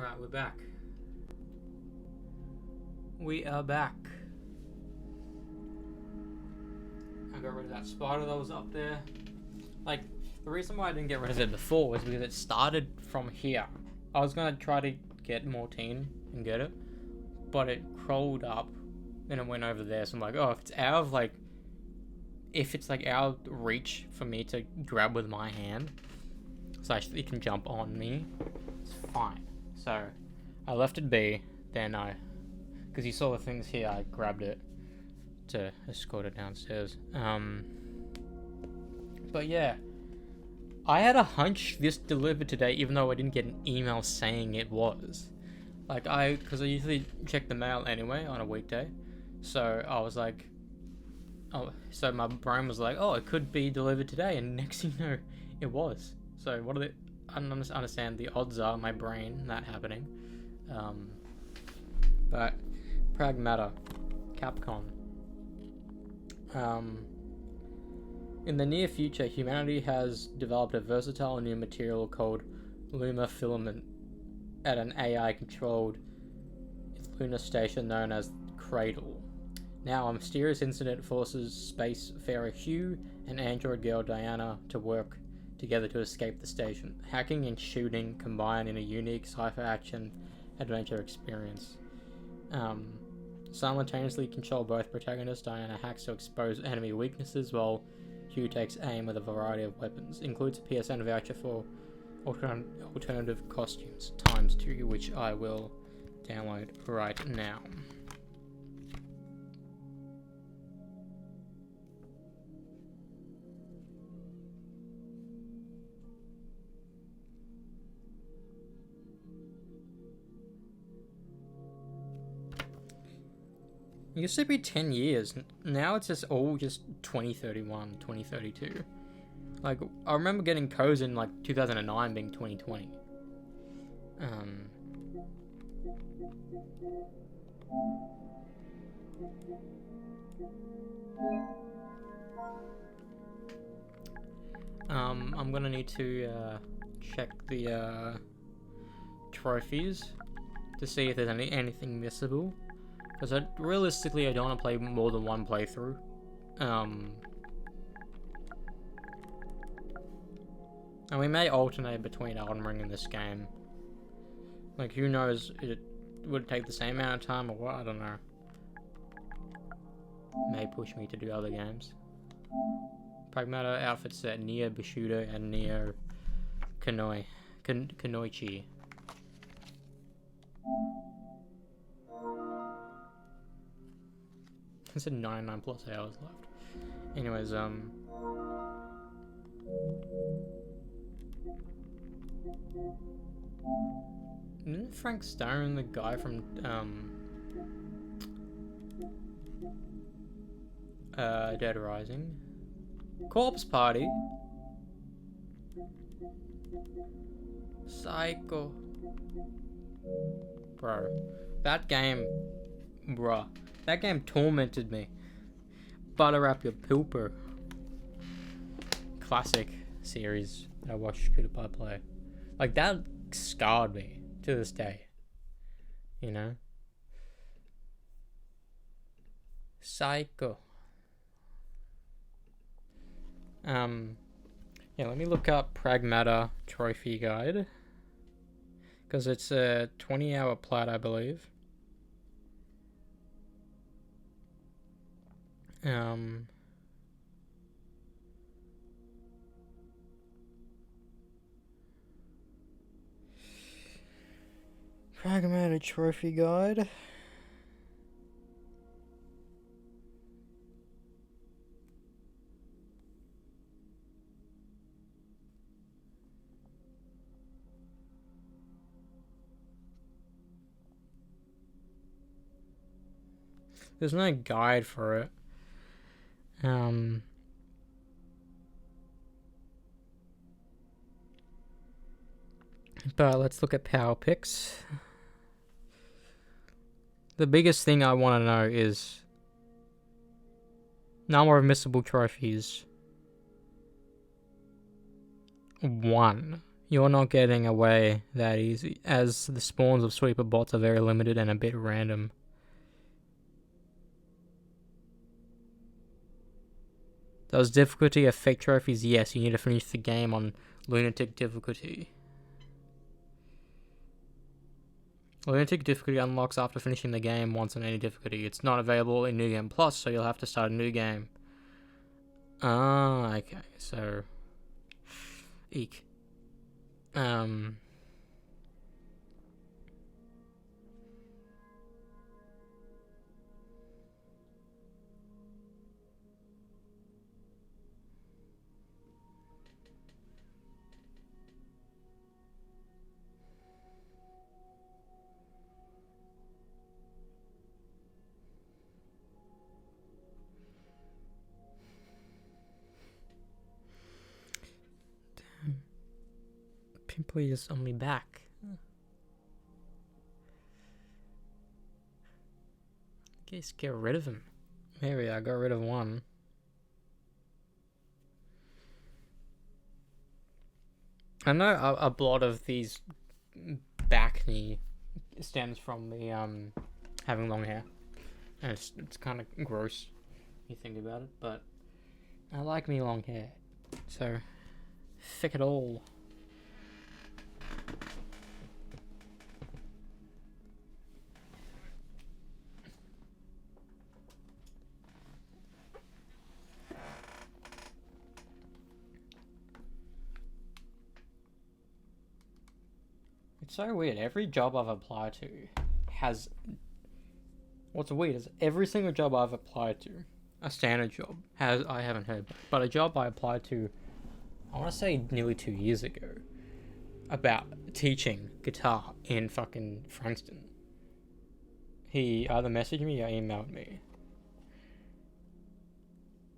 Alright, we're back. We are back. I got rid of that spider that was up there. Like, the reason why I didn't get rid of it before was because it started from here. I was gonna try to get Mortine and get it, but it crawled up and it went over there. So I'm like, oh, if it's out of like, if it's like out of reach for me to grab with my hand, so it can jump on me, it's fine. So I left it be. Then because you saw the things here, I grabbed it to escort it downstairs. But yeah, I had a hunch this delivered today, even though I didn't get an email saying it was. Like because I usually check the mail anyway on a weekday, so I was like, oh, so my brain was like, oh, it could be delivered today, and next thing you know, it was. So what are the? I don't understand the odds are my brain that happening. But Pragmata, Capcom. In the near future, humanity has developed a versatile new material called Luma filament at an AI-controlled lunar station known as Cradle. Now, a mysterious incident forces spacefarer Hugh and android girl Diana to work together to escape the station. Hacking and shooting combine in a unique sci-fi action adventure experience. Simultaneously control both protagonists. Diana hacks to expose enemy weaknesses, while Hugh takes aim with a variety of weapons. Includes a PSN voucher for alternative costumes ×2, which I will download right now. It used to be 10 years. Now it's just all just 2031, 2032. Like, I remember getting codes in, like, 2009 being 2020. I'm gonna need to, check the, trophies to see if there's anything missable. Because realistically, I don't want to play more than one playthrough. And we may alternate between Elden Ring and this game. Like, who knows, would it take the same amount of time or what? I don't know. May push me to do other games. Pragmata outfit set, Neo Bushido and Neo Kanoichi. I said 99 plus hours left. Anyways, isn't Frank Stone the guy from, Dead Rising? Corpse Party? Psycho. Bro, that game, bruh. That game tormented me. Butter up your pooper. Classic series that I watched PewDiePie play. Like, that scarred me to this day. You know? Psycho. Yeah, let me look up Pragmata Trophy Guide. Because it's a 20-hour plat, I believe. Pragmatic Trophy Guide. There's no guide for it. But let's look at power picks. The biggest thing I want to know is number of missable trophies. 1. You're not getting away that easy, as the spawns of sweeper bots are very limited and a bit random. Does difficulty affect trophies? Yes, you need to finish the game on lunatic difficulty. Lunatic difficulty unlocks after finishing the game once on any difficulty. It's not available in New Game Plus, so you'll have to start a new game. Ah, okay, so... Eek. Pimple is on me back. Guess get rid of him. There we are, got rid of one. I know a lot of these back knee stems from me having long hair. And it's kind of gross when you think about it, but I like me long hair. So, thick it all. It's so weird. Every job I've applied to has... What's weird is every single job I've applied to, a standard job, I haven't heard, but a job I applied to, I want to say nearly 2 years ago, about teaching guitar in fucking Frankston. He either messaged me or emailed me.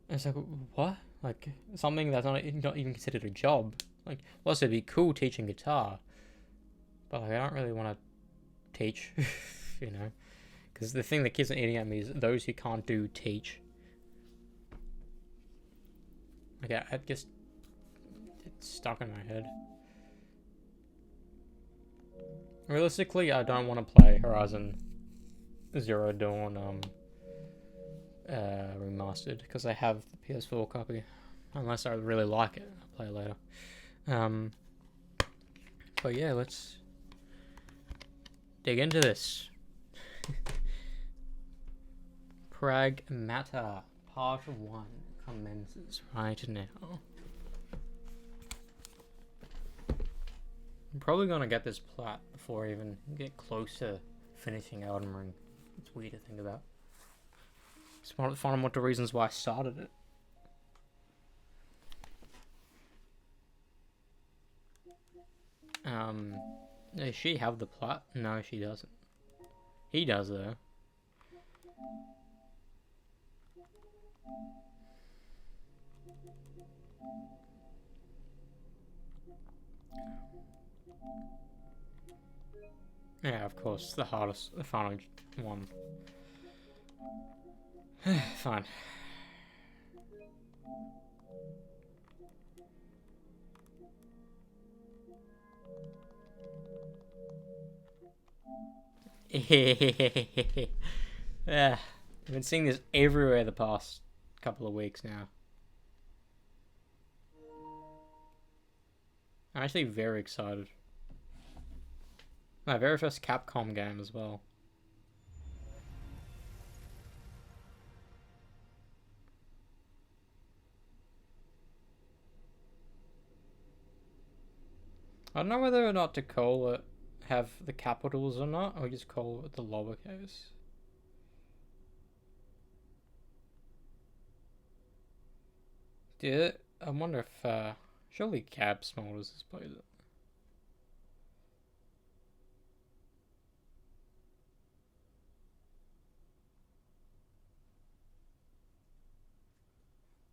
And it's like, what? Like, something that's not even considered a job. Like, well, it'd be cool teaching guitar, but like, I don't really want to teach, you know? Because the thing that keeps on eating at me is those who can't do teach. Okay, it's stuck in my head. Realistically, I don't want to play Horizon Zero Dawn remastered because I have the PS4 copy. Unless I really like it, I'll play it later. But yeah, let's dig into this. Pragmata Part 1 commences right now. I'm probably gonna get this plat before I even get close to finishing Elden Ring. It's weird to think about. It's one of the reasons why I started it. Does she have the plat? No, she doesn't. He does though. Yeah, of course, the final one. Fine. Yeah, I've been seeing this everywhere the past couple of weeks now. I'm actually very excited. My very first Capcom game as well. I don't know whether or not to call it have the capitals or not, or just call it the lowercase. I wonder if surely Cab Smulders has played it.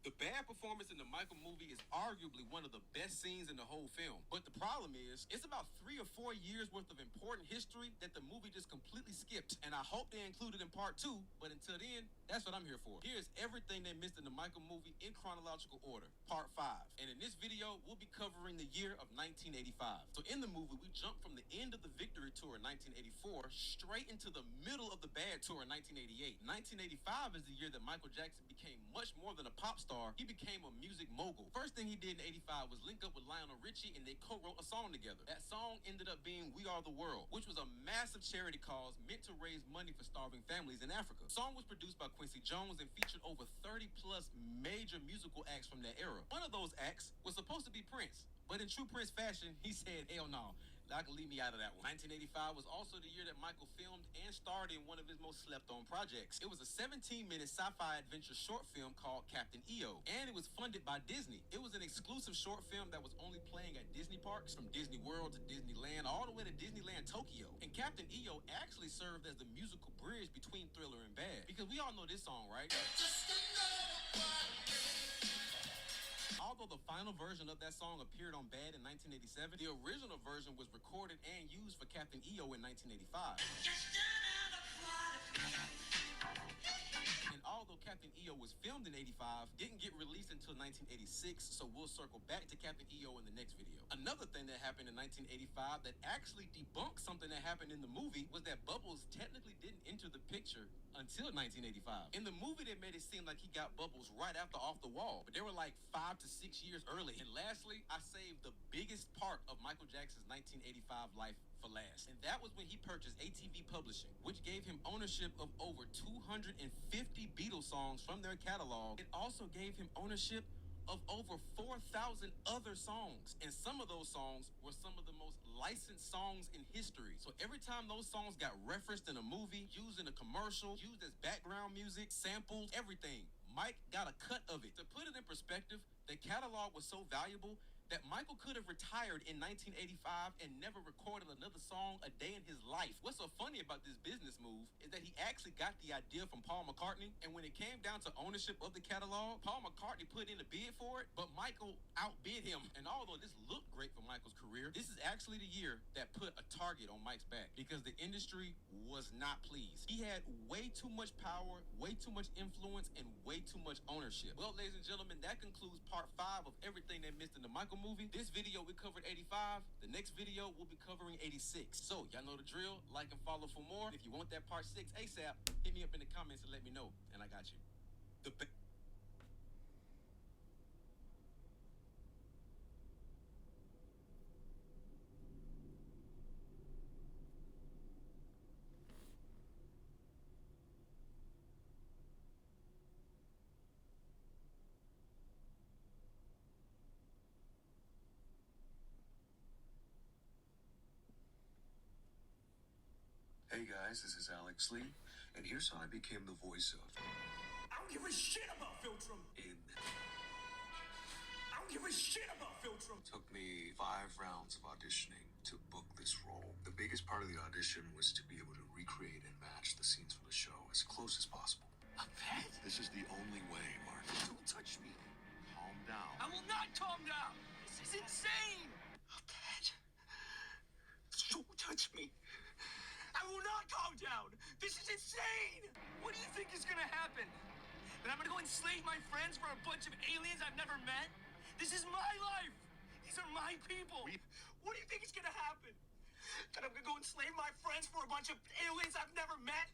The bad performance in the Michael movie is arguably one of the best scenes in the whole film. But the problem is, it's about 3 or 4 years worth of important history that the movie just completely skipped. And I hope they include it in part 2, but until then, that's what I'm here for. Here's everything they missed in the Michael movie in chronological order, part 5. And in this video, we'll be covering the year of 1985. So in the movie, we jump from the end of the Victory Tour in 1984 straight into the middle of the Bad Tour in 1988. 1985 is the year that Michael Jackson became much more than a pop star. He became a music mogul. First thing he did in 85 was link up with Lionel Richie, and they co-wrote a song together. That song ended up being We Are the World, which was a massive charity cause meant to raise money for starving families in Africa. The song was produced by Quincy Jones and featured over 30 plus major musical acts from that era. One of those acts was supposed to be Prince, but in true Prince fashion, he said, hell no. That can leave me out of that one. 1985 was also the year that Michael filmed and starred in one of his most slept-on projects. It was a 17-minute sci-fi adventure short film called Captain EO, and it was funded by Disney. It was an exclusive short film that was only playing at Disney parks, from Disney World to Disneyland, all the way to Disneyland Tokyo. And Captain EO actually served as the musical bridge between Thriller and Bad, because we all know this song, right? Although the final version of that song appeared on Bad in 1987, the original version was recorded and used for Captain EO in 1985. And although Captain EO was filmed in 85, didn't get released until 1986, so we'll circle back to Captain EO in the next video. Another thing that happened in 1985 that actually debunked something that happened in the movie was that Bubbles technically didn't enter the picture until 1985. In the movie, they made it seem like he got Bubbles right after Off the Wall, but they were like 5 to 6 years early. And lastly, I saved the biggest part of Michael Jackson's 1985 life for last. And that was when he purchased ATV Publishing, which gave him ownership of over 250 Beatles songs from their catalog. It also gave him ownership of over 4,000 other songs. And some of those songs were some of the most licensed songs in history. So every time those songs got referenced in a movie, used in a commercial, used as background music, samples, everything, Mike got a cut of it. To put it in perspective, the catalog was so valuable that Michael could have retired in 1985 and never recorded another song a day in his life. What's so funny about this business move is that he actually got the idea from Paul McCartney, and when it came down to ownership of the catalog, Paul McCartney put in a bid for it, but Michael outbid him. And although this looked great for Michael's career, this is actually the year that put a target on Mike's back, because the industry was not pleased. He had way too much power, way too much influence, and way too much ownership. Well, ladies and gentlemen, that concludes part 5 of everything they missed in the Michael movie. This video we covered 85. The next video we'll be covering 86. So y'all know the drill. Like and follow for more. If you want that part 6 ASAP, hit me up in the comments and let me know, and I got you. Hey guys, this is Alex Lee, and here's how I became the voice of... I don't give a shit about Filtrum. I don't give a shit about Filtrum. Took me 5 rounds of auditioning to book this role. The biggest part of the audition was to be able to recreate and match the scenes from the show as close as possible. A pet? This is the only way, Mark. Don't touch me. Calm down. I will not calm down. This is insane. A pet? Don't touch me. I will not calm down. This is insane. What do you think is gonna happen? That I'm gonna go enslave my friends for a bunch of aliens I've never met? This is my life. These are my people. What do you think is gonna happen? That I'm gonna go enslave my friends for a bunch of aliens I've never met?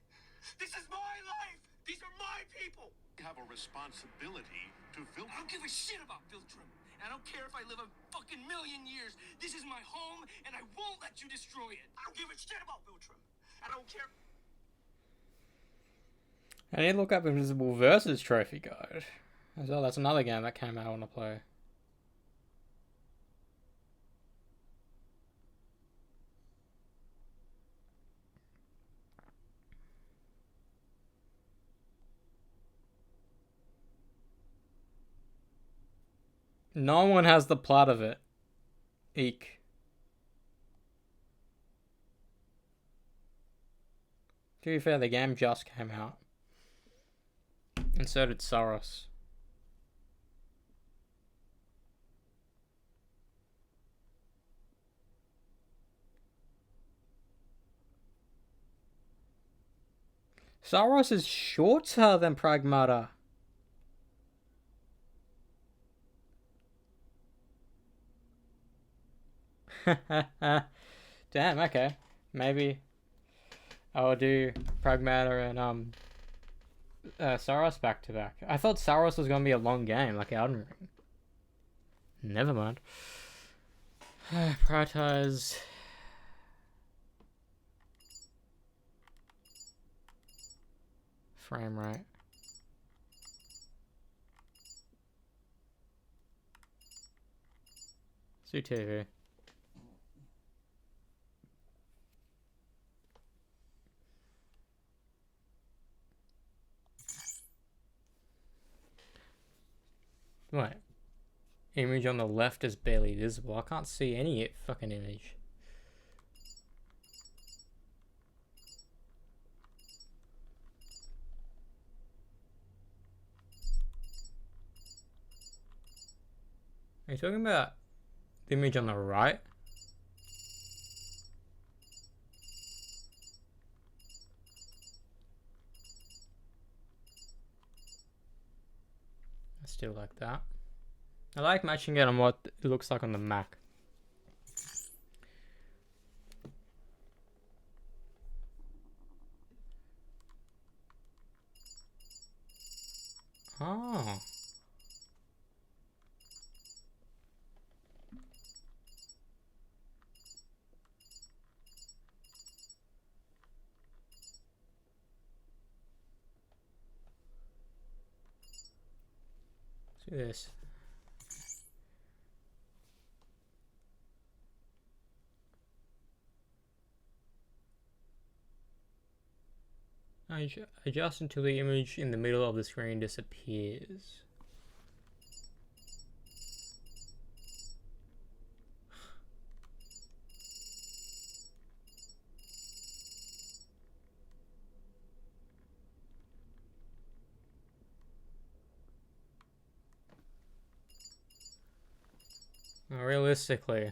This is my life. These are my people. We have a responsibility to filter. I don't give a shit about Viltrum. I don't care if I live a fucking million years. This is my home, and I won't let you destroy it. I don't give a shit about Viltrum. I don't care. I need to look up Invisible versus Trophy Guide as well. That's another game that came out I want to play. No one has the plot of it. Eek. To be fair, the game just came out. And so did Soros. Saros is shorter than Pragmata. Damn, okay. Maybe I'll do Pragmata and Saros back to back. I thought Saros was gonna be a long game, like Elden Ring. Never mind. Prioritize. Frame rate. CTV. Wait. Image on the left is barely visible. I can't see any fucking image. Are you talking about the image on the right? I still like that. I like matching it on what it looks like on the Mac. Oh. Let's do this. Adjust until the image in the middle of the screen disappears. Realistically.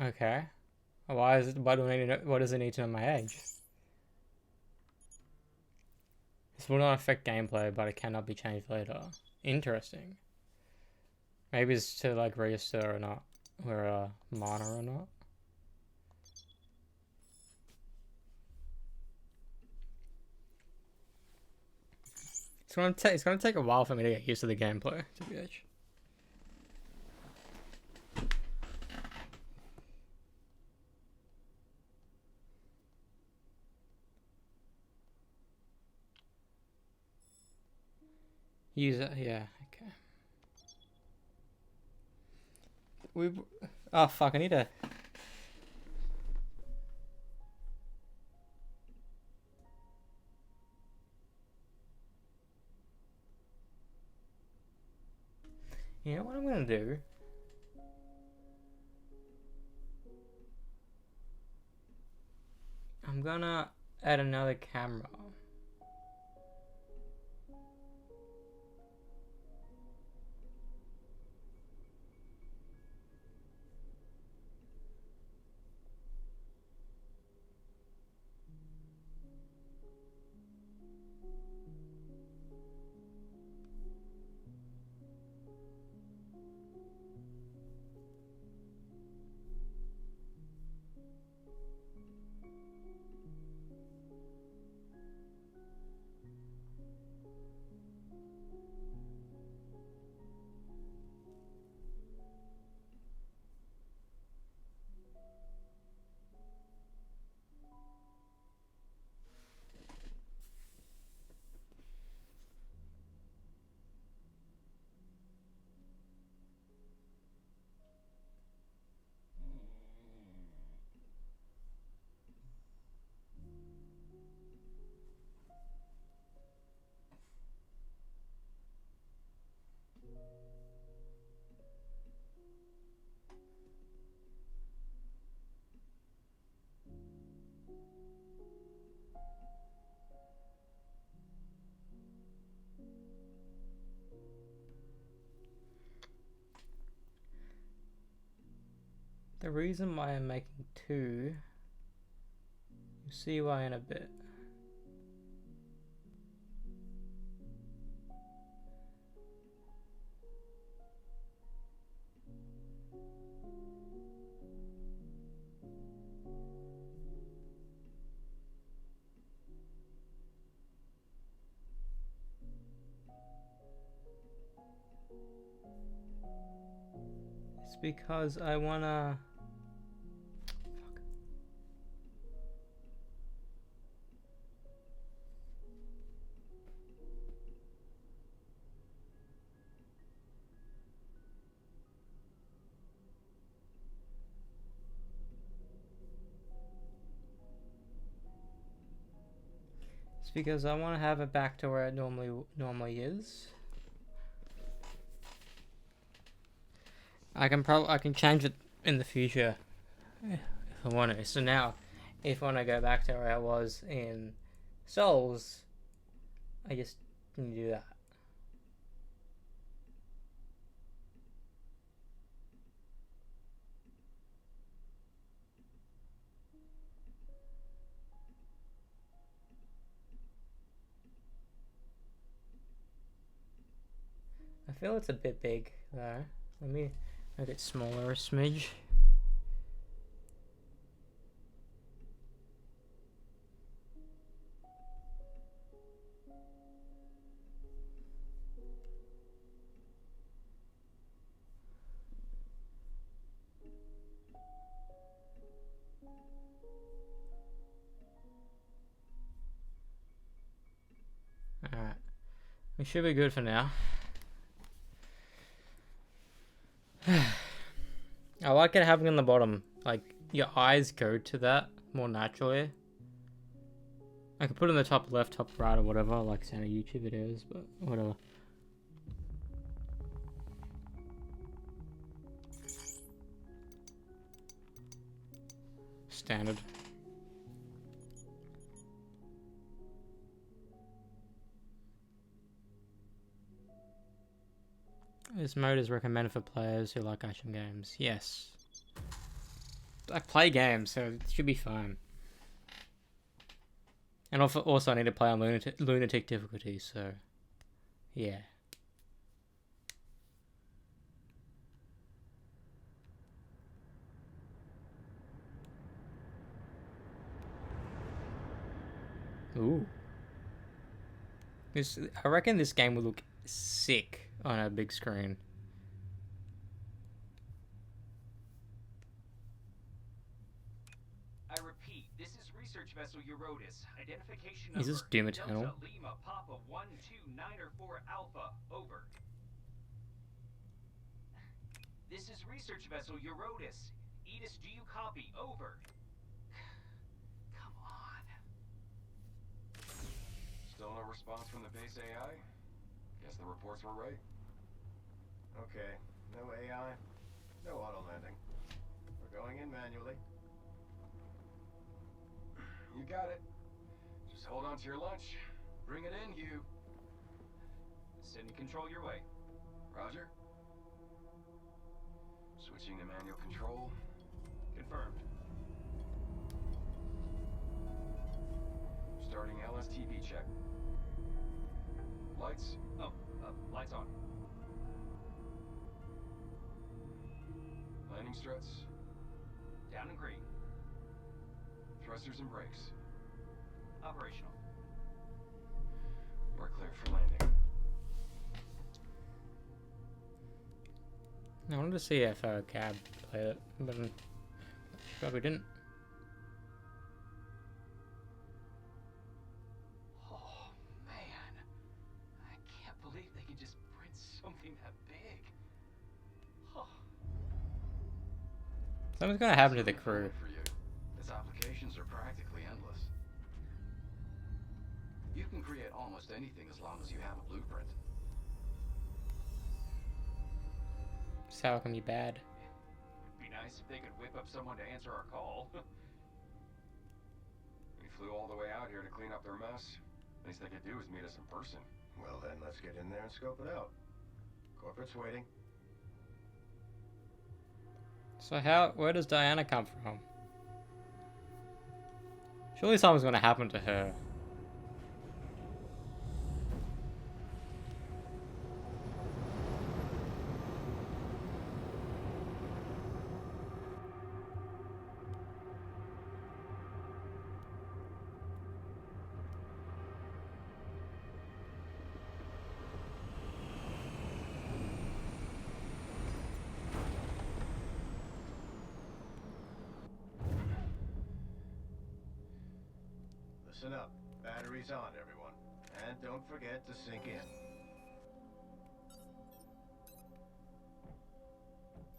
Okay. Why is it? Why do I need to know, what does it need to know my age? This will not affect gameplay, but it cannot be changed later. Interesting. Maybe it's to like register or not, or a minor or not. It's gonna take a while for me to get used to the gameplay, TBH. User, yeah, okay. Oh fuck, I need to. You know what I'm gonna do? I'm gonna add another camera. The reason why I'm making 2, you'll see why in a bit. It's because I wanna... Fuck. It's because I want to have it back to where it normally is. I can change it in the future if I want to. So now, if I want to go back to where I was in Souls, I just need to do that. I feel it's a bit big though. Let me make it smaller a smidge. Alright. We should be good for now. I like it having on the bottom, like your eyes go to that more naturally. I could put it in the top left, top right, or whatever, like standard YouTube videos, but whatever. Standard. This mode is recommended for players who like action games. Yes. I play games, so it should be fine. And also I need to play on lunatic difficulty, so... yeah. Ooh. I reckon this game would look sick on a big screen. I repeat, this is research vessel Eurotas. Identification Is this number Doom Eternal? Delta Lima Papa 129 Alpha. Over. This is research vessel Eurotas. Edis, do you copy? Over. Come on. Still no response from the base AI? Guess the reports were right. Okay, no AI, no auto landing. We're going in manually. You got it. Just hold on to your lunch. Bring it in, Hugh. Sending control your way. Roger. Switching to manual control. Confirmed. Starting LSTV check. Lights. Oh, lights on. Landing struts. Down and green. Thrusters and brakes. Operational. We're clear for landing. I wanted to see if Cab played it, but probably didn't. Oh, man. I can't believe they can just print something that big. Oh. Something's gonna happen to the crew. For you. Its applications are practically endless. You can create almost anything as long as you have a blueprint. So how can be bad? It'd be nice if they could whip up someone to answer our call. We flew all the way out here to clean up their mess. Least they could do is meet us in person. Well then, let's get in there and scope it out. Corporate's waiting. So where does Diana come from? Surely something's gonna happen to her. Listen up. Batteries on, everyone. And don't forget to sink in.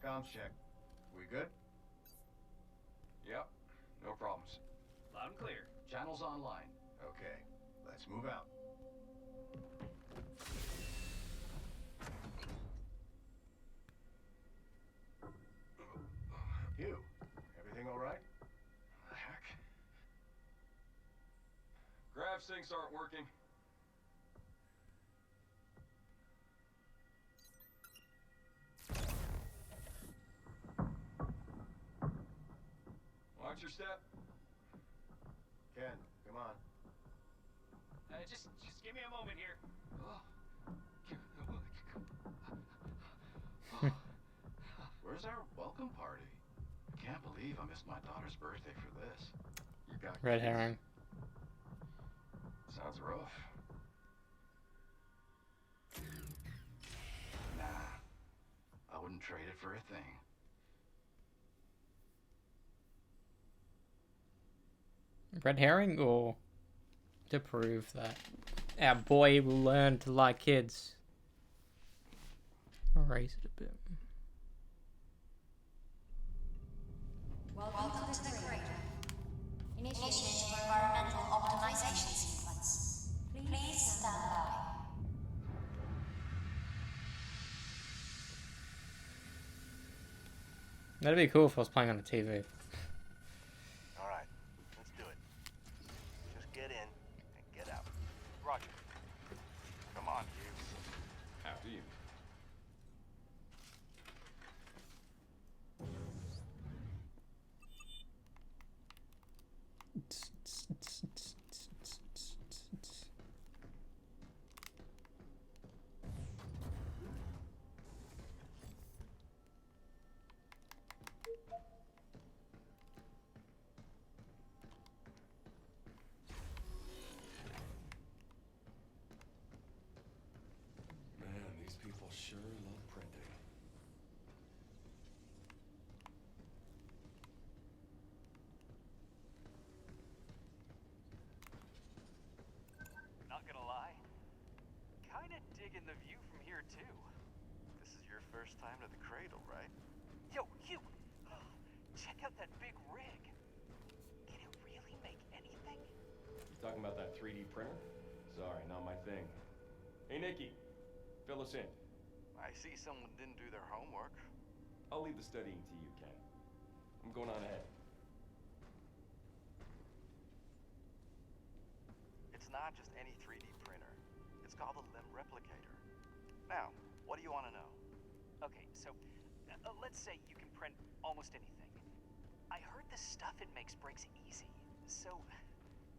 Comms check. We good? Yep, no problems. Loud and clear. Channel's online. Okay, let's move out. Hugh, everything all right? The heck? Grav sinks aren't working. Watch your step. Ken, come on. Just give me a moment here. Where's our welcome party? I can't believe I missed my daughter's birthday for this. You got Red kids? herring. Sounds rough. Nah, I wouldn't trade it for a thing. Red herring, or to prove that our boy will learn to like kids. I'll raise it a bit. Welcome to the crater. Initiating environmental optimization sequence. Please stand by. That'd be cool if I was playing on the TV. All right, let's do it. Just get in and get out. Roger. Come on, you. After you. Man, these people sure love printing. Not gonna lie, kinda digging the view from here too. This is your first time to the cradle, right? Yo, you! Check out that big rig. Can it really make anything? You talking about that 3D printer? Sorry, not my thing. Hey, Nikki, fill us in. I see someone didn't do their homework. I'll leave the studying to you, Ken. I'm going on ahead. It's not just any 3D printer. It's called a limb replicator. Now, what do you want to know? Okay, so let's say you can print almost anything. I heard the stuff it makes breaks easy, so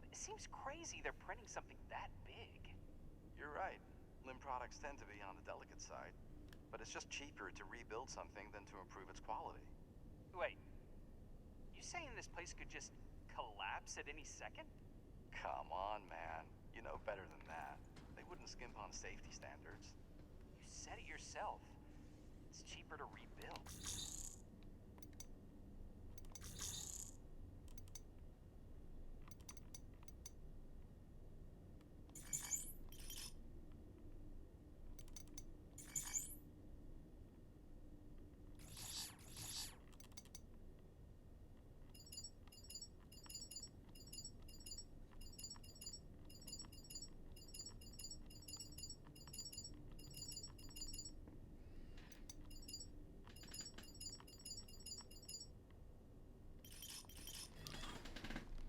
it seems crazy they're printing something that big. You're right. Limb products tend to be on the delicate side, but it's just cheaper to rebuild something than to improve its quality. Wait, you saying this place could just collapse at any second? Come on, man. You know better than that. They wouldn't skimp on safety standards. You said it yourself. It's cheaper to rebuild.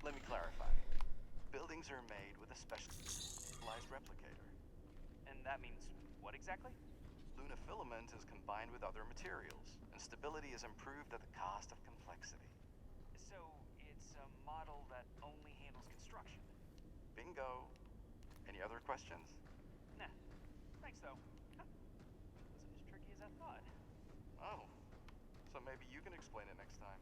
Let me clarify. Buildings are made with a specialized replicator. And that means what exactly? Luna filament is combined with other materials, and stability is improved at the cost of complexity. So it's a model that only handles construction. Bingo. Any other questions? Nah. Thanks, though. Wasn't as tricky as I thought. Oh. So maybe you can explain it next time.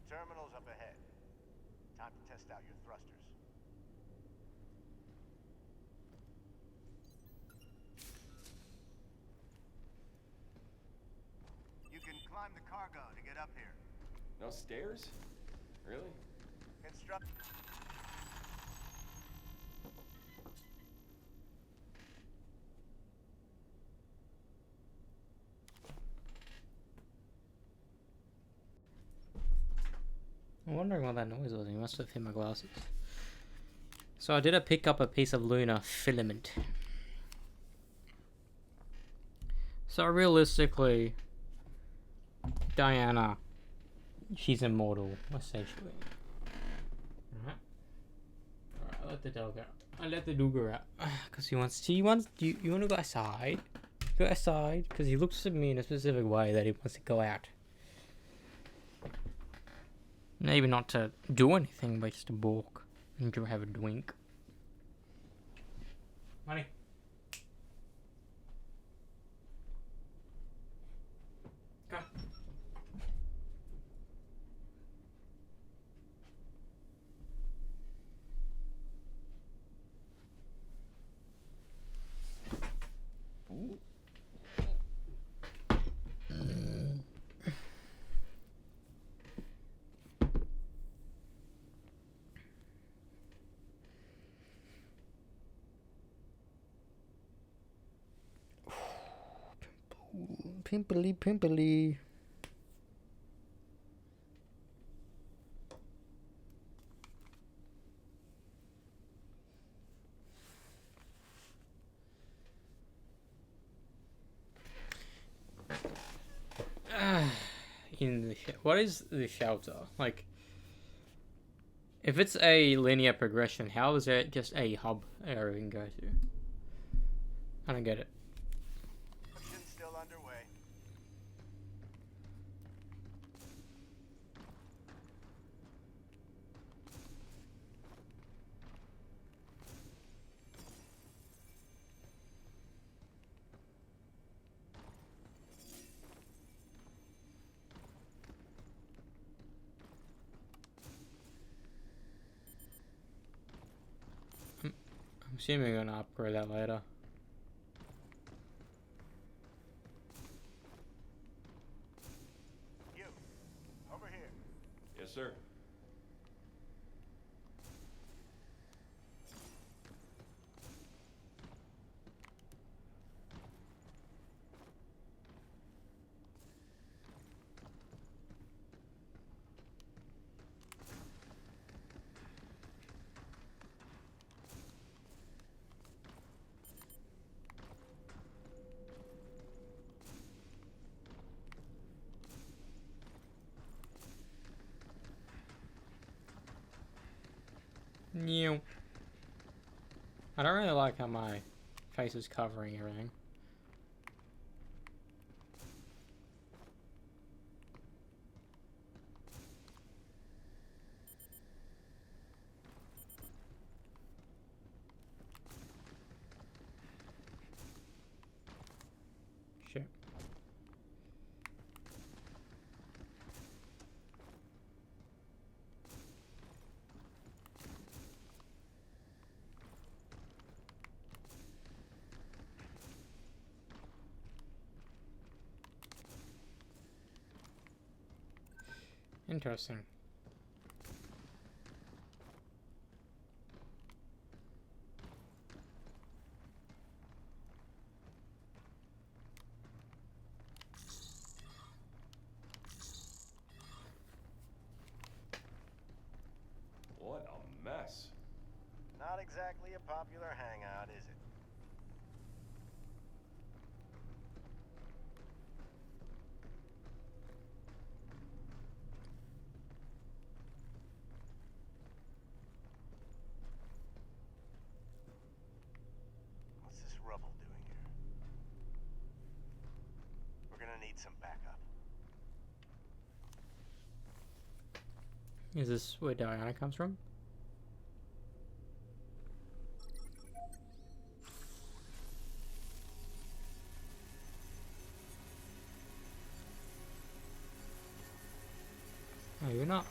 The terminal's up ahead. Time to test out your thrusters. You can climb the cargo to get up here. No stairs? Really? Construct. I'm wondering what that noise was. He must have hit my glasses. So I did pick up a piece of Luna filament. So realistically, Diana, she's immortal, essentially. Alright. Alright, let the dog out. I let the dog out. Because you want to go outside? Go outside? Because he looks at me in a specific way that he wants to go out. Maybe not to do anything, but just to walk and have a drink. Money. Come. Ooh. Pimply, pimply. In the what is the shelter? Like, if it's a linear progression, how is it just a hub area we can go to? I don't get it. Mission's still underway. I'm assuming we're gonna upgrade that later. You, over here. Yes, sir. New. I don't really like how my face is covering everything. Sure. Interesting. What a mess. Not exactly a popular hangout, is it? Is this where Diana comes from? No, you're not.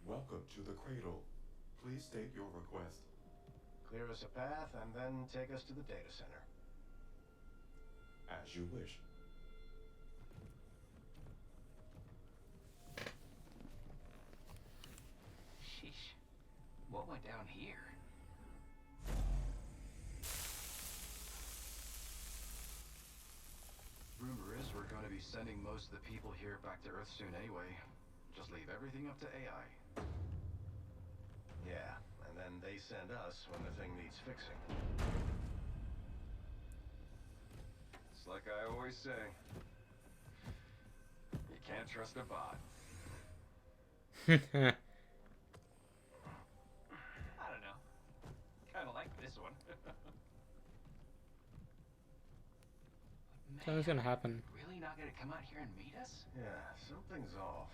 Welcome to the cradle. Please state your request. Clear us a path and then take us to the data center. As you wish. Sheesh. What went down here? Rumor is we're going to be sending most of the people here back to Earth soon anyway. Just leave everything up to AI. Yeah, and then they send us when the thing needs fixing. It's like I always say. You can't trust a bot. I don't know. Kind of like this one. Something's gonna happen. Really not gonna come out here and meet us? Yeah, something's off.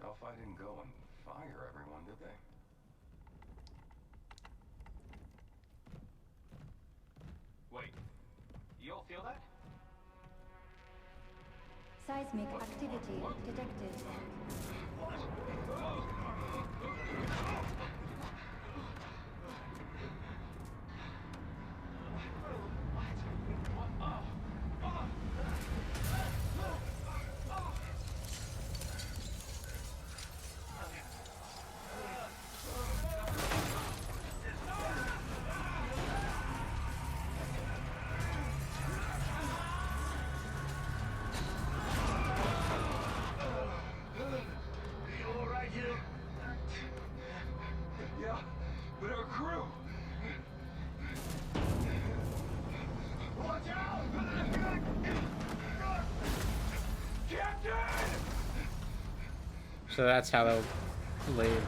Delphi didn't go and fire everyone, did they? Wait, you all feel that? Seismic activity detected. Yeah, but our crew! Watch out! Captain! So that's how they'll leave.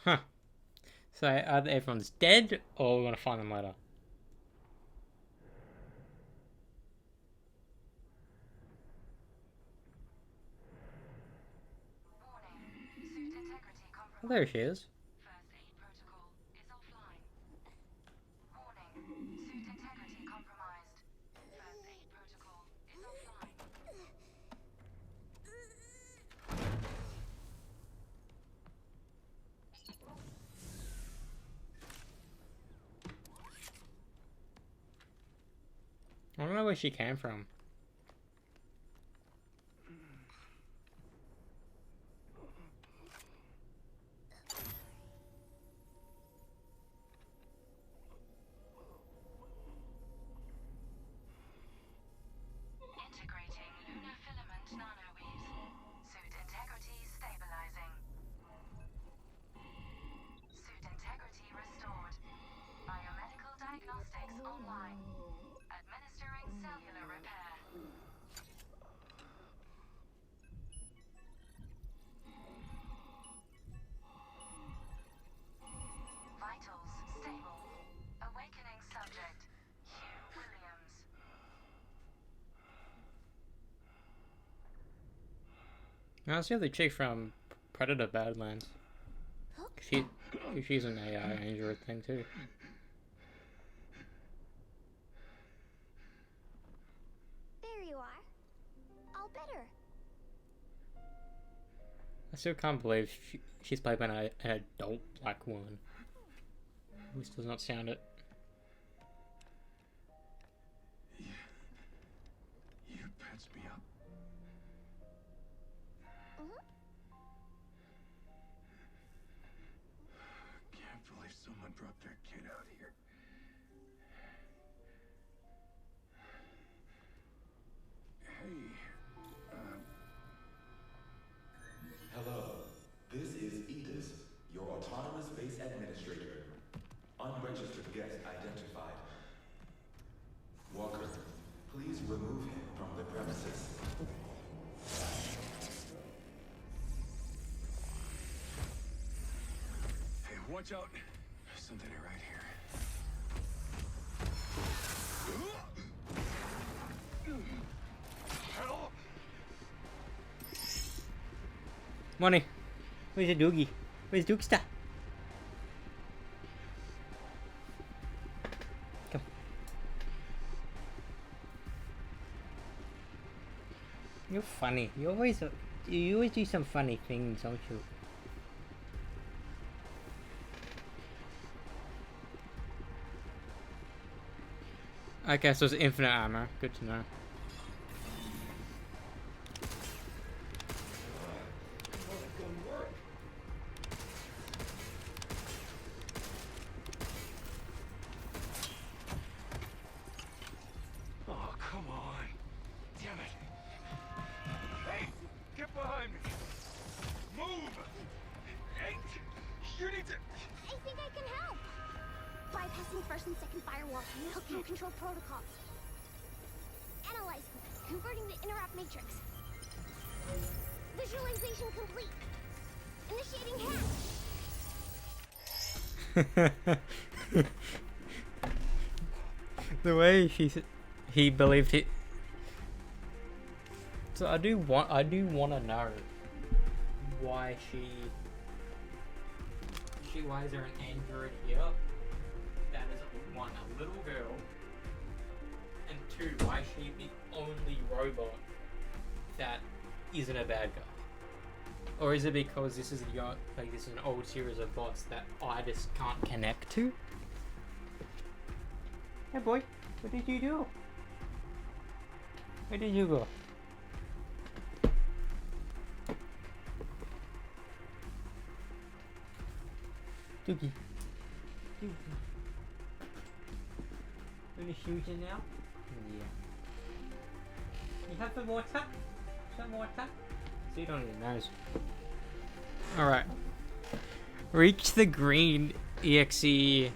Huh. So either everyone's dead or we're gonna find them later. Oh, there she is. First aid protocol is offline. Warning, suit integrity compromised. First aid protocol is offline. I don't know where she came from. Integrating lunar filament nanoweaves. Suit integrity stabilizing. Suit integrity restored. Biomedical diagnostics online. Administering cellular repair. Vitals stable. Awakening subject, Hugh Williams. Now let's see the chick from Predator Badlands. She's an AI android thing too. There you are. All better. I still can't believe she's played by an adult black woman. This does not sound it. You patched me up. Can't believe someone brought their kid out here. Hey, Hello, this is Edis, your autonomous base administrator. Unregistered guest identified. Walker watch out. There's something right here. Hell! Money. Where's the doogie? Where's Dookster? Come. You're funny. You always do some funny things, don't you? Okay, so it's infinite ammo. Good to know. Oh, come on. Damn it. Hey, get behind me. Move. Hey, you need to... I think I can help. Bypassing first and second firewalls and hooking control protocols. Analyzing, converting the interrupt matrix. Visualization complete. Initiating hack. The way he believed it. So I do want to know why why is there an android here that is one, a little girl, and two, why is she the only robot that isn't a bad guy? Or is it because this is this is an old series of bots that I just can't connect to? Hey boy, what did you do? Where did you go? Doogie. Doogie. Gonna shoot you now? Yeah. You have some water? Some water? So you don't even know. Alright. Reach the green EXE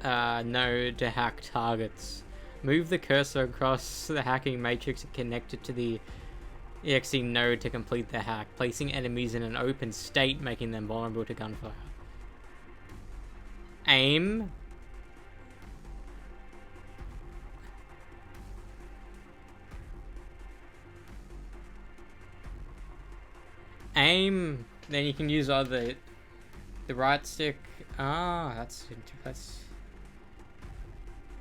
node to hack targets. Move the cursor across the hacking matrix and connect it to the EXE node to complete the hack, placing enemies in an open state, making them vulnerable to gunfire. Aim. Aim. Then you can use the right stick. Ah, that's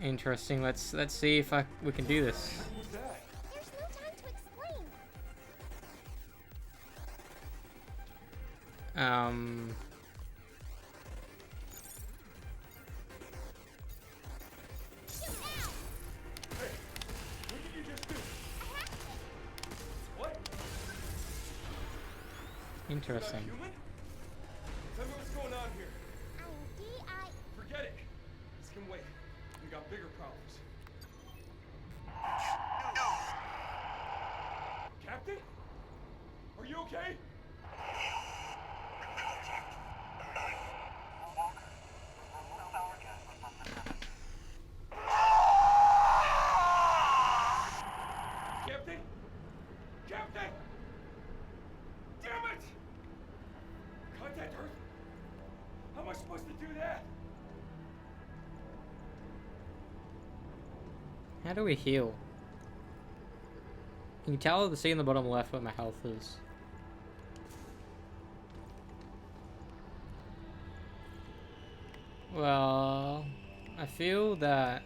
interesting. Let's see if we can do this. There's no time to explain. Interesting. Tell me what's going on here. I'm D.I. Forget it. This can wait. We got bigger problems. Captain? Are you okay? Captain? Captain! Damn it! Contact Earth? How am I supposed to do that? How do we heal? Can you tell the C in the bottom left where my health is? Well, I feel that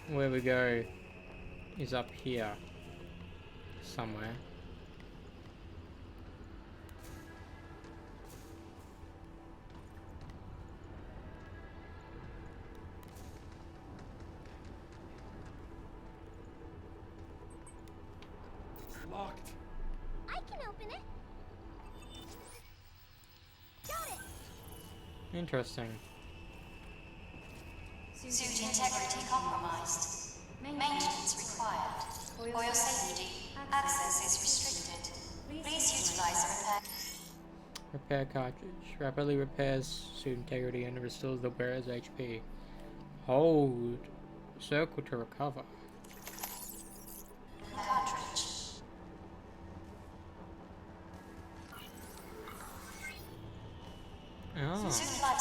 where we go is up here somewhere. Locked. I can open it. Got it. Interesting. Suit integrity compromised. Maintenance required. For your safety, access is restricted. Please utilize Repair cartridge. Rapidly repairs suit integrity and restores the wearer's HP. Hold circle to recover. cartridge. Oh. Suit life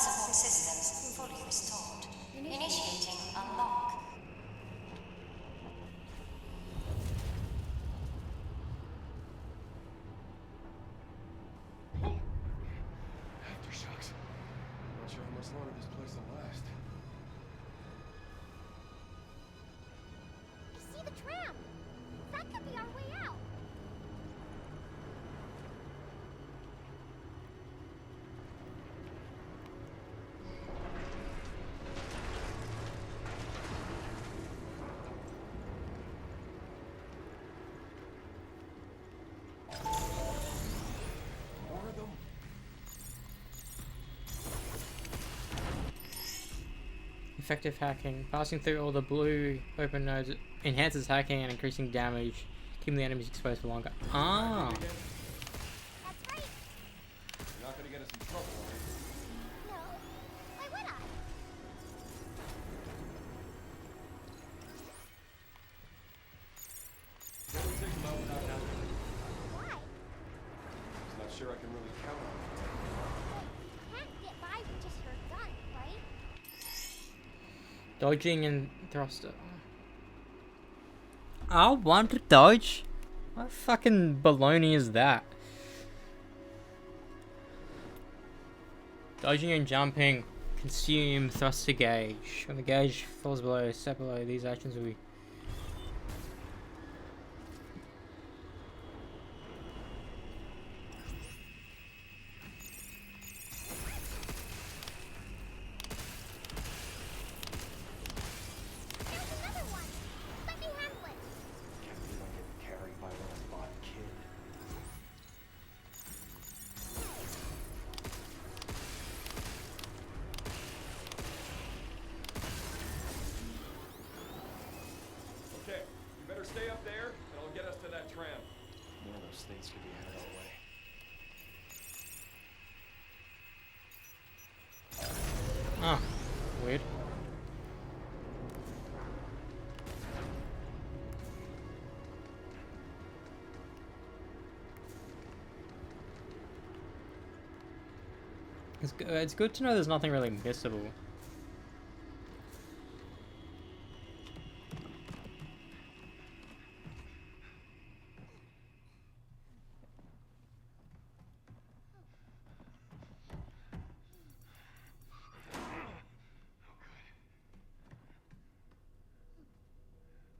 Effective hacking. Passing through all the blue open nodes enhances hacking and increasing damage, keeping the enemies exposed for longer. Ah. That's right. You're not gonna get us in trouble, are you? No. Why would I? What do you think about without help? Why? Just not sure I can really count on it. Can't get by with just her gun, right? Dodging and thruster. I want to dodge? What fucking baloney is that? Dodging and jumping consume thruster gauge. When the gauge falls below, step below, these actions will be. There's another one. Let me handle it. Can't believe I'm getting carried by a robot kid. Okay, you better stay up there, and I'll get us to that tram. One of those things could be headed our way. Ah, weird. It's good to know there's nothing really missable.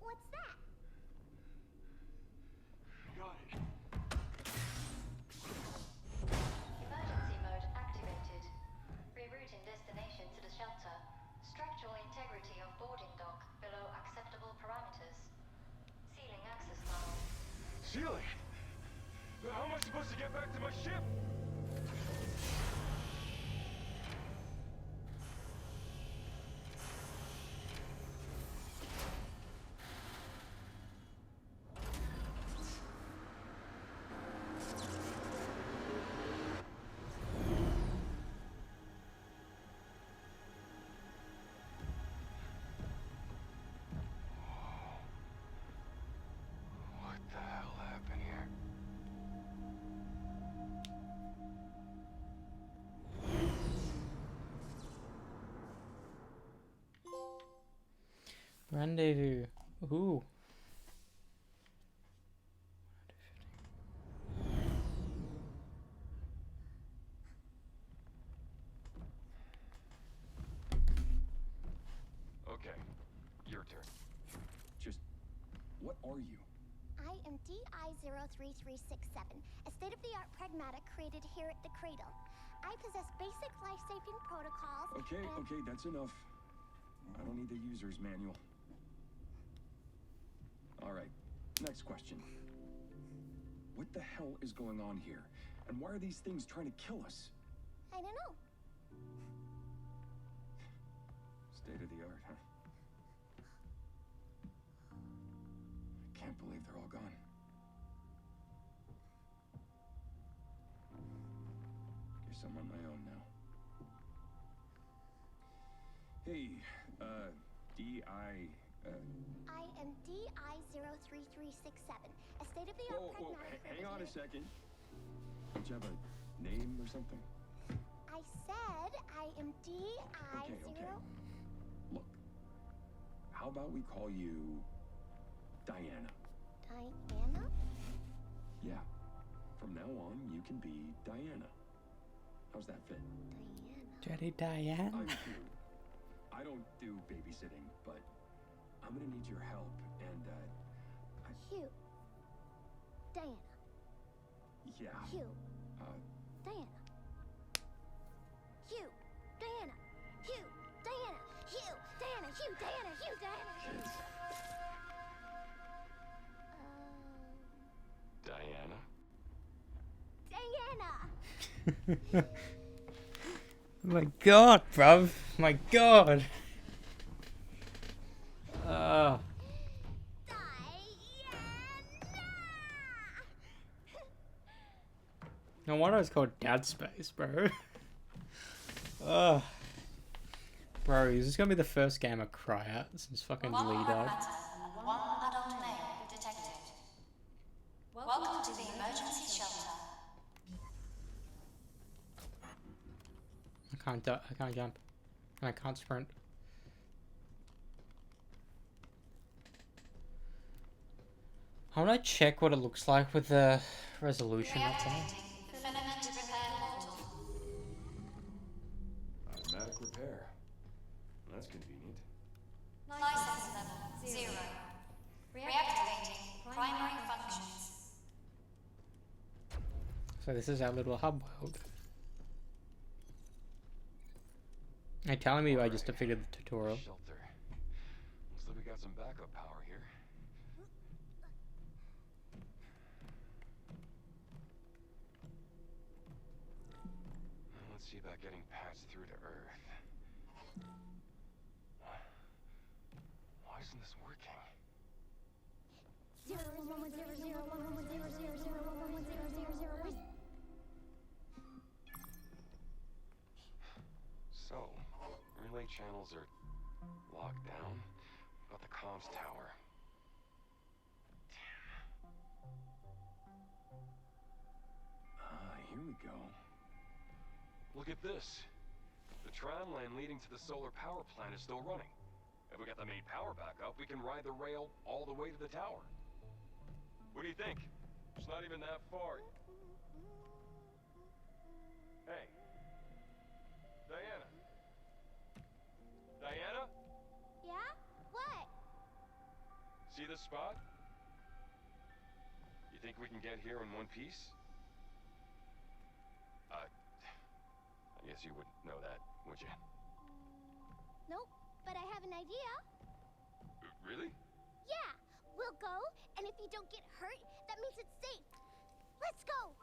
What's that? Got it. Emergency mode activated. Rerouting destination to the shelter. Structural integrity of boarding dock below acceptable parameters. Sealing access tunnel. Ceiling? But how am I supposed to get back to my ship? What the hell happened here? Rendezvous. Ooh. Okay, your turn. Just, what are you? I am DI-03367, a state-of-the-art pragmata created here at the Cradle. I possess basic life-saving protocols. Okay, and... okay, that's enough. I don't need the user's manual. All right, next question. What the hell is going on here? And why are these things trying to kill us? I don't know. State of the art, huh? Can't believe they're all gone. Guess I'm on my own now. Hey, I am DI-03367, a state-of-the-art Whoa, pragmata hang on a created... second. Don't you have a name or something? I said I am Okay, DI-0... okay. Look, how about we call you Diana? Diana? Yeah. From now on, you can be Diana. How's that fit? Jetty Diane. I'm cute. I don't do babysitting, but I'm gonna need your help, and, Hugh. Diana. yeah. Hugh. Uh, Diana. Hugh. Diana. Hugh. Diana. Hugh. Diana. Hugh. Diana. Hugh. Diana. Diana? Diana. My god, bruv. My god. No wonder it's called Dad Space, bro. Ugh. Bro, is this gonna be the first game I cry at since fucking One Lee died? Pragmata and one adult male detected. Welcome to the emergency shelter. I can't jump. And I can't sprint. I wanna check what it looks like with the resolution up there. Reactivating filament repair portal. Automatic repair. That's convenient. License level 0. Reactivating primary functions. So this is our little hub world. They're telling me I just defeated the tutorial. Shelter. Looks like we got some backup power here. Let's see about getting patched through to Earth. Why isn't this working? 01110011001100110. So, relay channels are locked down, but the comms tower. Here we go. Look at this. The tram line leading to the solar power plant is still running. If we get the main power back up, we can ride the rail all the way to the tower. What do you think? It's not even that far. Hey. Diana. Diana? Yeah? What? See this spot? You think we can get here in one piece? I guess you wouldn't know that, would you? Nope, but I have an idea. Really? Yeah, we'll go, and if you don't get hurt, that means it's safe. Let's go!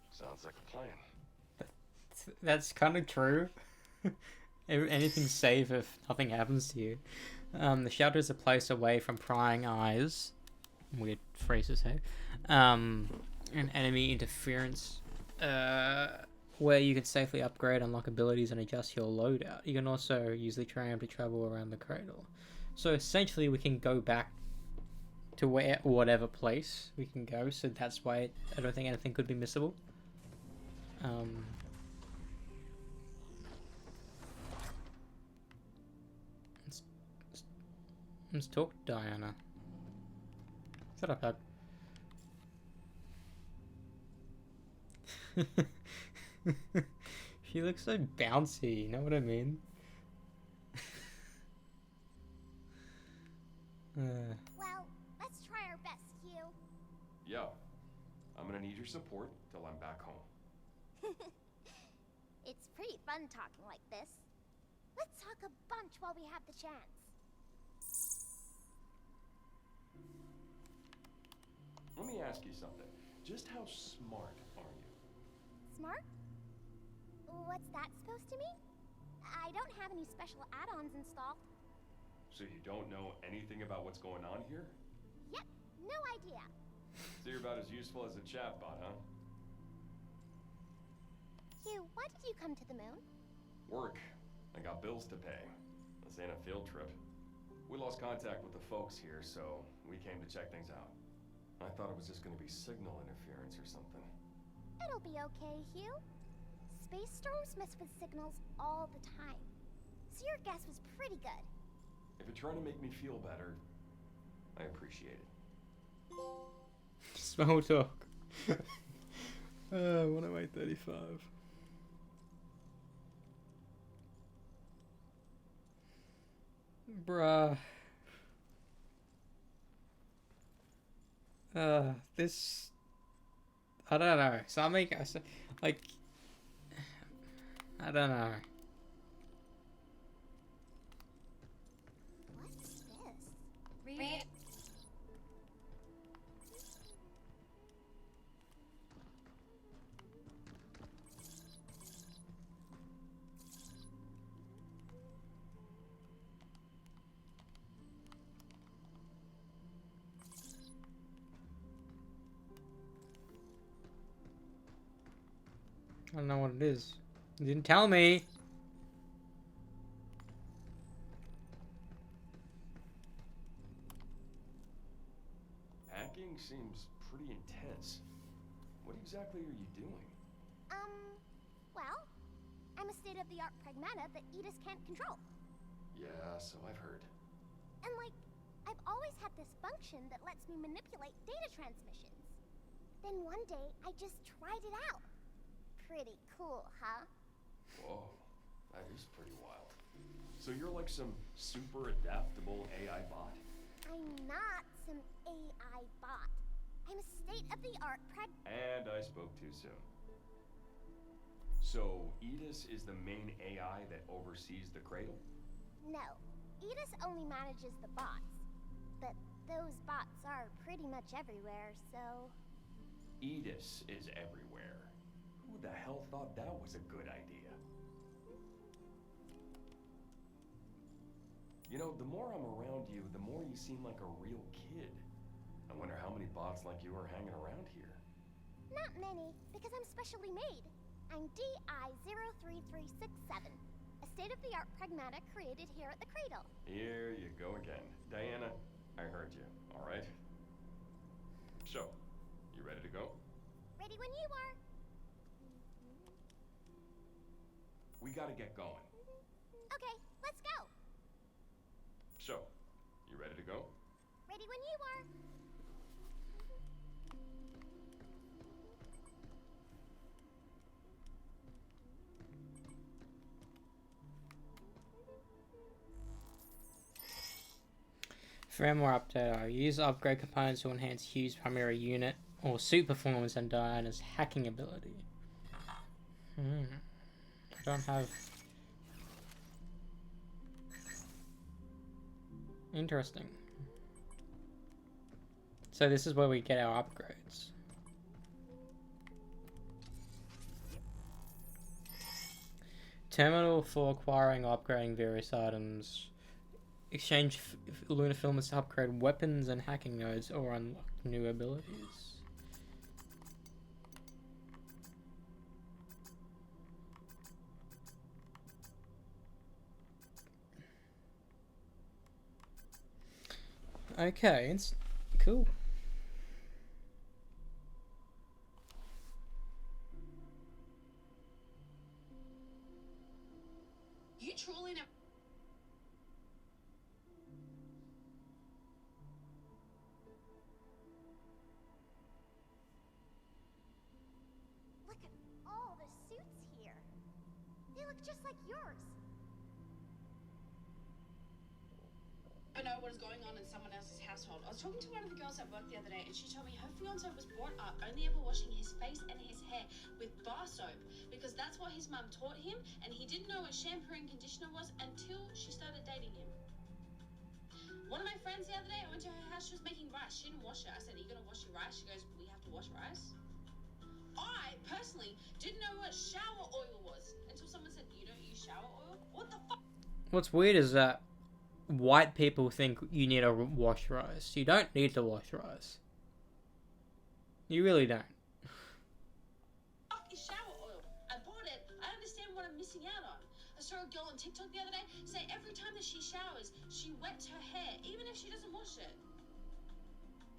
Sounds like a plan. That's kind of true. Anything's safe if nothing happens to you. The shelter is a place away from prying eyes. Weird phrase to say. And enemy interference. Where you can safely upgrade, unlock abilities, and adjust your loadout. You can also use the tram to travel around the cradle. So essentially, we can go back to whatever place we can go. So that's why I don't think anything could be missable. Let's talk to Diana. Shut up, Hug. She looks so bouncy, you know what I mean? Well, let's try our best, Hugh. Yo, I'm gonna need your support till I'm back home. It's pretty fun talking like this. Let's talk a bunch while we have the chance. Let me ask you something. Just how smart are you? Smart? What's that supposed to mean? I don't have any special add-ons installed. So you don't know anything about what's going on here? Yep, no idea. So you're about as useful as a chatbot, huh? Hugh, why did you come to the moon? Work. I got bills to pay. This ain't a field trip. We lost contact with the folks here, so we came to check things out. I thought it was just gonna be signal interference or something. It'll be okay, Hugh. Space storms mess with signals all the time. So your guess was pretty good. If you're trying to make me feel better, I appreciate it. Small talk. 108.35. Bruh. This... I don't know. Something... Like... I don't know. What's this? Read. I don't know what it is. You didn't tell me. Hacking seems pretty intense. What exactly are you doing? Well, I'm a state-of-the-art pragmata that Edis can't control. Yeah, so I've heard. And like, I've always had this function that lets me manipulate data transmissions. Then one day, I just tried it out. Pretty cool, huh? Whoa, that is pretty wild. So you're like some super adaptable AI bot? I'm not some AI bot. I'm a state-of-the-art And I spoke too soon. So, Edis is the main AI that oversees the cradle? No, Edis only manages the bots. But those bots are pretty much everywhere, so... Edis is everywhere. Who the hell thought that was a good idea? You know, the more I'm around you, the more you seem like a real kid. I wonder how many bots like you are hanging around here. Not many, because I'm specially made. I'm DI-03367, a state-of-the-art pragmata created here at the Cradle. Here you go again. Diana, I heard you, all right? So, you ready to go? Ready when you are. We gotta get going. Okay, let's go. So, you ready to go? Ready when you are. Firmware update. Use upgrade components to enhance Hugh's primary unit or suit performance and Diana's hacking ability. I don't have... Interesting. So this is where we get our upgrades. Terminal for acquiring or upgrading various items. Exchange lunar filaments to upgrade weapons and hacking nodes or unlock new abilities. Okay, it's cool. You truly never. Look at all the suits here. They look just like yours. I know what is going on in someone else's household. I was talking to one of the girls at work the other day, and she told me her fiance was brought up only ever washing his face and his hair with bar soap because that's what his mum taught him, and he didn't know what shampoo and conditioner was until she started dating him. One of my friends the other day, I went to her house, she was making rice. She didn't wash it. I said, "Are you gonna wash your rice?" She goes, "We have to wash rice." I personally didn't know what shower oil was until someone said, "You don't use shower oil?" What the fuck? What's weird is that white people think you need to wash rice. You don't need to wash rice. You really don't. Fuck is shower oil? I bought it. I understand what I'm missing out on. I saw a girl on TikTok the other day say every time that she showers, she wets her hair, even if she doesn't wash it.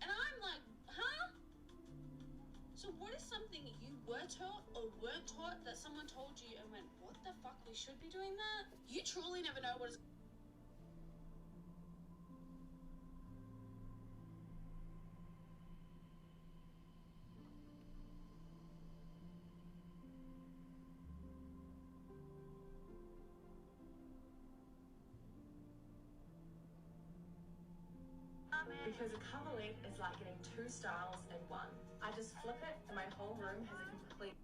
And I'm like, huh? So what is something you were taught or weren't taught that someone told you and went, what the fuck, we should be doing that? You truly never know what is... Because a cover leaf is like getting two styles in one. I just flip it and my whole room has a complete...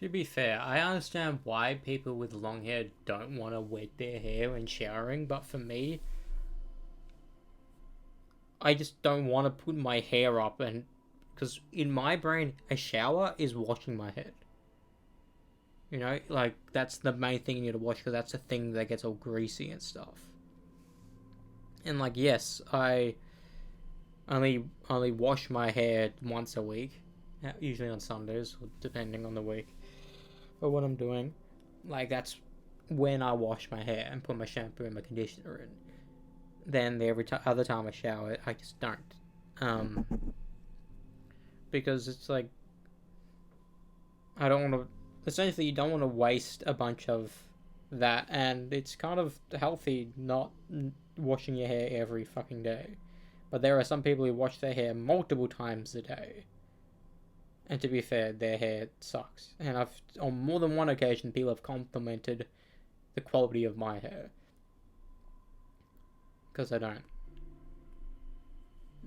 To be fair, I understand why people with long hair don't want to wet their hair when showering, but for me, I just don't want to put my hair up, and because in my brain, a shower is washing my head. You know, like that's the main thing you need to wash because that's the thing that gets all greasy and stuff. And like, yes, I only wash my hair once a week, usually on Sundays, depending on the week or what I'm doing. Like that's when I wash my hair and put my shampoo and my conditioner in. Then other time I shower, I just don't, because it's like I don't want to. Essentially, you don't want to waste a bunch of that, and it's kind of healthy not washing your hair every fucking day. But there are some people who wash their hair multiple times a day. And to be fair, their hair sucks. And on more than one occasion, people have complimented the quality of my hair. Because I don't.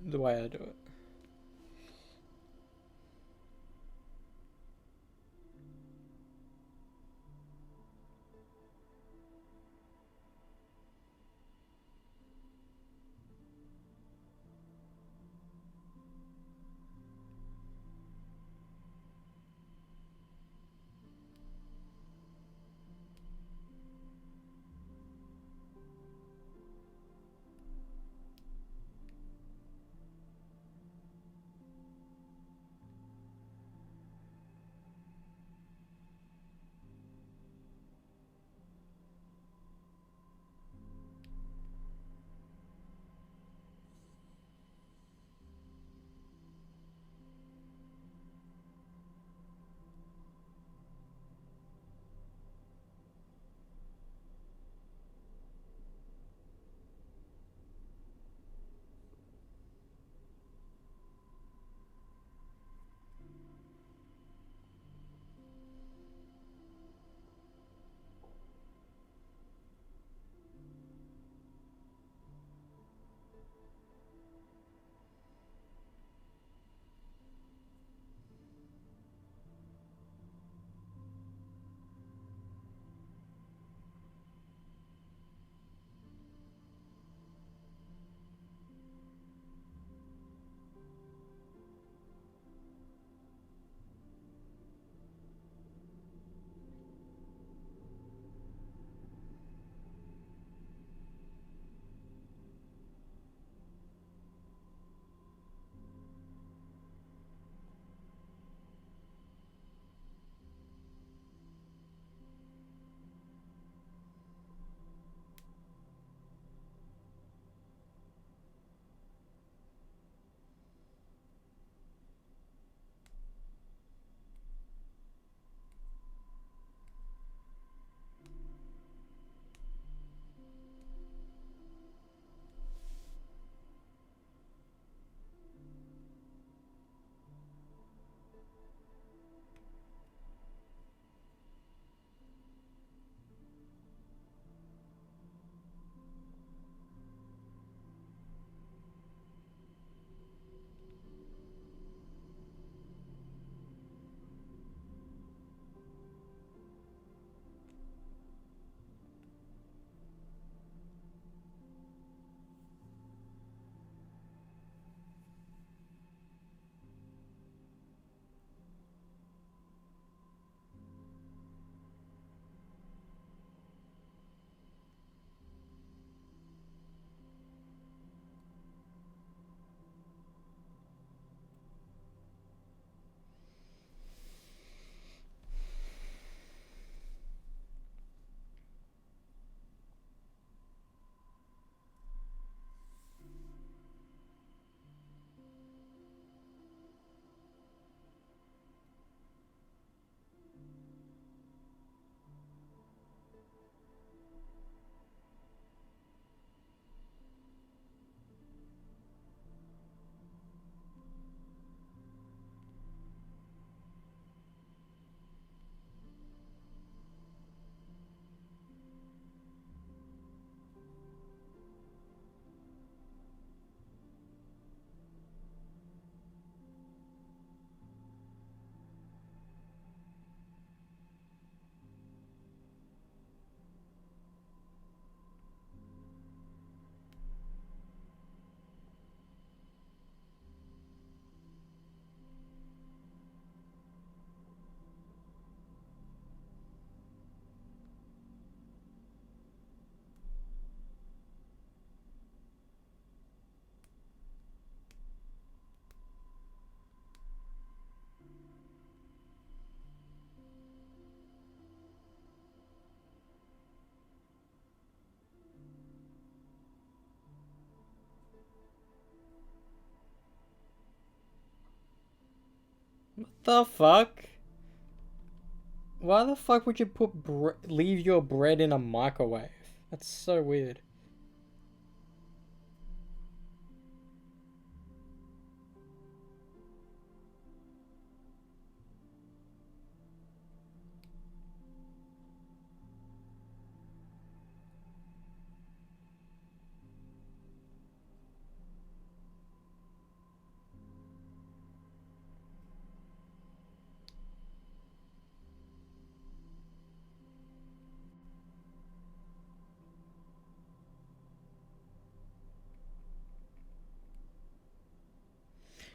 The way I do it. The fuck? Why the fuck would you put leave your bread in a microwave? That's so weird.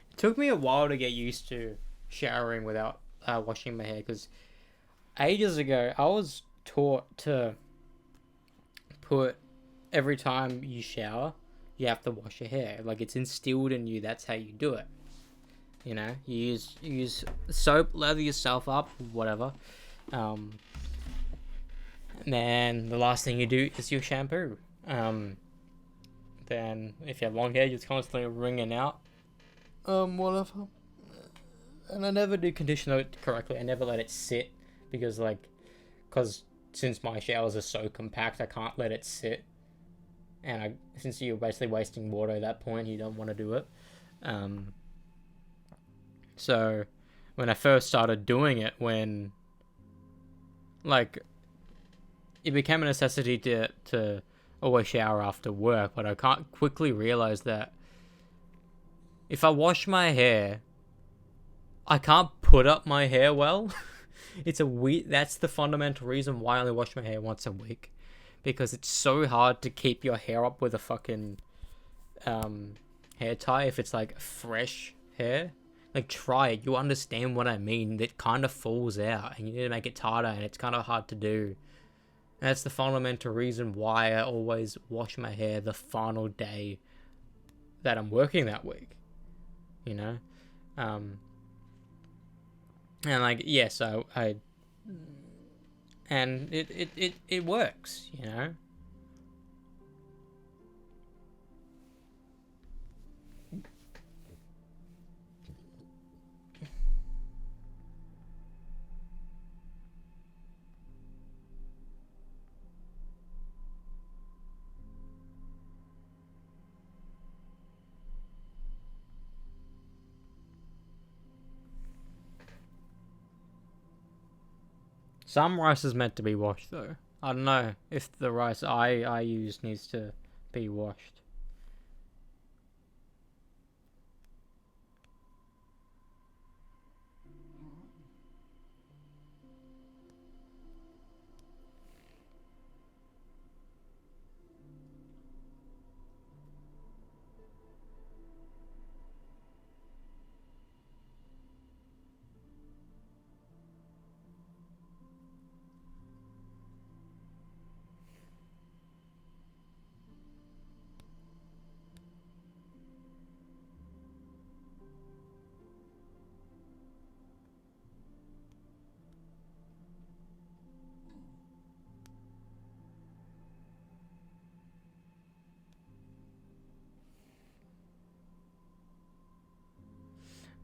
It took me a while to get used to showering without washing my hair, because ages ago I was taught to put every time you shower you have to wash your hair. Like, it's instilled in you, that's how you do it. You know, you use soap, lather yourself up, whatever. And then the last thing you do is your shampoo. Then if you have long hair, you're constantly wringing out. Whatever. And I never do condition it correctly. I never let it sit because since my showers are so compact, I can't let it sit. And since you're basically wasting water at that point, you don't want to do it. So when I first started doing it, when it became a necessity to always shower after work, but I can't quickly realize that if I wash my hair, I can't put up my hair well. That's the fundamental reason why I only wash my hair once a week, because it's so hard to keep your hair up with a fucking hair tie if it's like fresh hair. Like, try it, you understand what I mean. It kind of falls out and you need to make it tighter, and it's kind of hard to do. And that's the fundamental reason why I always wash my hair the final day that I'm working that week, you know. And like, yes, I and it works, you know. Some rice is meant to be washed though. I don't know if the rice I use needs to be washed.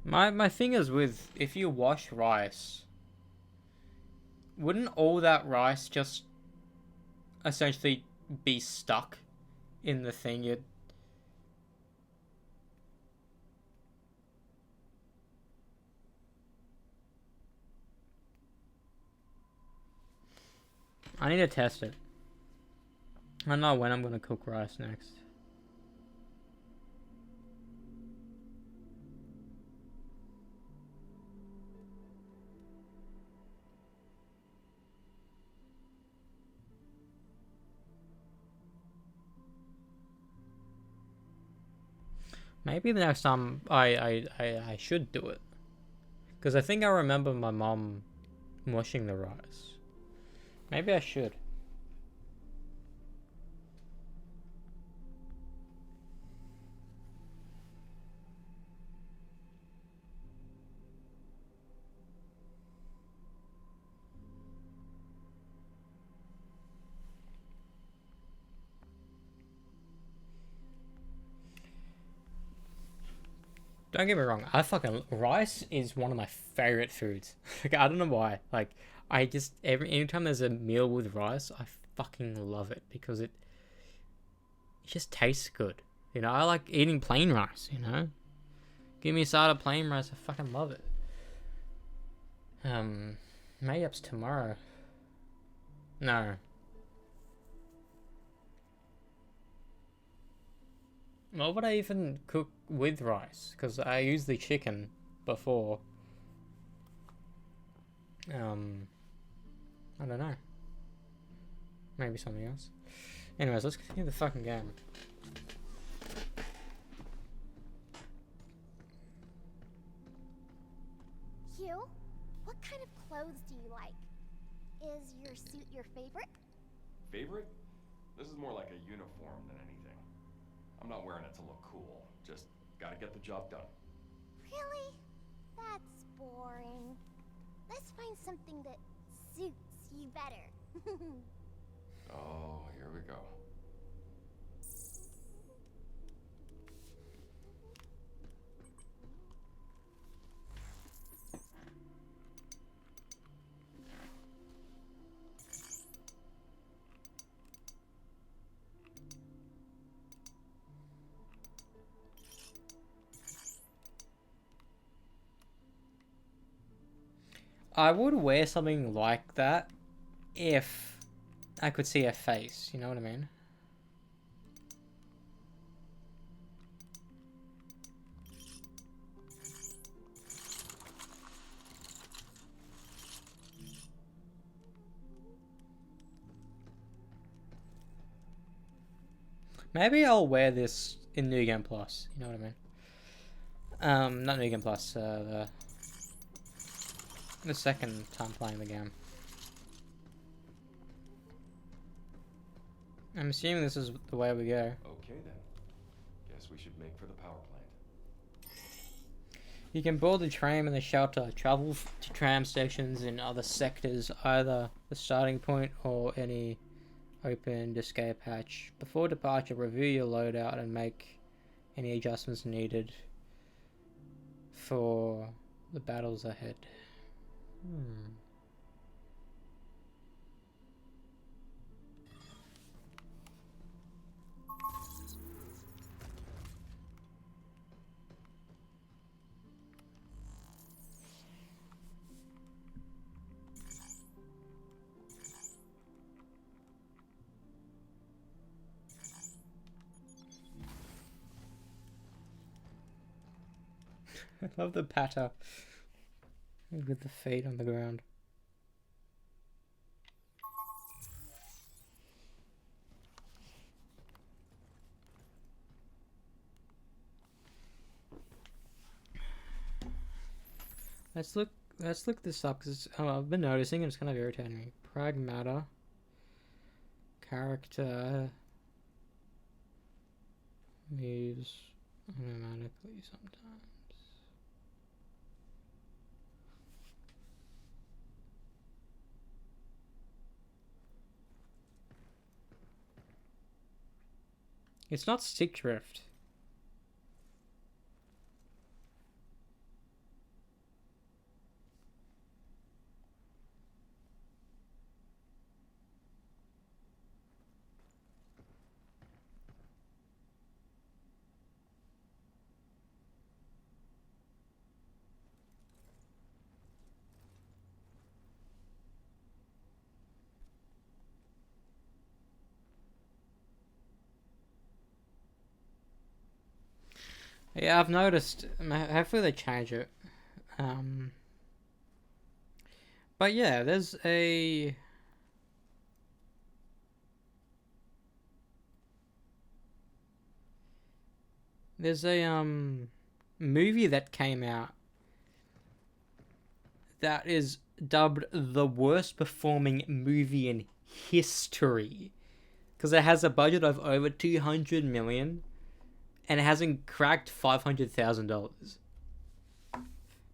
My thing is with, if you wash rice, wouldn't all that rice just essentially be stuck in the thing? I need to test it. I don't know when I'm gonna cook rice next. Maybe the next time I should do it. Because I think I remember my mom washing the rice. Maybe I should. Don't get me wrong, I fucking rice is one of my favorite foods. Like I don't know why. Like I just anytime there's a meal with rice, I fucking love it because it just tastes good. You know, I like eating plain rice, you know? Give me a side of plain rice, I fucking love it. Mayhaps tomorrow. No. What would I even cook with rice? Because I use the chicken before. I don't know. Maybe something else. Anyways, let's continue the fucking game. Hugh, what kind of clothes do you like? Is your suit your favorite? Favorite? This is more like a uniform than anything. I'm not wearing it to look cool. Just gotta get the job done. Really? That's boring. Let's find something that suits you better. Oh, here we go. I would wear something like that if I could see her face, you know what I mean? Maybe I'll wear this in New Game Plus, you know what I mean? Not New Game Plus, the second time playing the game. I'm assuming this is the way we go. Okay then. Guess we should make for the power plant. You can board the tram in the shelter, travel to tram stations in other sectors, either the starting point or any opened escape hatch. Before departure, review your loadout and make any adjustments needed for the battles ahead. I love the patter with the feet on the ground. Let's look this up because I've been noticing and it's kind of irritating me. Pragmata character moves automatically sometimes. It's not stick drift. Yeah, I've noticed. Hopefully they change it. But yeah, there's a movie that came out that is dubbed the worst performing movie in history because it has a budget of over 200 million and it hasn't cracked $500,000.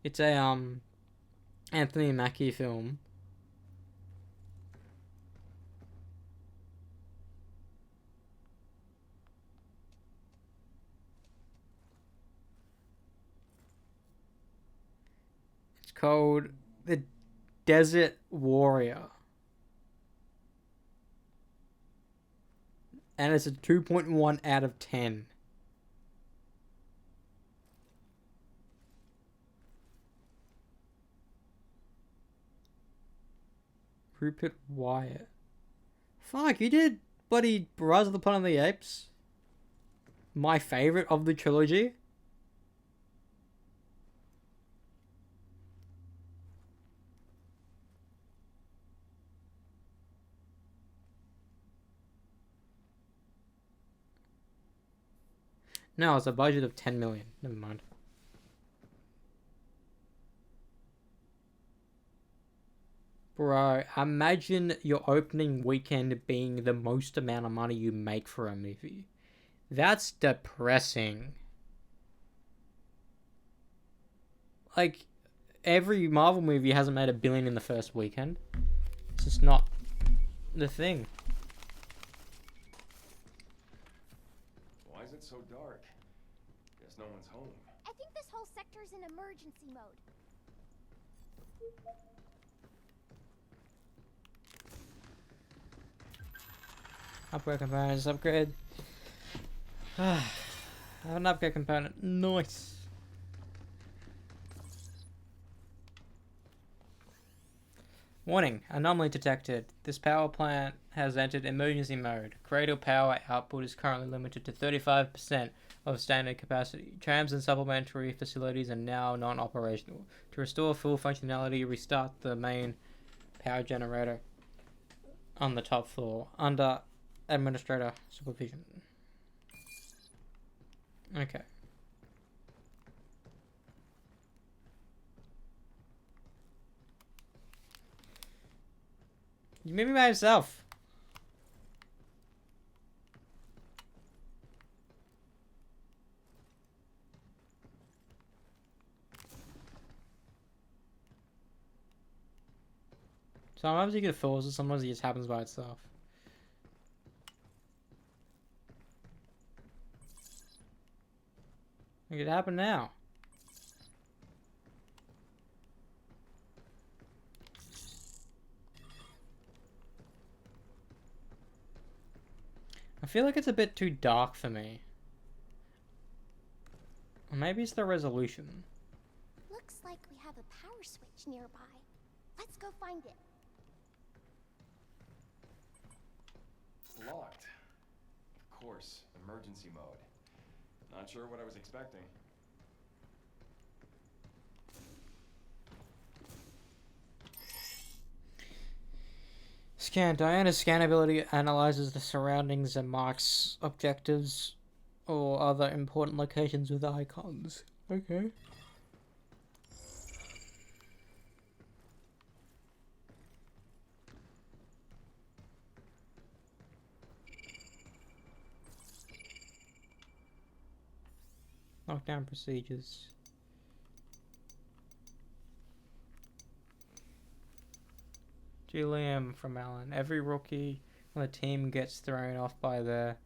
It's a Anthony Mackie film. called the Desert Warrior. And it's a 2.1 out of 10. Rupert Wyatt. Fuck, you did bloody Rise of the Planet of the Apes? My favorite of the trilogy? No, it's a budget of 10 million. Never mind. Bro, imagine your opening weekend being the most amount of money you make for a movie. That's depressing. Like, every Marvel movie hasn't made $1 billion in the first weekend. It's just not the thing. Why is it so dark? Guess no one's home. I think this whole sector's in emergency mode. Upgrade components, upgrade. I have an upgrade component. Nice. Warning, anomaly detected. This power plant has entered emergency mode. Cradle power output is currently limited to 35% of standard capacity. Trams and supplementary facilities are now non-operational. To restore full functionality, restart the main power generator on the top floor under administrator supervision. Okay. You made me by yourself. Sometimes you get forces, sometimes it just happens by itself. It could happen now. I feel like it's a bit too dark for me. Or maybe it's the resolution. Looks like we have a power switch nearby. Let's go find it. It's locked. Of course, emergency mode. Not sure what I was expecting. Scan. Diana's scan ability analyzes the surroundings and marks objectives or other important locations with icons. Okay. Lockdown procedures. Julian from Alan. Every rookie on the team gets thrown off by the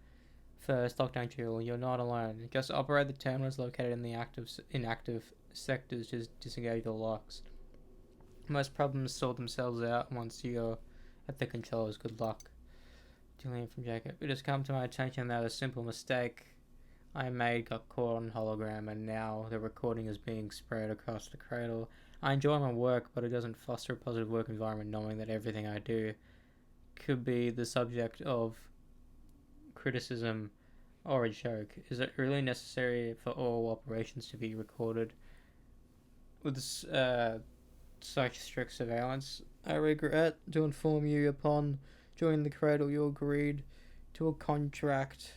first lockdown duel. You're not alone. Just operate the terminals located in the inactive sectors to disengage the locks. Most problems sort themselves out once you're at the controls. Good luck. Julian from Jacob. It has come to my attention that a simple mistake I made got caught on hologram, and now the recording is being spread across the cradle. I enjoy my work, but it doesn't foster a positive work environment knowing that everything I do could be the subject of criticism or a joke. Is it really necessary for all operations to be recorded with such strict surveillance? I regret to inform you upon joining the cradle you agreed to a contract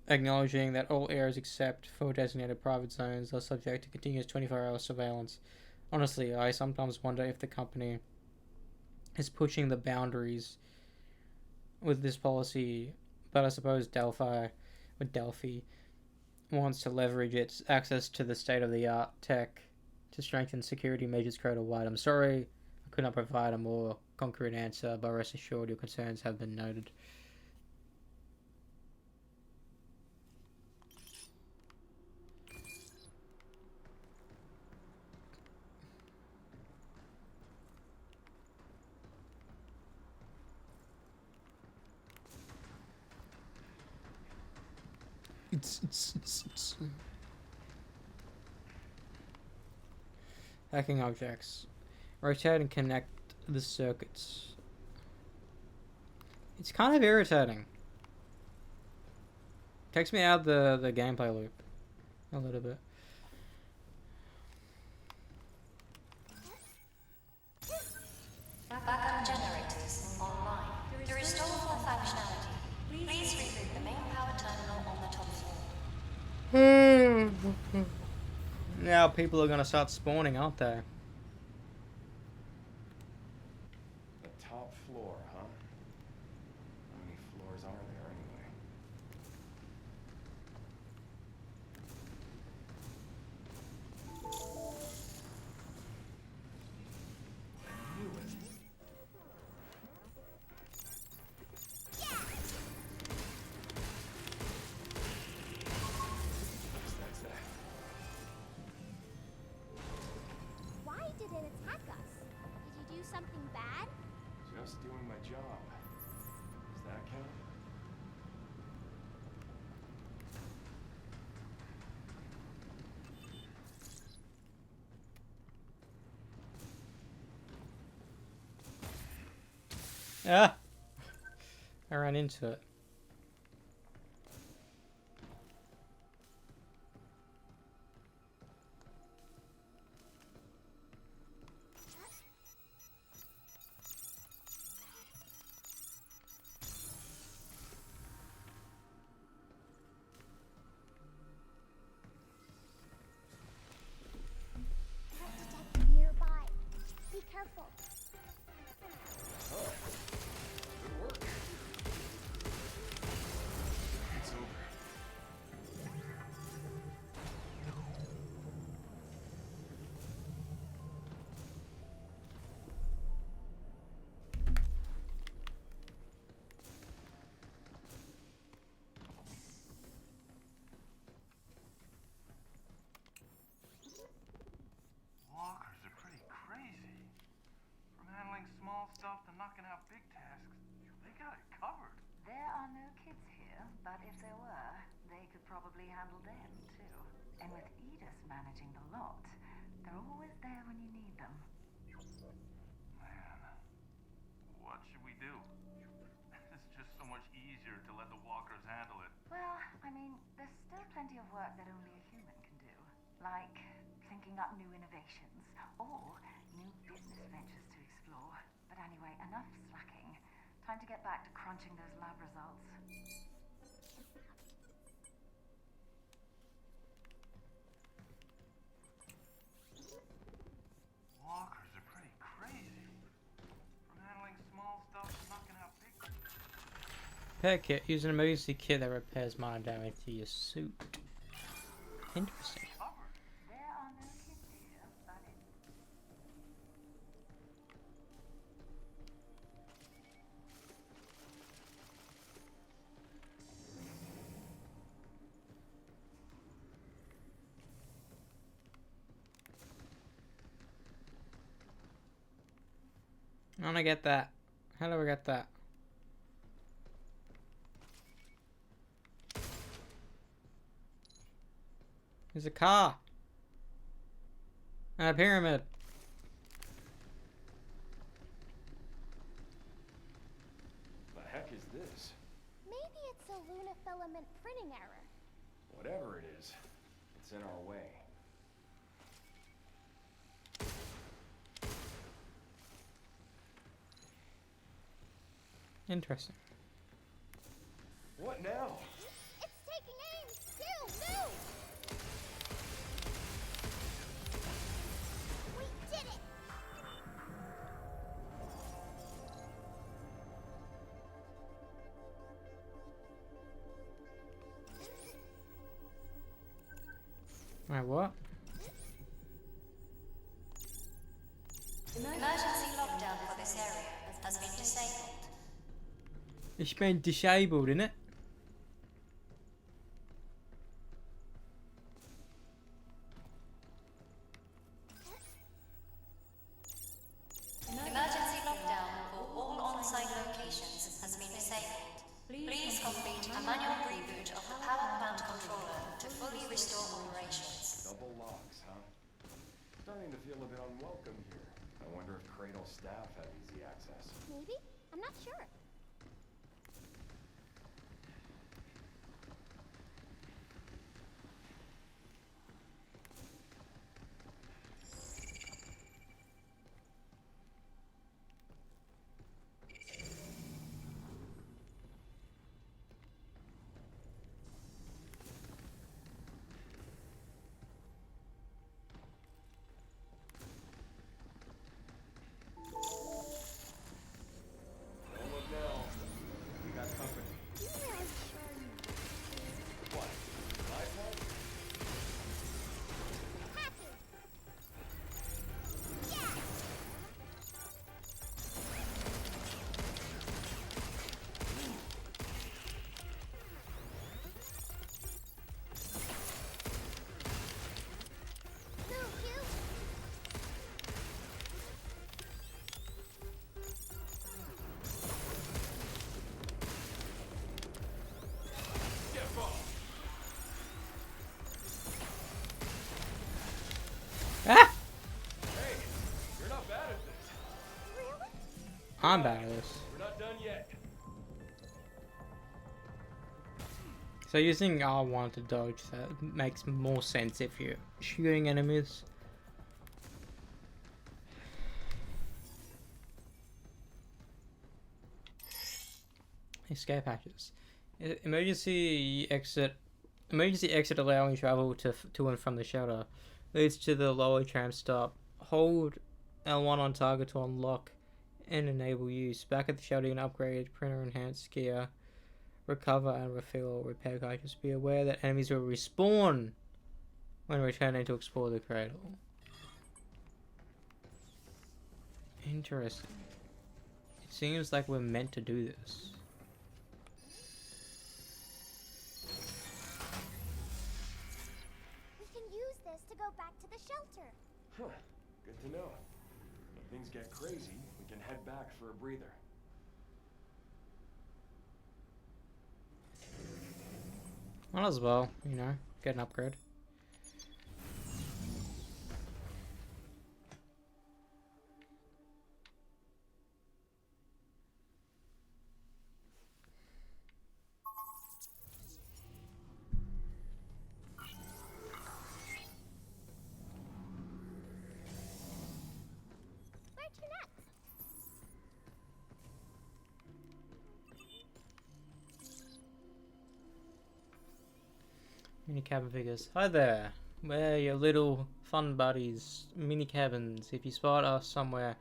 acknowledging that all areas except for designated private zones are subject to continuous 24-hour surveillance. Honestly, I sometimes wonder if the company is pushing the boundaries with this policy, but I suppose Delphi wants to leverage its access to the state-of-the-art tech to strengthen security measures cradle-wide. I'm sorry I could not provide a more concrete answer, but rest assured your concerns have been noted. Hacking objects. Rotate and connect the circuits. It's kind of irritating. Takes me out of the gameplay loop a little bit. Backup generators online. To restore full functionality, please reboot the main power terminal on the top floor. Now people are gonna start spawning, aren't they? The top floor, huh? How many floors are there anyway? That's that. Why did it attack us? Did you do something bad? Just doing my job. Does that count? Ah! I ran into it. Detected nearby. Be careful. Oh, good work. It's over. Walkers are pretty crazy. From handling small stuff to knocking out big tasks, they got it covered. There are no kids here, but if there were, they could probably handle them too. And with Edith managing the lot, they're always there when you need them. Man, what should we do? It's just so much easier to let the walkers handle it. Well, I mean, there's still plenty of work that only a human can do. Like thinking up new innovations or new business ventures to explore. But anyway, enough slacking. Time to get back to crunching those lab results. Walkers are pretty crazy. From handling small stuff to knocking out big. Repair kit. Use an emergency kit that repairs minor damage to your suit. Interesting. There are no kids here, but I wanna get that. How do I get that? There's a car. And a pyramid. The heck is this? Maybe it's a lunafilament printing error. Whatever it is, it's in our way. Interesting. What now? It's taking aim! Too! Move! We did it! Wait, what? Emergency lockdown for this area has been disabled. It's been disabled, isn't it? Emergency lockdown for all on-site locations has been disabled. Please complete a manual reboot of the power plant control starting to feel a bit unwelcome here. I wonder if Cradle staff have easy access. Maybe? I'm not sure. Don't look now. We got company. What? My fault? Ah! Hey, you're not bad at this. I'm bad at this. We're not done yet. So using R1 to dodge, that makes more sense if you're shooting enemies. Escape hatches. Emergency exit allowing travel to and from the shelter leads to the lower tram stop. Hold L1 on target to unlock and enable use. Back at the shelter, you can upgrade printer, enhance gear, recover and refill or repair cartridges. Be aware that enemies will respawn when returning to explore the cradle. Interesting. It seems like we're meant to do this. We can use this to go back to the shelter. Huh. Good to know. If things get crazy, we can head back for a breather. Might as well, you know, get an upgrade. Where to next? Mini cabin figures. Hi there. We're your little fun buddies. Mini cabins. If you spot us somewhere,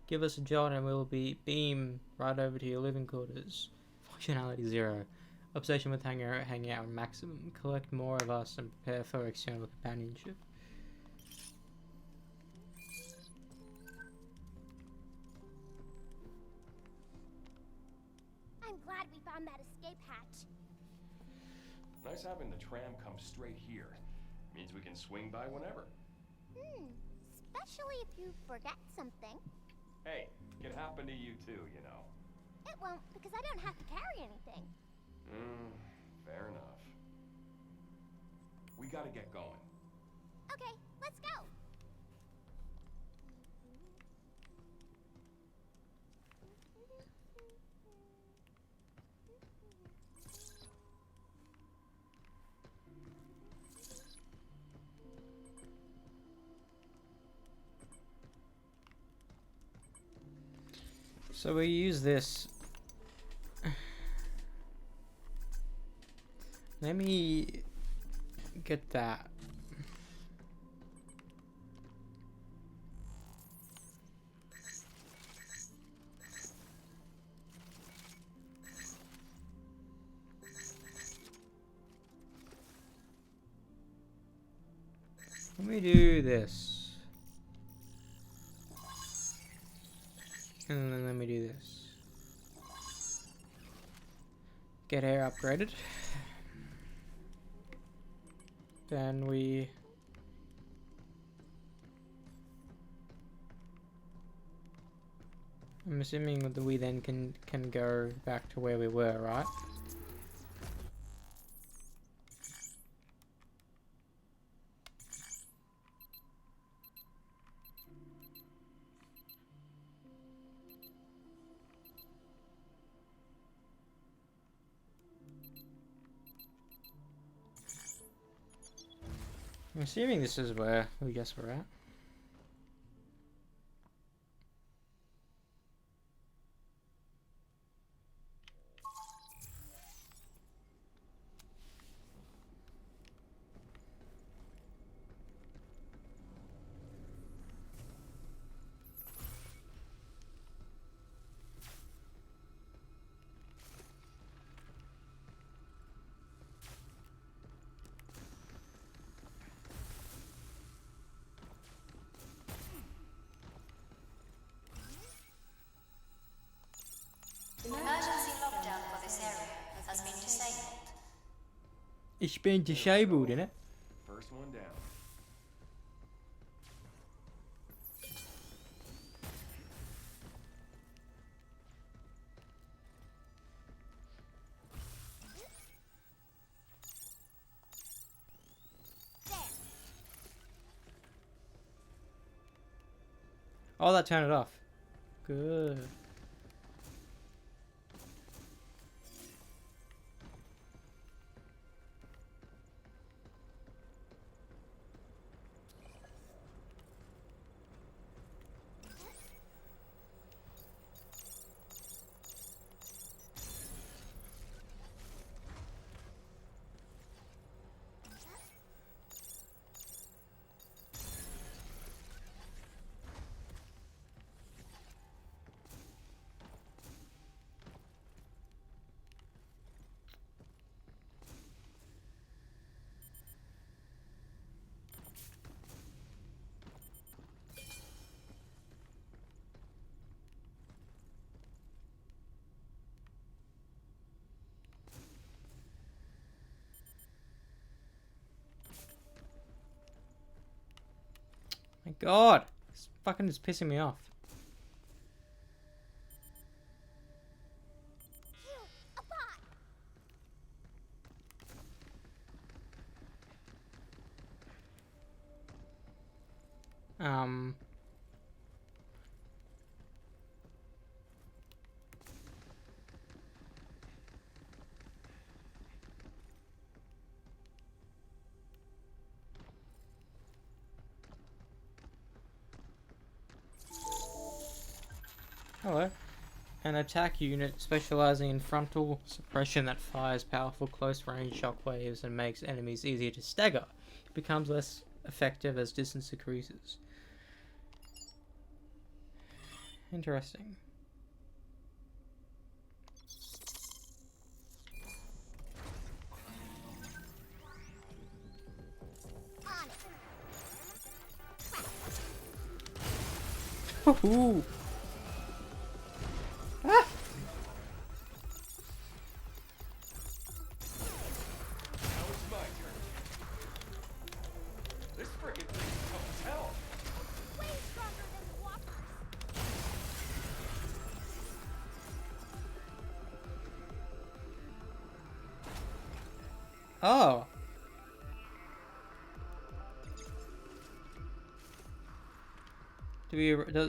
give us a jot and we'll beam right over to your living quarters. Functionality 0. Obsession with hanging out maximum. Collect more of us and prepare for external companionship. I'm glad we found that escape hatch. Nice having the tram come straight here. Means we can swing by whenever. Especially if you forget something. Hey, it can happen to you too, you know. It won't, because I don't have to carry anything. Fair enough. We gotta get going. Okay, let's go. So we use this. Let me get that. Let me do this. And then let me do this. Get air upgraded. Then we... I'm assuming that we then can go back to where we were, right? I'm assuming this is where we guess we're at. Emergency lockdown for this area has been disabled. It's been disabled, innit? First one down. Oh, that turned it off. Good. My God, it's fucking just pissing me off. Um. Hello. An attack unit specializing in frontal suppression that fires powerful close-range shockwaves and makes enemies easier to stagger. It becomes less effective as distance decreases. Interesting. Woohoo! Ah! Now it's my turn. This frickin' thing's tough as hell. Way stronger than walkers. Oh.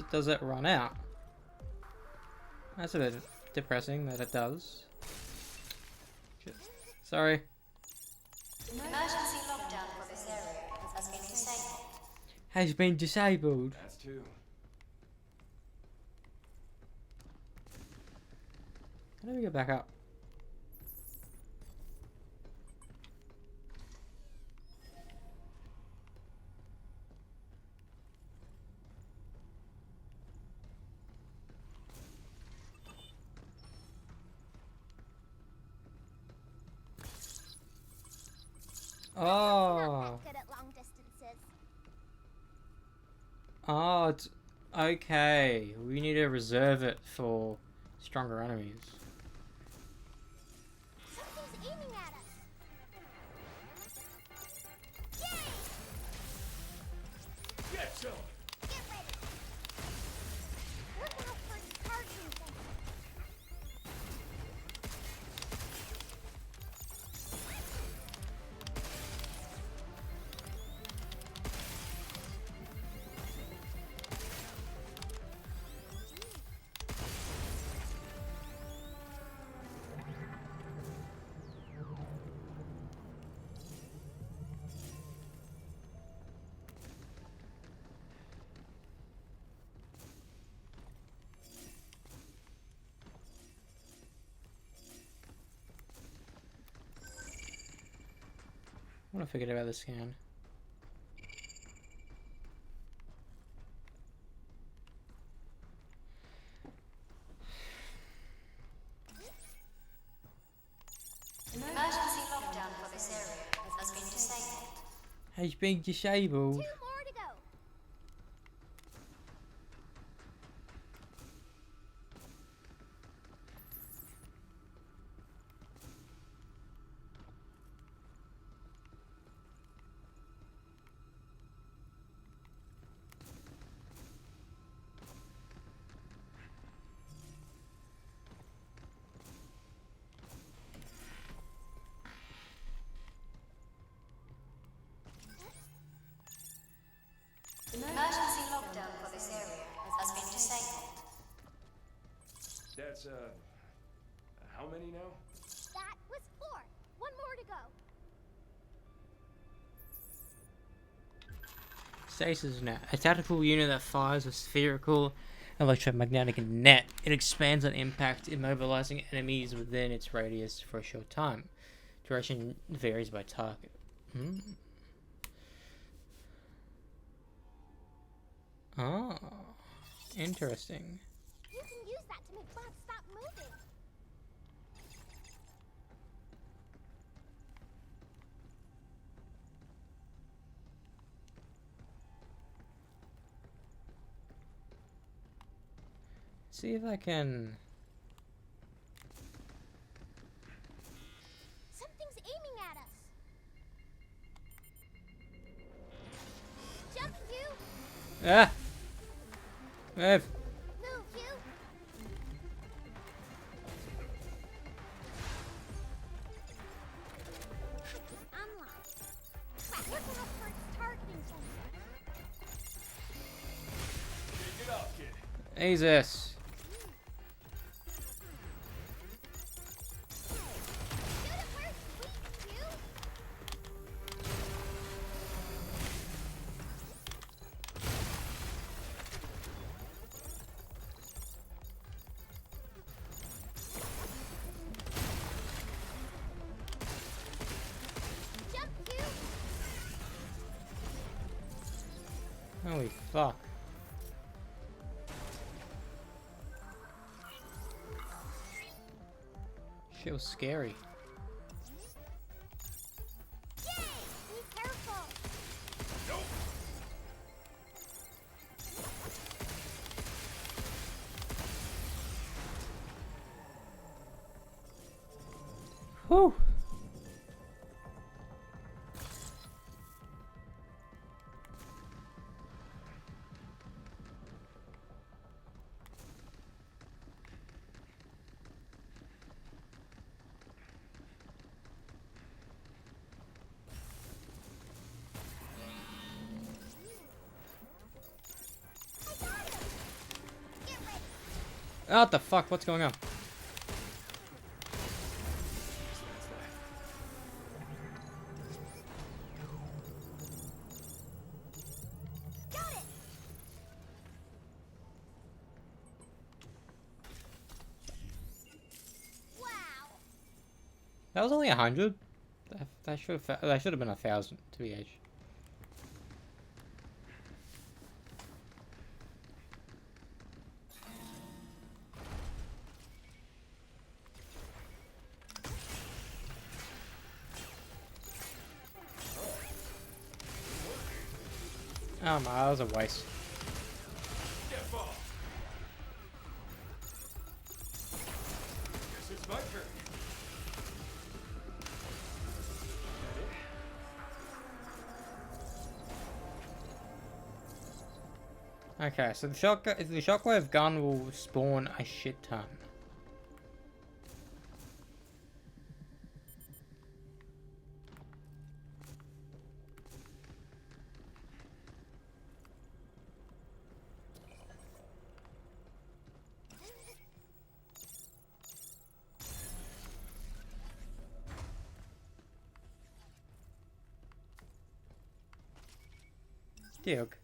Does it run out? That's a bit depressing that it does. Sorry. Emergency lockdown for this area has been disabled. Has been disabled. That's two. How do we get back up? Oh. Good at long distances. Oh, it's okay. We need to reserve it for stronger enemies. Something's aiming at us. Get some. Get ready. Look out for charging things. of forget about the scan. Emergency lockdown for this area has been disabled. Has been disabled. 2 more to go. Emergency lockdown for this area has been disabled. That's, how many now? That was 4. 1 more to go. Stasis net. A tactical unit that fires a spherical electromagnetic net. It expands on impact, immobilizing enemies within its radius for a short time. Duration varies by target. Oh, interesting. You can use that to make bots stop moving. See if I can. Something's aiming at us. Jump, you. Ah! Move! Move, you. Unlocked. Crap, look how far it's targeting something. Take it out, kid. Jesus! Shoot it where it's weak, you. Jump, you. Holy fuck. Shit was scary. Yay! Be careful. Whew! Oh, what the fuck? What's going on? Got it. Wow. That was only 100. That should have been 1,000 to be H. Oh my, that was a waste. Step off. Guess it's my turn. Okay, so the shockwave gun will spawn a shit ton. Duke.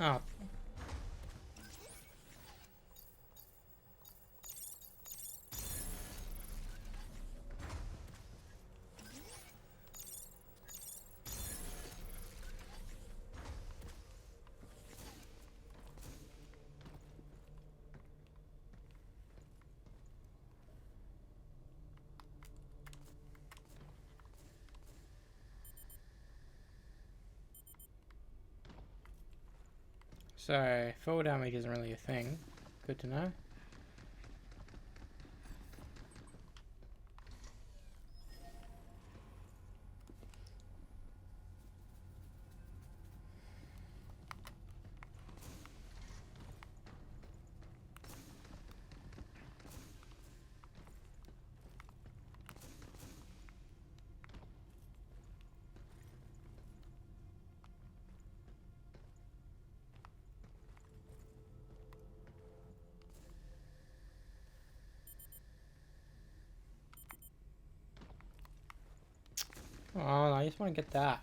Oh. So, fall damage isn't really a thing. Good to know. Oh, I just want to get that.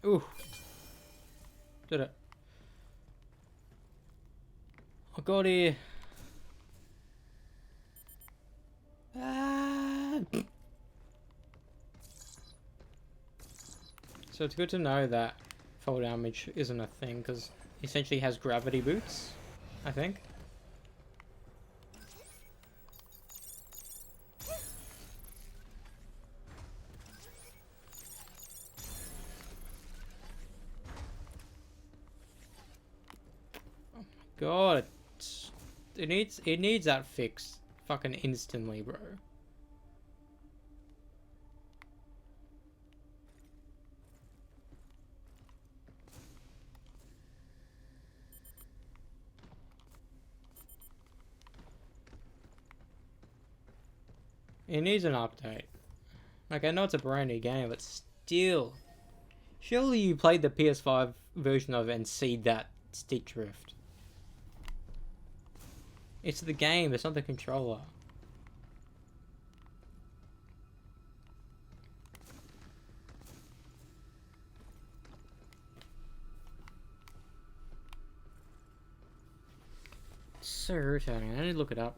Ooh. Did it. I got here. Ah. So it's good to know that fall damage isn't a thing, because essentially has gravity boots, I think. God, it needs that fixed fucking instantly, bro. It needs an update. Like, I know it's a brand new game, but still, surely you played the PS5 version of it and see that stick drift. It's the game, it's not the controller. It's so irritating. I need to look it up.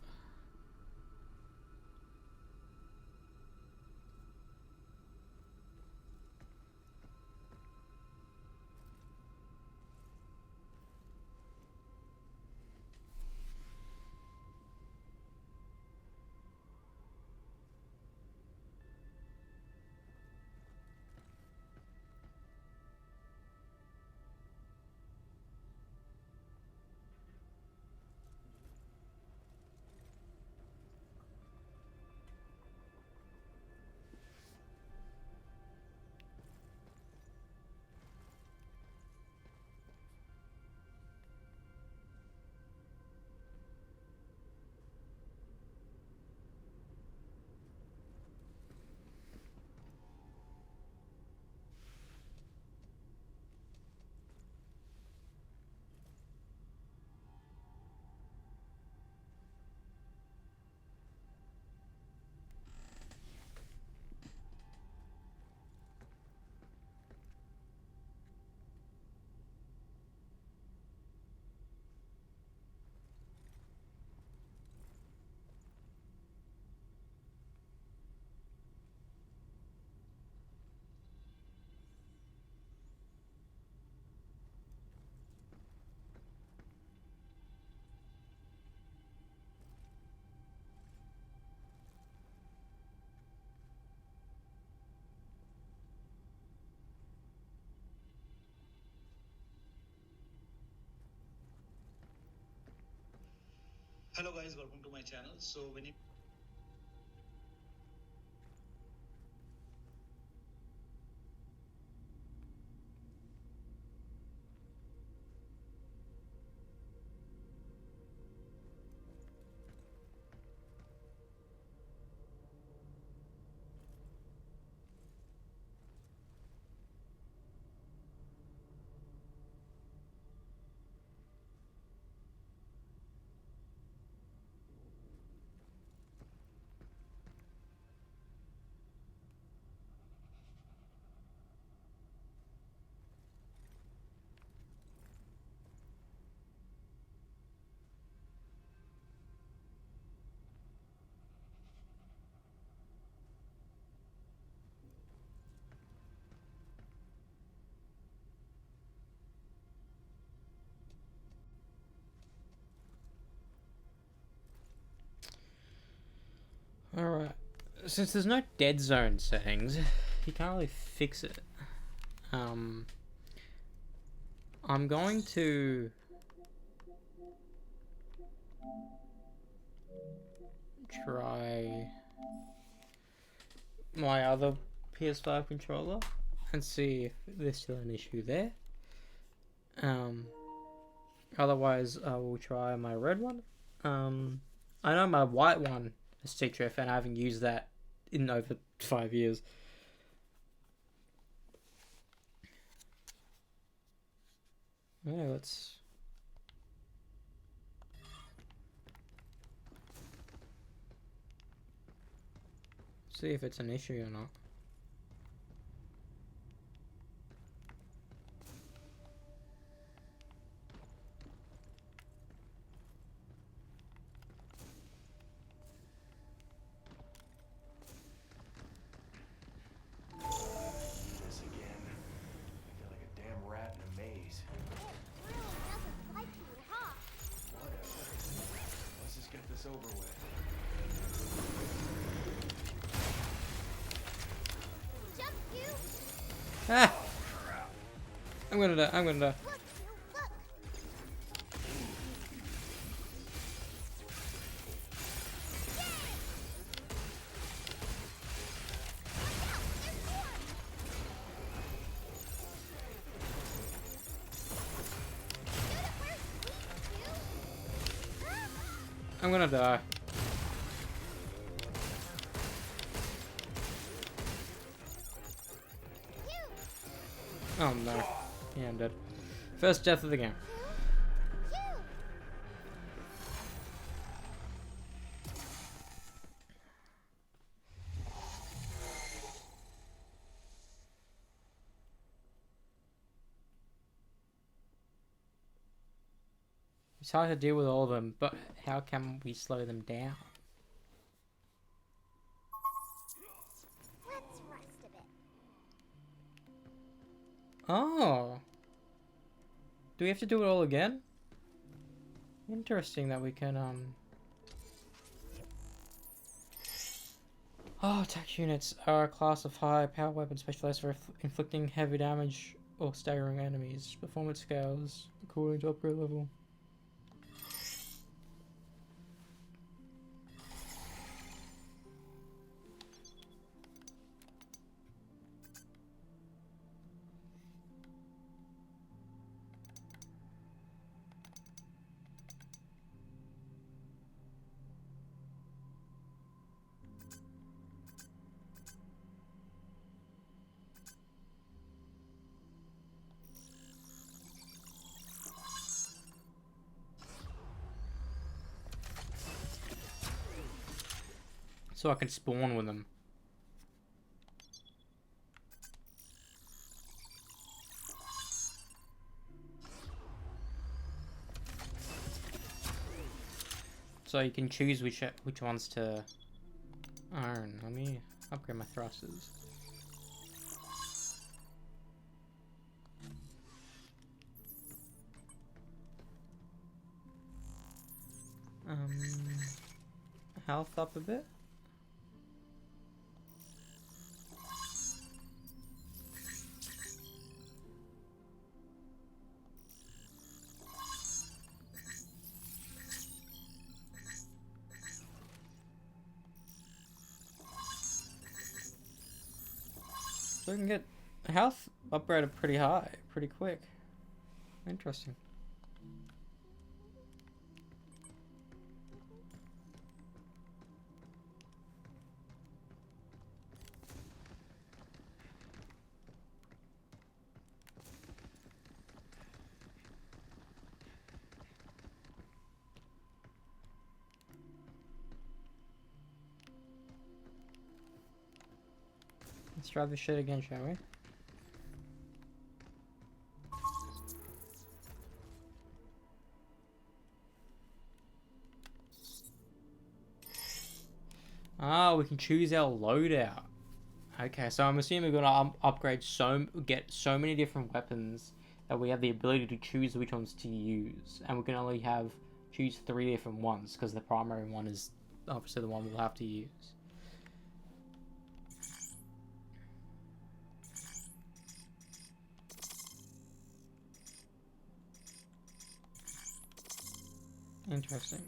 Hello guys, welcome to my channel. So when you since there's no dead zone settings, you can't really fix it. I'm going to try my other PS5 controller and see if there's still an issue there. Otherwise I will try my red one. I know my white one is stick-drift and I haven't used that in over 5 years. Yeah, let's see if it's an issue or not. This again. I feel like a damn rat in a maze. Really doesn't like you, huh? Whatever. Let's just get this over with. Jump you! Ah! I'm gonna die. I'm gonna die. Look, you, look! I'm gonna die. Oh no. Yeah, I'm dead. First death of the game. It's hard to deal with all of them, but how can we slow them down? Let's rest a bit. Oh. Do we have to do it all again? Interesting that we can, Oh, attack units are a class of high power weapon specialized for inflicting heavy damage or staggering enemies. Performance scales according to upgrade level. So I can spawn with them. So you can choose which ones to own. Let me upgrade my thrusters. Health up a bit. So we can get health upgraded pretty high, pretty quick. Interesting. Let's try this shit again, shall we? Ah, we can choose our loadout. Okay, so I'm assuming we're gonna upgrade get so many different weapons that we have the ability to choose which ones to use, and we can only choose 3 different ones because the primary one is obviously the one we'll have to use. Interesting.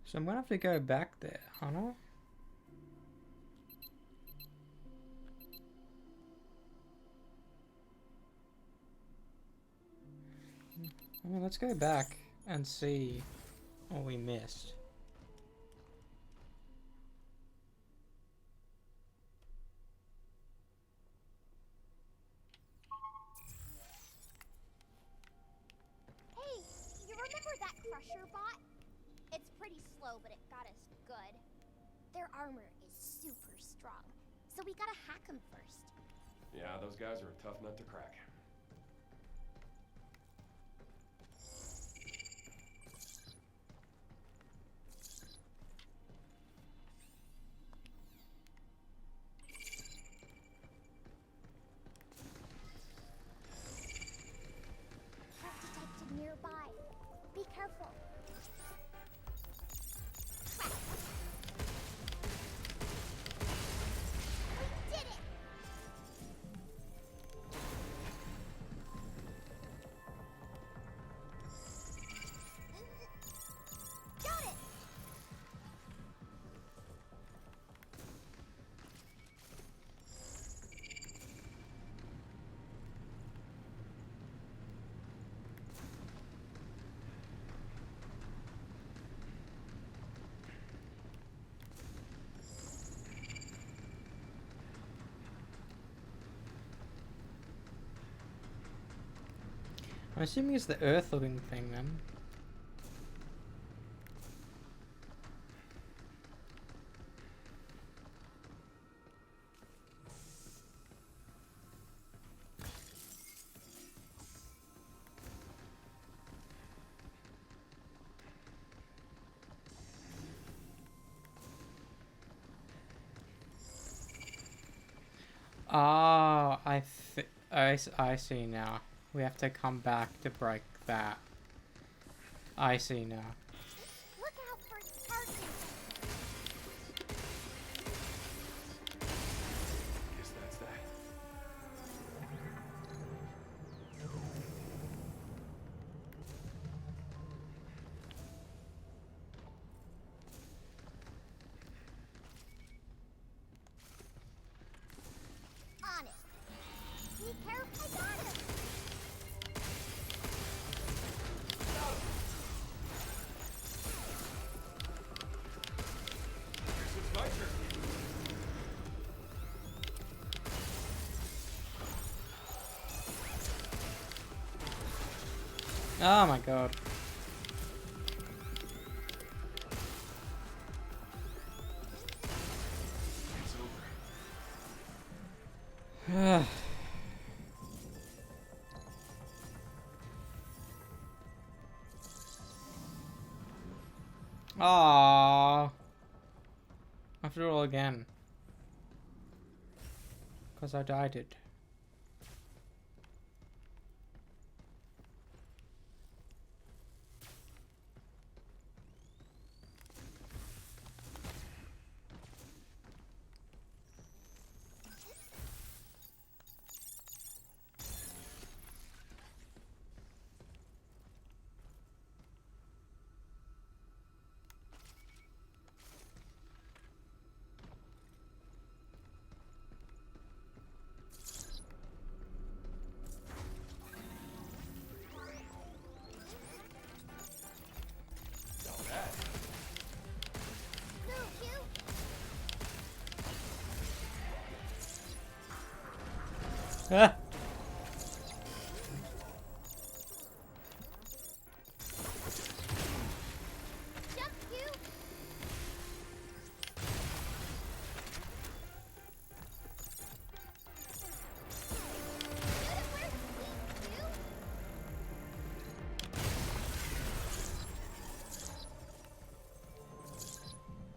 So I'm gonna have to go back there, aren't I? I mean, let's go back and see what we missed. Hey, you remember that Crusher bot? It's pretty slow, but it got us good. Their armor is super strong, so we gotta hack them first. Yeah, those guys are a tough nut to crack. Trap detected nearby. Be careful. Trap. We did it! Got it! I'm assuming it's the Earth-looking thing then. Ah, I see now. We have to come back to break that. I see now. Look out for targets! Guess that's that. On it. Be careful. I got him! Guess it's my turn. Oh my god. It's over. Aww. I have to do it all again. Because I died it. Ah. Jump you!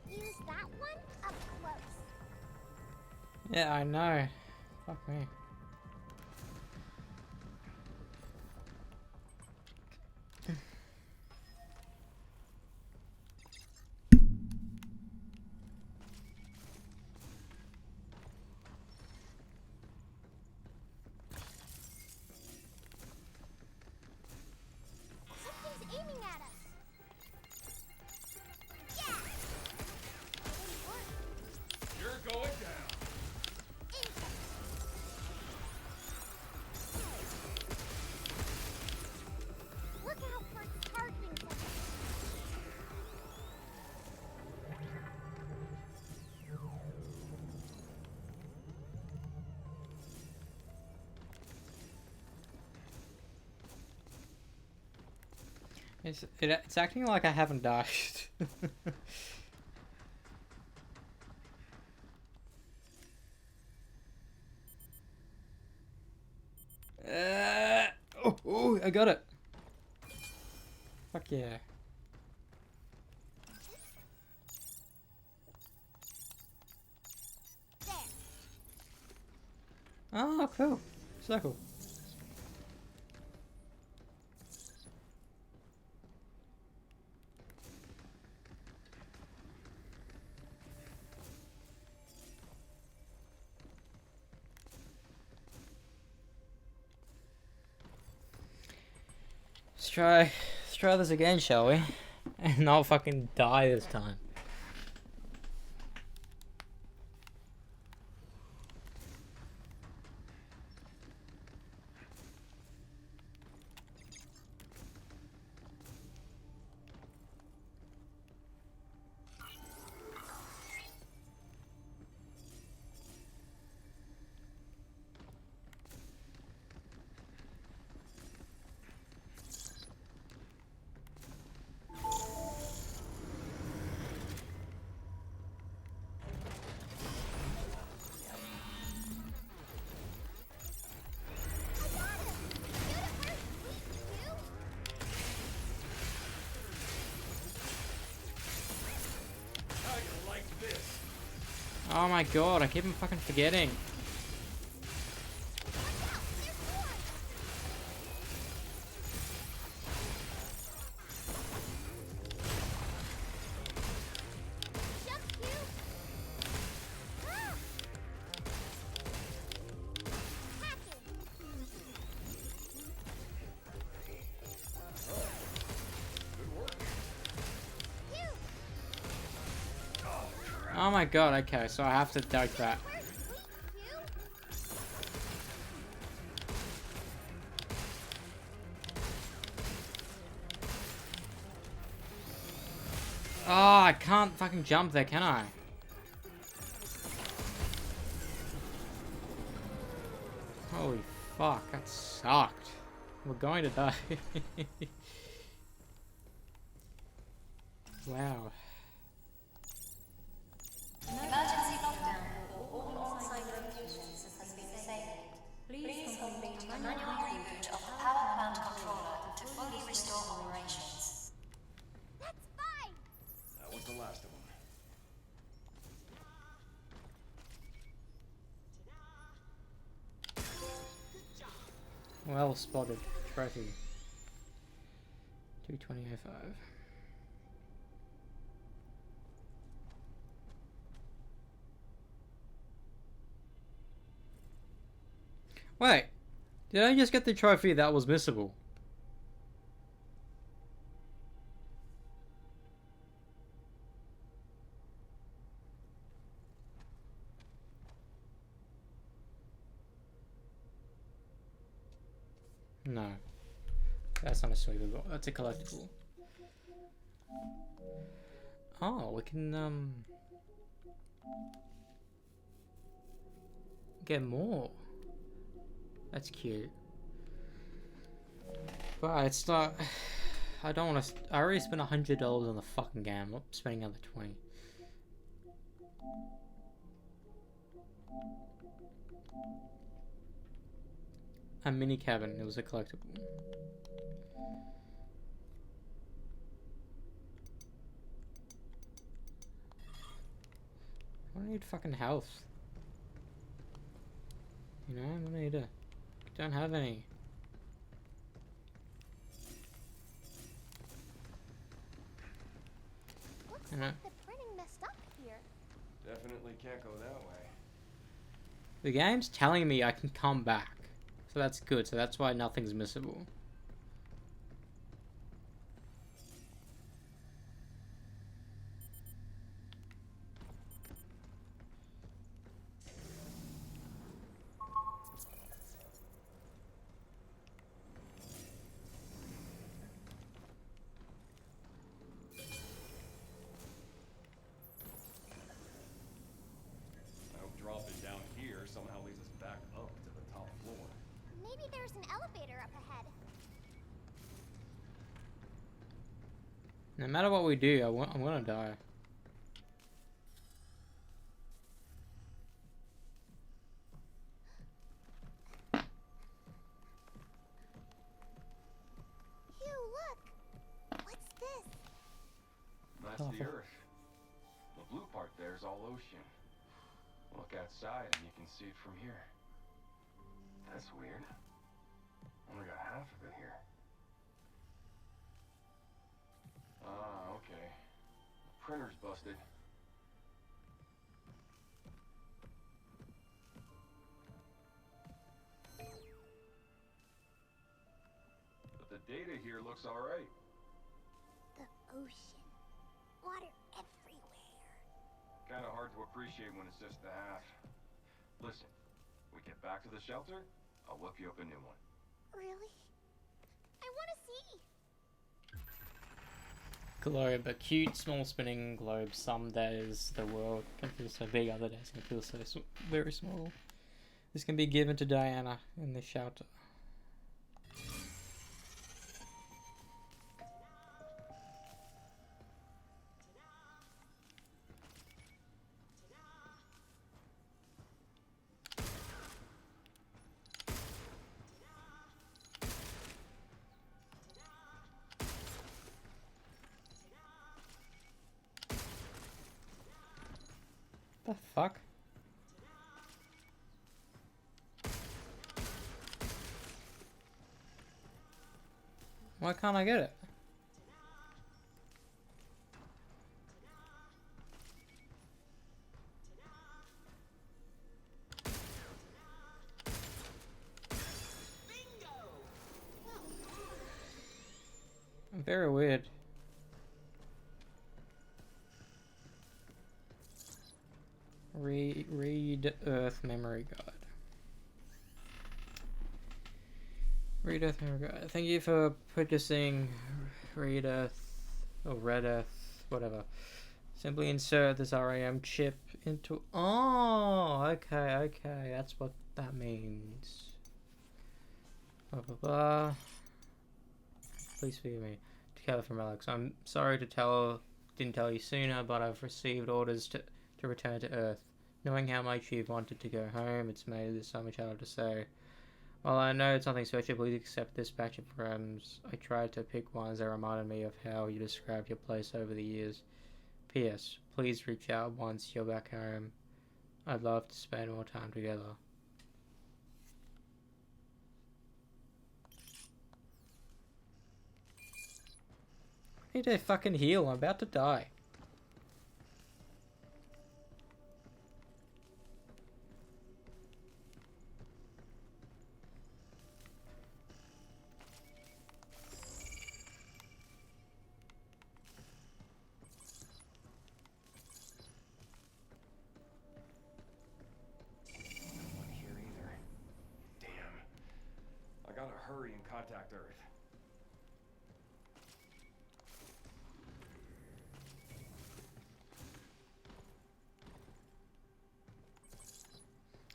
Use that one up close. Yeah, I know. Fuck me. It's acting like I haven't died. Oh, I got it. Fuck yeah. Oh, cool. So cool. Let's try this again, shall we? And not fucking die this time. Oh my god, I keep on fucking forgetting. Oh my god, okay, so I have to duck that. Oh, I can't fucking jump there, can I? Holy fuck, that sucked. We're going to die. Wow. Emergency lockdown for all on-site locations has been disabled. Please complete a manual reboot of the power plant controller to fully restore operations. That's fine! That was the last of them. Well spotted. Trophy. 220.05. Wait, did I just get the trophy that was missable? No. That's not a sweepable. That's a collectible. Oh, we can, get more. That's cute. But it's not... I don't want to... I already spent $100 on the fucking game. I'm not spending another 20. A mini cabin. It was a collectible. I need fucking health. You know, I need to... Don't have any. Looks like the printing messed up here. Definitely can't go that way. The game's telling me I can come back. So that's good. So that's why nothing's missable. I hope dropping down here somehow leads us back up to the top floor. Maybe there's an elevator up ahead. No matter what we do, I'm gonna die. Ew, look! What's this? That's the Earth. The blue part there is all ocean. Look outside and you can see it from here. That's weird. Only got half of it here. Ah, okay. The printer's busted. But the data here looks alright. The ocean. Water everywhere. Kinda hard to appreciate when it's just the half. Listen, we get back to the shelter, I'll whip you up a new one. Really? I want to see. Globe, a cute, small spinning globe. Some days the world can feel so big, other days can feel so very small. This can be given to Diana in the shelter. The fuck? Why can't I get it? Very weird. Read Earth Memory Guide. Read Earth Memory Guide. Thank you for purchasing Read Earth or Red Earth, whatever. Simply insert this RAM chip into. Oh, okay. That's what that means. Blah blah blah. Please forgive me. To Keller from Alex. I'm sorry didn't tell you sooner, but I've received orders to return to Earth. Knowing how much you've wanted to go home, it's made this so much harder to say. While I know it's nothing special, please accept this batch of RAMs. I tried to pick ones that reminded me of how you described your place over the years. P.S. Please reach out once you're back home. I'd love to spend more time together. I need to fucking heal. I'm about to die. I gotta hurry and contact Earth.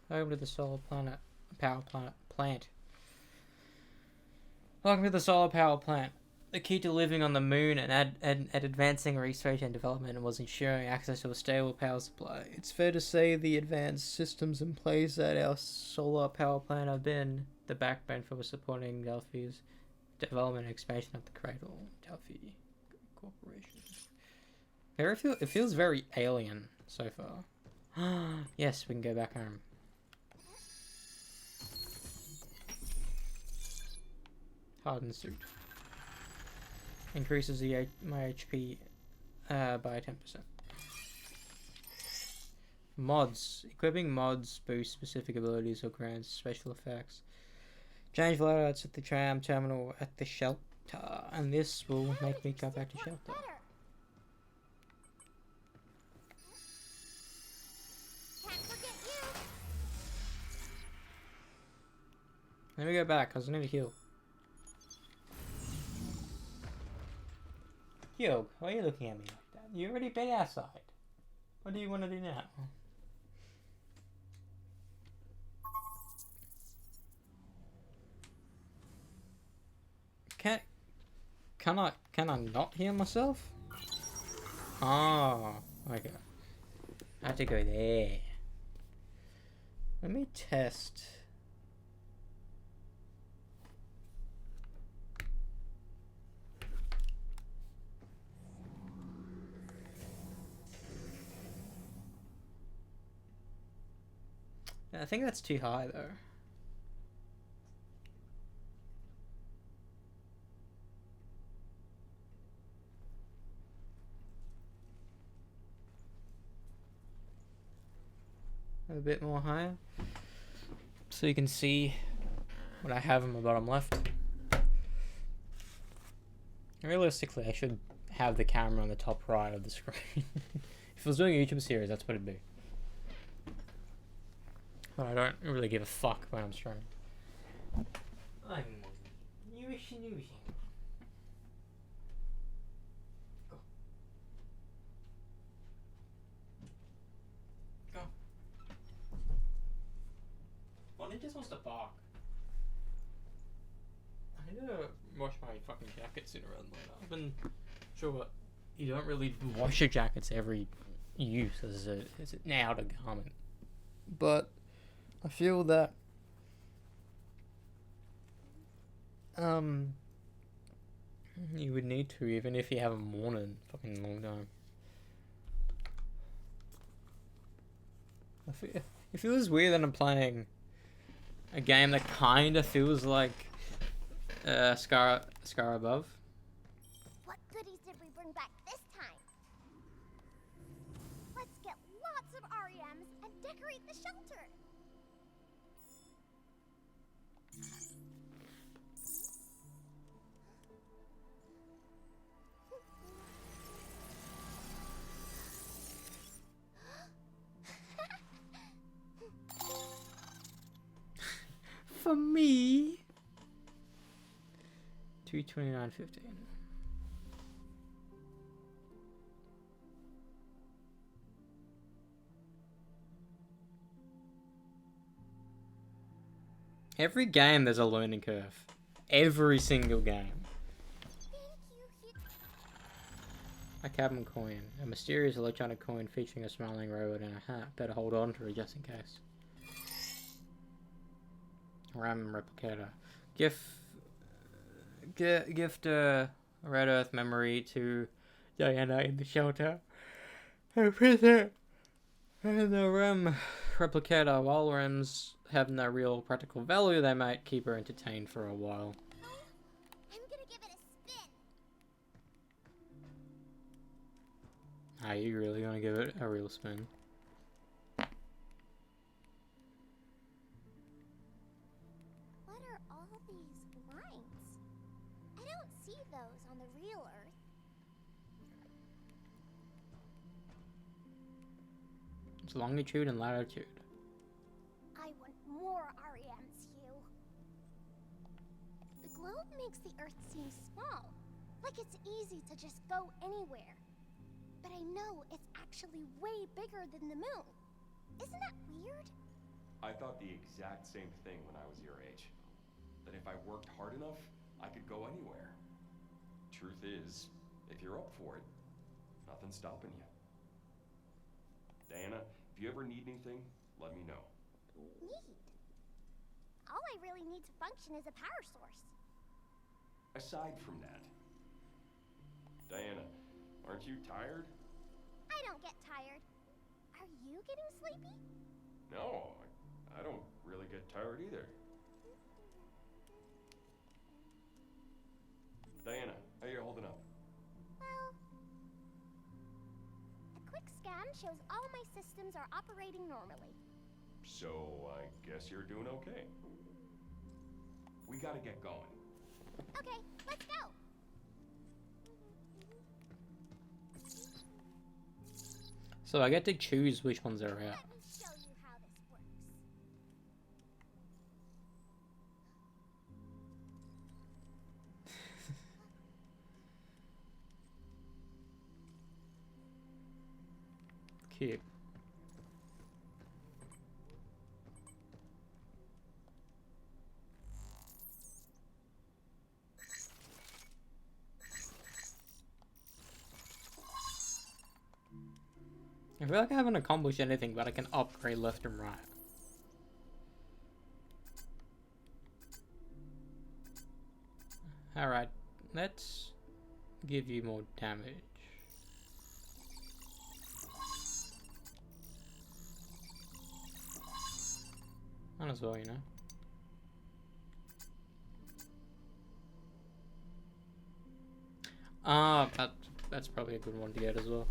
Welcome to the solar planet, power plant. Welcome to the solar power plant. The key to living on the moon and advancing research and development was ensuring access to a stable power supply. It's fair to say the advanced systems in place at our solar power plant have been the backbone for supporting Delphi's development and expansion of the Cradle Delphi Corporation. It feels very alien so far. Yes, we can go back home. Hardened suit. Increases my HP by 10%. Mods. Equipping mods boosts specific abilities or grants special effects. Change loadouts at the tram terminal at the shelter. And this will make me go back to shelter. Let me go back, because I need to heal. Yo, why are you looking at me like that? You already been outside. What do you want to do now? Can I not heal myself? Oh, okay. I have to go there. Let me test. I think that's too high though. A bit more higher. So you can see what I have on my bottom left. Realistically, I should have the camera on the top right of the screen. If I was doing a YouTube series, that's what it'd be. But I don't really give a fuck when I'm streaming. I'm newishy. Go. Go. Well, he just wants to bark. I need to wash my fucking jacket sooner rather than later. I've been sure you don't really wash your jackets every use as an outer garment. But I feel that you would need to, even if you haven't worn it in a fucking long time. It feels weird that I'm playing a game that kinda feels like Scar Above. What goodies did we bring back this time? Let's get lots of REMs and decorate the shelter. For me. 229.15. Every game there's a learning curve. Every single game. A cabin coin. A mysterious electronic coin featuring a smiling robot in a hat. Better hold on to it just in case. RAM replicator. Gift a Red Earth memory to Diana in the shelter. And the RAM replicator. While RAMs have no real practical value, they might keep her entertained for a while. I'm gonna give it a spin. Are you really gonna give it a real spin? What are all these lines? I don't see those on the real Earth. It's longitude and latitude. I want more REMs, Hugh. The globe makes the Earth seem small, like it's easy to just go anywhere. But I know it's actually way bigger than the moon. Isn't that weird? I thought the exact same thing when I was your age. That if I worked hard enough, I could go anywhere. Truth is, if you're up for it, nothing's stopping you. Diana, if you ever need anything, let me know. Need? All I really need to function is a power source. Aside from that, Diana, aren't you tired? I don't get tired. Are you getting sleepy? No, I don't really get tired either. Diana, how you holding up? Well, a quick scan shows all my systems are operating normally. So, I guess you're doing okay. We gotta get going. Okay, let's go. So I get to choose which ones are out. Let me show you how this works. Cute. I feel like I haven't accomplished anything, but I can upgrade left and right. Alright, let's give you more damage. Might as well, you know. Ah, that's probably a good one to get as well.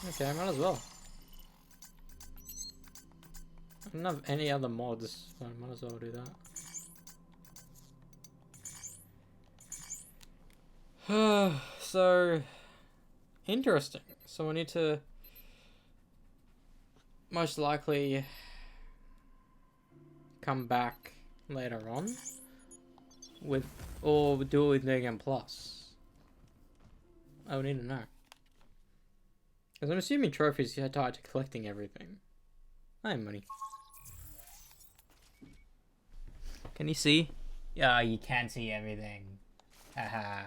Okay, might as well. I don't have any other mods, so I might as well do that. So, interesting. So we need to most likely come back later on with, or do it with Negan Plus. I would need to know. Because I'm assuming trophies are tied to collecting everything. I have money. Can you see? Yeah, you can see everything. Haha.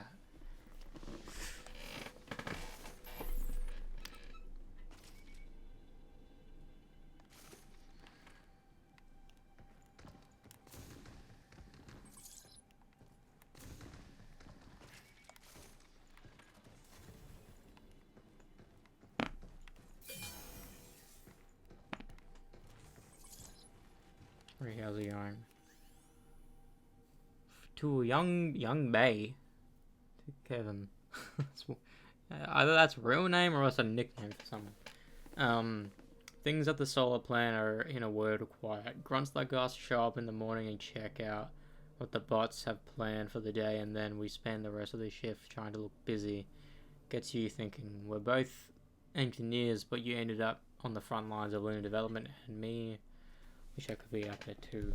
How's it going? To young Bay. To Kevin. Either that's a real name or else a nickname for someone. Things at the solar plant are, in a word, quiet. Grunts like us show up in the morning and check out what the bots have planned for the day, and then we spend the rest of the shift trying to look busy. Gets you thinking. We're both engineers, but you ended up on the front lines of learning development, and me, wish I could be up there too.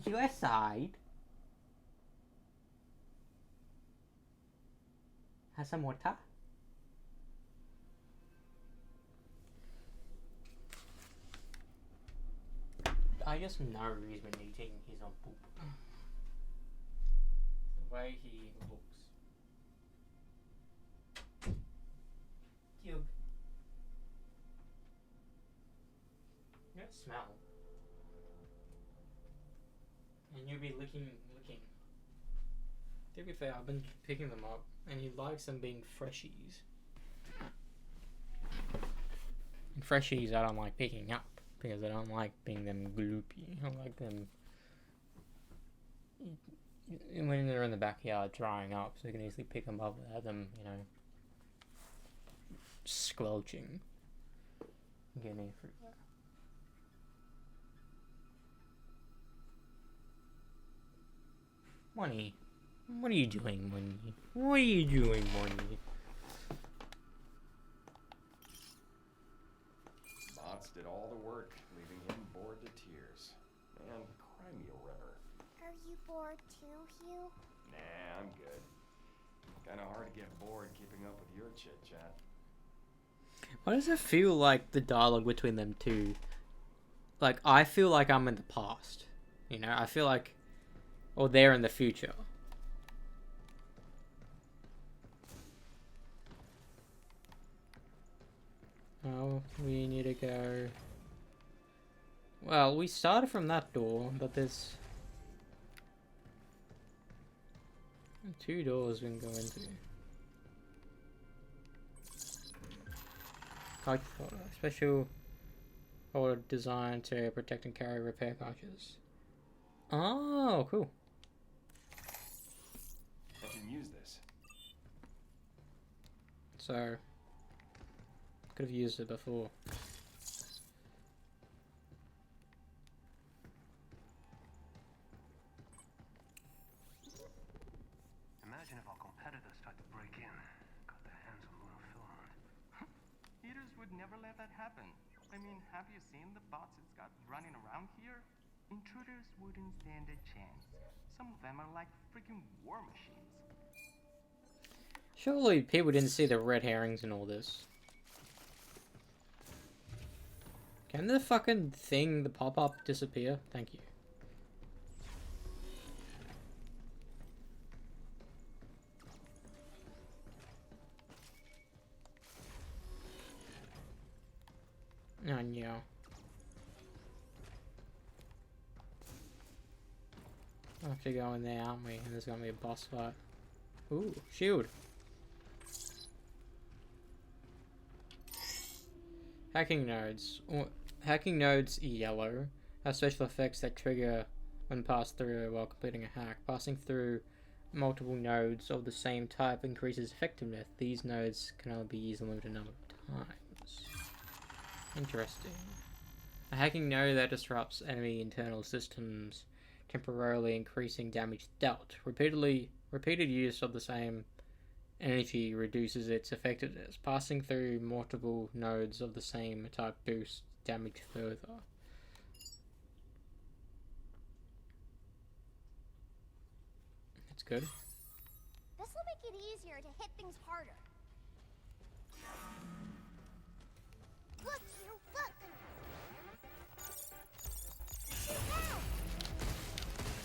Your side has some water. I just know he's been eating his own poop. The way he looks. Cube. You don't smell. And you'll be licking. To be fair, I've been picking them up, and he likes them being freshies. And freshies I don't like picking up, because I don't like being them gloopy. I like them when they're in the backyard drying up, so you can easily pick them up without them, you know, squelching. Getting any fruit there. Money. What are you doing, Money? What are you doing, Money? Bots did all the work, leaving him bored to tears. Man, cry me a river. Are you bored too, Hugh? Nah, I'm good. Kinda hard to get bored keeping up with your chit-chat. Why does it feel like the dialogue between them two? Like, I feel like I'm in the past. You know, I feel like... Or they're in the future. Oh, we need to go... Well, we started from that door, but there's... 2 doors we can go into. Couch folder. Special folder designed to protect and carry repair couches. Oh, cool. I can use this. So... Could have used it before. Imagine if our competitors tried to break in, got their hands on lunar filament. Heaters would never let that happen. I mean, have you seen the bots it's got running around here? Intruders wouldn't stand a chance. Some of them are like freaking war machines. Surely people didn't see the red herrings in all this. Can the fucking thing, the pop-up, disappear? Thank you. Oh, no. We'll have to go in there, aren't we? And there's gonna be a boss fight. Ooh, shield. Hacking nodes. Hacking nodes yellow have special effects that trigger when passed through while completing a hack. Passing through multiple nodes of the same type increases effectiveness. These nodes can only be used a limited number of times. Interesting. A hacking node that disrupts enemy internal systems, temporarily increasing damage dealt. Repeated use of the same energy reduces its effectiveness. Passing through multiple nodes of the same type boosts damage further. That's good. This will make it easier to hit things harder. Look, you look! Shoot now!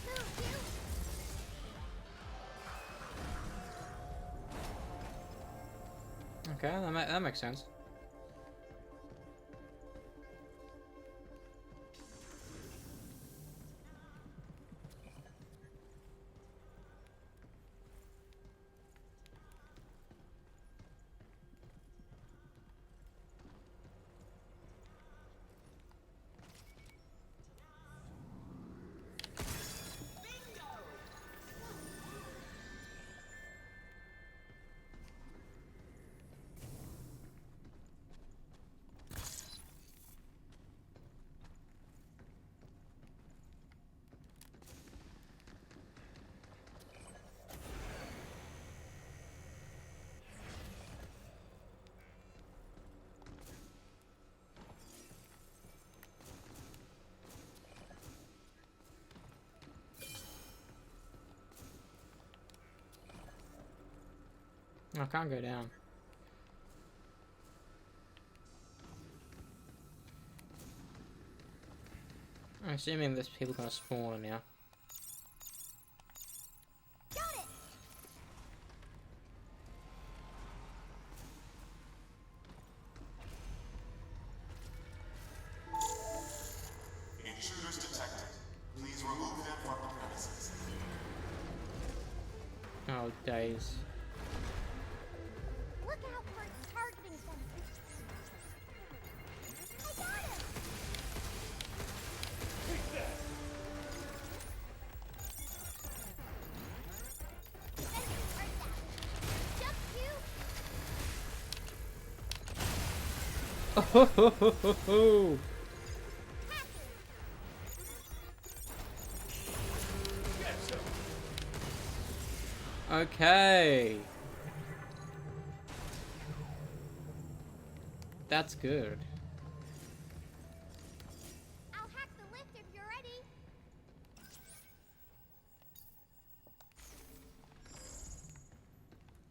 Move, you! Okay, that makes sense. I can't go down. I'm assuming there's people gonna spawn now. Got it! Intruders detected. Please remove them from the premises. Oh, days. Look out for its targeting sensors. I got him! Take that! Sensors are down. Jump you! Oh ho ho ho ho ho! Okay. That's good. I'll hack the lift if you're ready.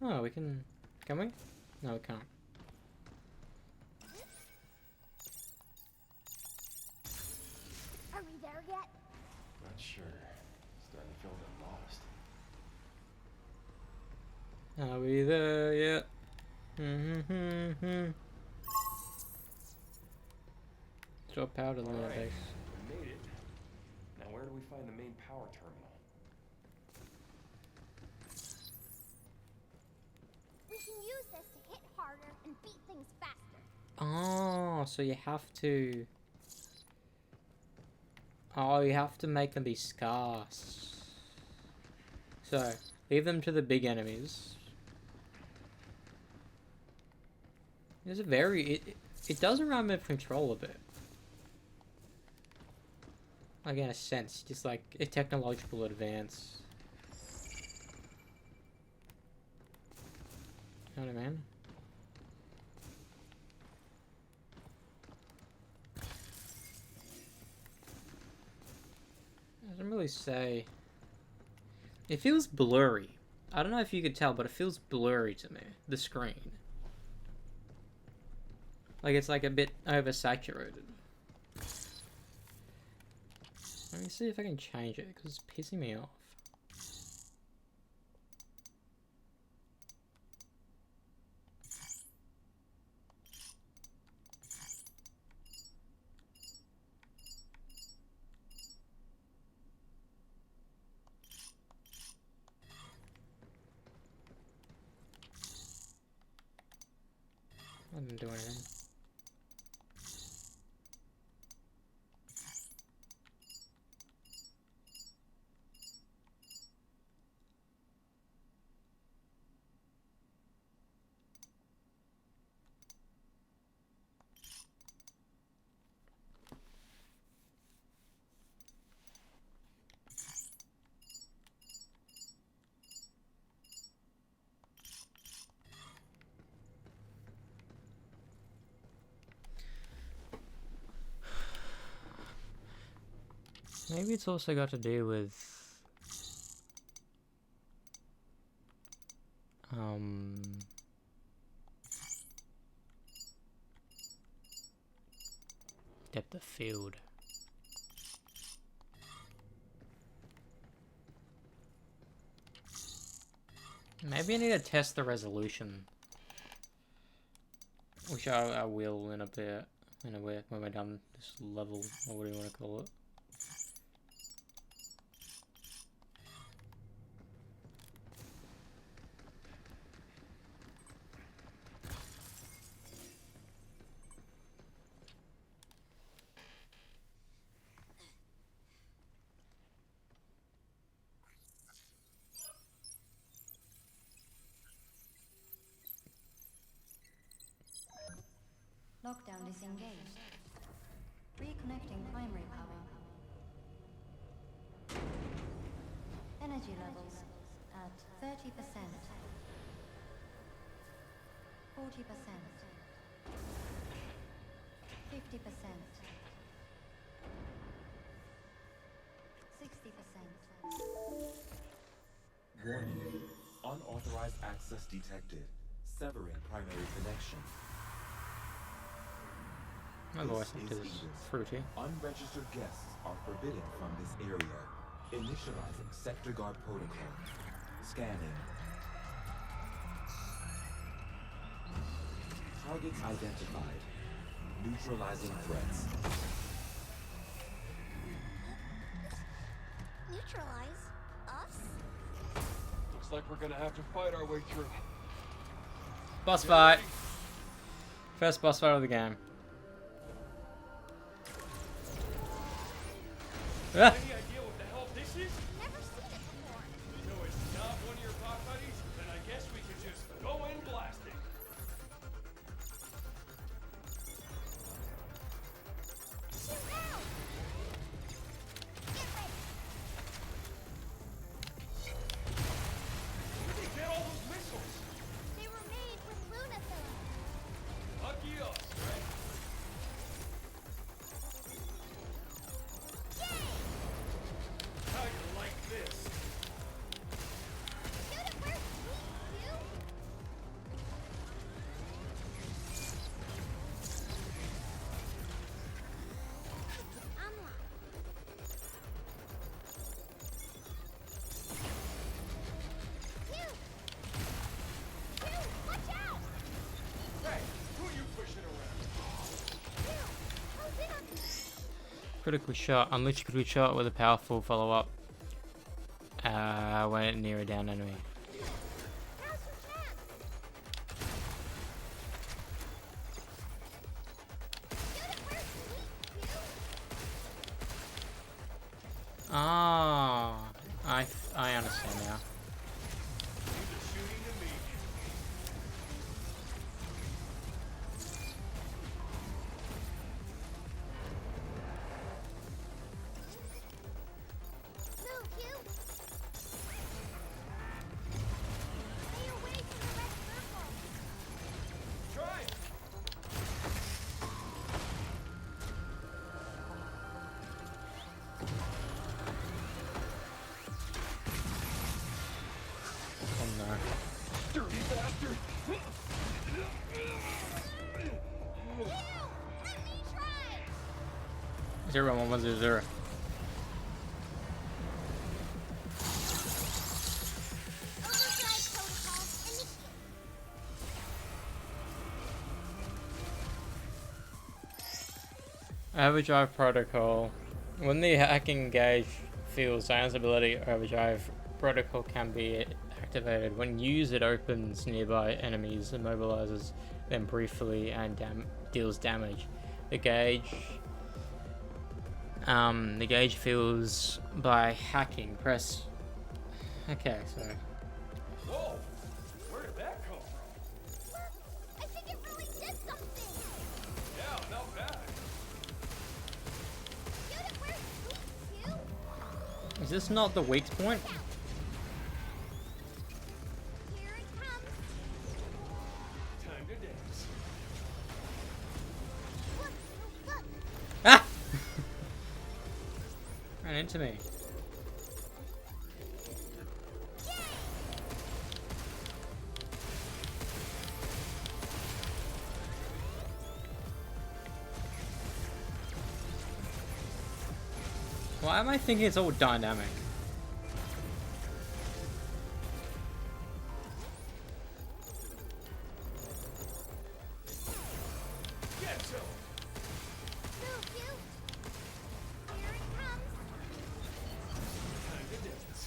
Oh, we can we? No, we can't. Are we there yet? Not sure. Starting to feel a bit lost. Are we there yet? Drop out of the All right, base. we made it. Now where do we find the main power terminal? We can use this to hit harder and beat things faster. Oh, so you have to... Oh, you have to make them be scarce. So, leave them to the big enemies. It's a very... It does remind me of Control a bit. Like, in a sense, just like a technological advance. You know what I mean? Doesn't really say. It feels blurry. I don't know if you could tell, but it feels blurry to me, the screen. Like it's like a bit oversaturated. Let me see if I can change it, because it's pissing me off. I didn't do anything. Maybe it's also got to do with depth of field. Maybe I need to test the resolution, which I will in a bit, when we're done this level, or what do you want to call it. Lockdown disengaged. Reconnecting primary power. Energy levels at 30%. 40%. 50%. 60%. Warning. Unauthorized access detected. Severing primary connection. My voice This is Edith. fruity. Unregistered guests are forbidden from this area. Initializing sector guard protocol. Scanning. Targets identified. Neutralizing threats. Neutralize us? Looks like we're gonna have to fight our way through. Boss fight. First boss fight of the game. Any idea what the hell this is? Never seen it before. So it's not one of your pot buddies? Then I guess we could just go in blasting. Shoot now! Get ready! Where did they get all those missiles? They were made with Lunafilm. Lucky us, right? How you like this? Shoot it where it's weak, you! Unlock. You! You! Watch out! Hey, who are you pushing around? You! Close in on me! Critical shot. Unleash critical shot with a powerful follow-up. When near a down enemy. Now's your chance! Shoot it where it's weak, you! Ah, I understand now. Leave the shooting to me. Move, you! Stay away from the red circle! Try it. 01100. Overdrive protocol. When the hacking gauge feels Zion's ability, overdrive protocol can be activated. When used, it opens nearby enemies, immobilizes them briefly, and deals damage. The gauge fills by hacking. Press. Okay, so. Whoa! Where did that come from? I think it really did something. Yeah, not bad. Is this not the weak point? Here it comes. Time to dance. Look, look. Ah! Ran into me. Why am I thinking it's all dynamic? Get some. Move, you. Here it comes. Time to dance.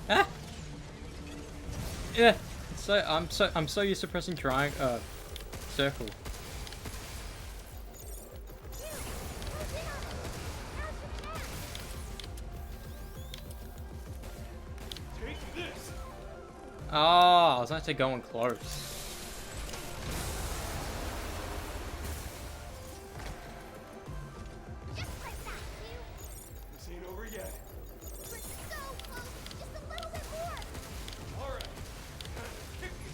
Ah! Yeah. I'm so used to pressing triangle, circle. Take this. Oh, I was actually going close. This ain't over yet. We're so close. Just a little bit more. All right. Time to kick it.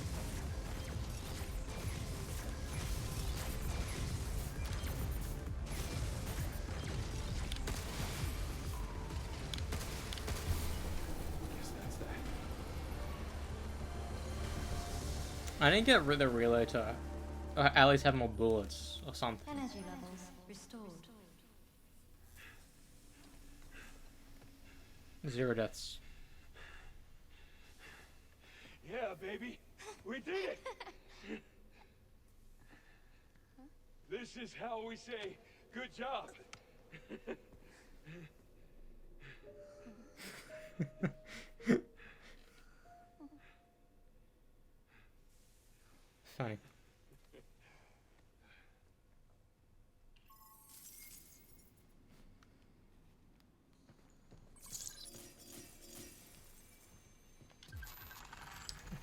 Guess that's that. I didn't get rid of the relay to at least have more bullets or something. Energy levels restored. 0 deaths. Yeah, baby. We did it. This is how we say good job. Funny.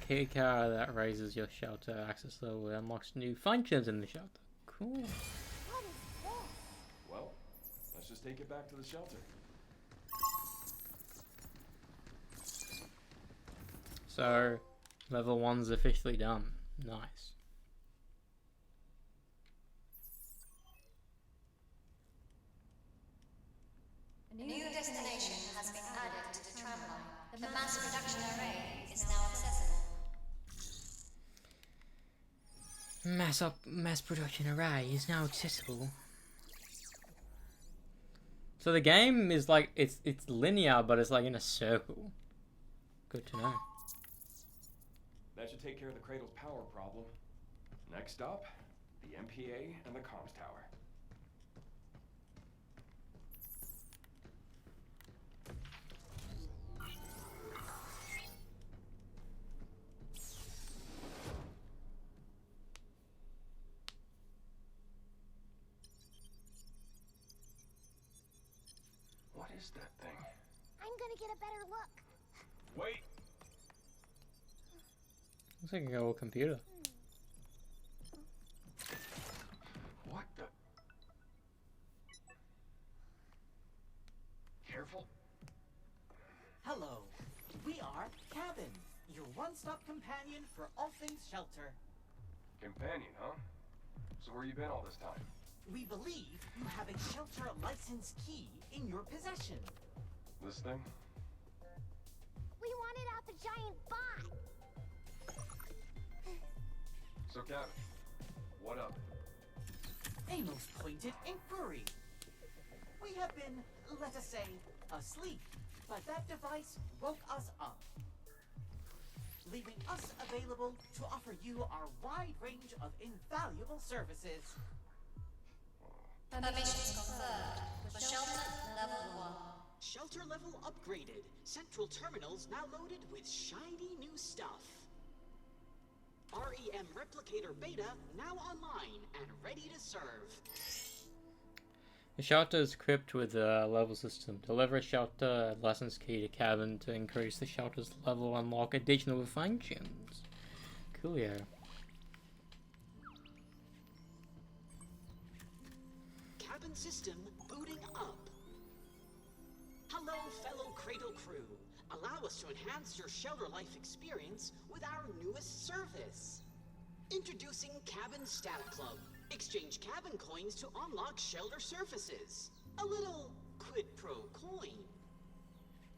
Key card that raises your shelter access level unlocks new functions in the shelter. Cool. Well, let's just take it back to the shelter. So, level 1's officially done. Nice. A new destination has been added to the tramline. The mass production array is now accessible. Mass production array is now accessible. So the game is like it's linear, but it's like in a circle. Good to know. That should take care of the cradle's power problem. Next up, the MPA and the comms tower. What is that thing? I'm gonna get a better look. Wait! Looks like a old computer. What the? Careful. Hello. We are Cabin, your one-stop companion for all things shelter. Companion, huh? So where you been all this time? We believe you have a shelter license key in your possession. This thing? We wanted out the giant bot. So Gavin, what up? A most pointed inquiry. We have been, let us say, asleep, but that device woke us up, leaving us available to offer you our wide range of invaluable services. Permissions confirmed for shelter level 1. Shelter level upgraded. Central terminals now loaded with shiny new stuff. REM Replicator Beta now online and ready to serve. The shelter is equipped with a level system. Deliver a shelter license key to cabin to increase the shelter's level and unlock additional functions. Coolio. Cabin system booting up. Hello, fellow Cradle crew. Allow us to enhance your shelter life experience with our newest service. Introducing Cabin Stat Club. Exchange cabin coins to unlock shelter surfaces. A little quid pro coin.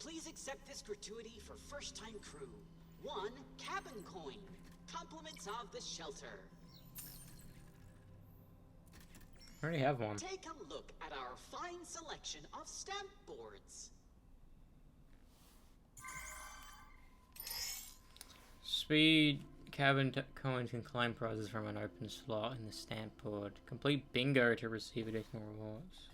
Please accept this gratuity for first-time crew. 1 cabin coin. Compliments of the shelter. I already have one. Take a look at our fine selection of stamp boards. Speed cabin coins can claim prizes from an open slot in the stamp board. Complete bingo to receive additional rewards.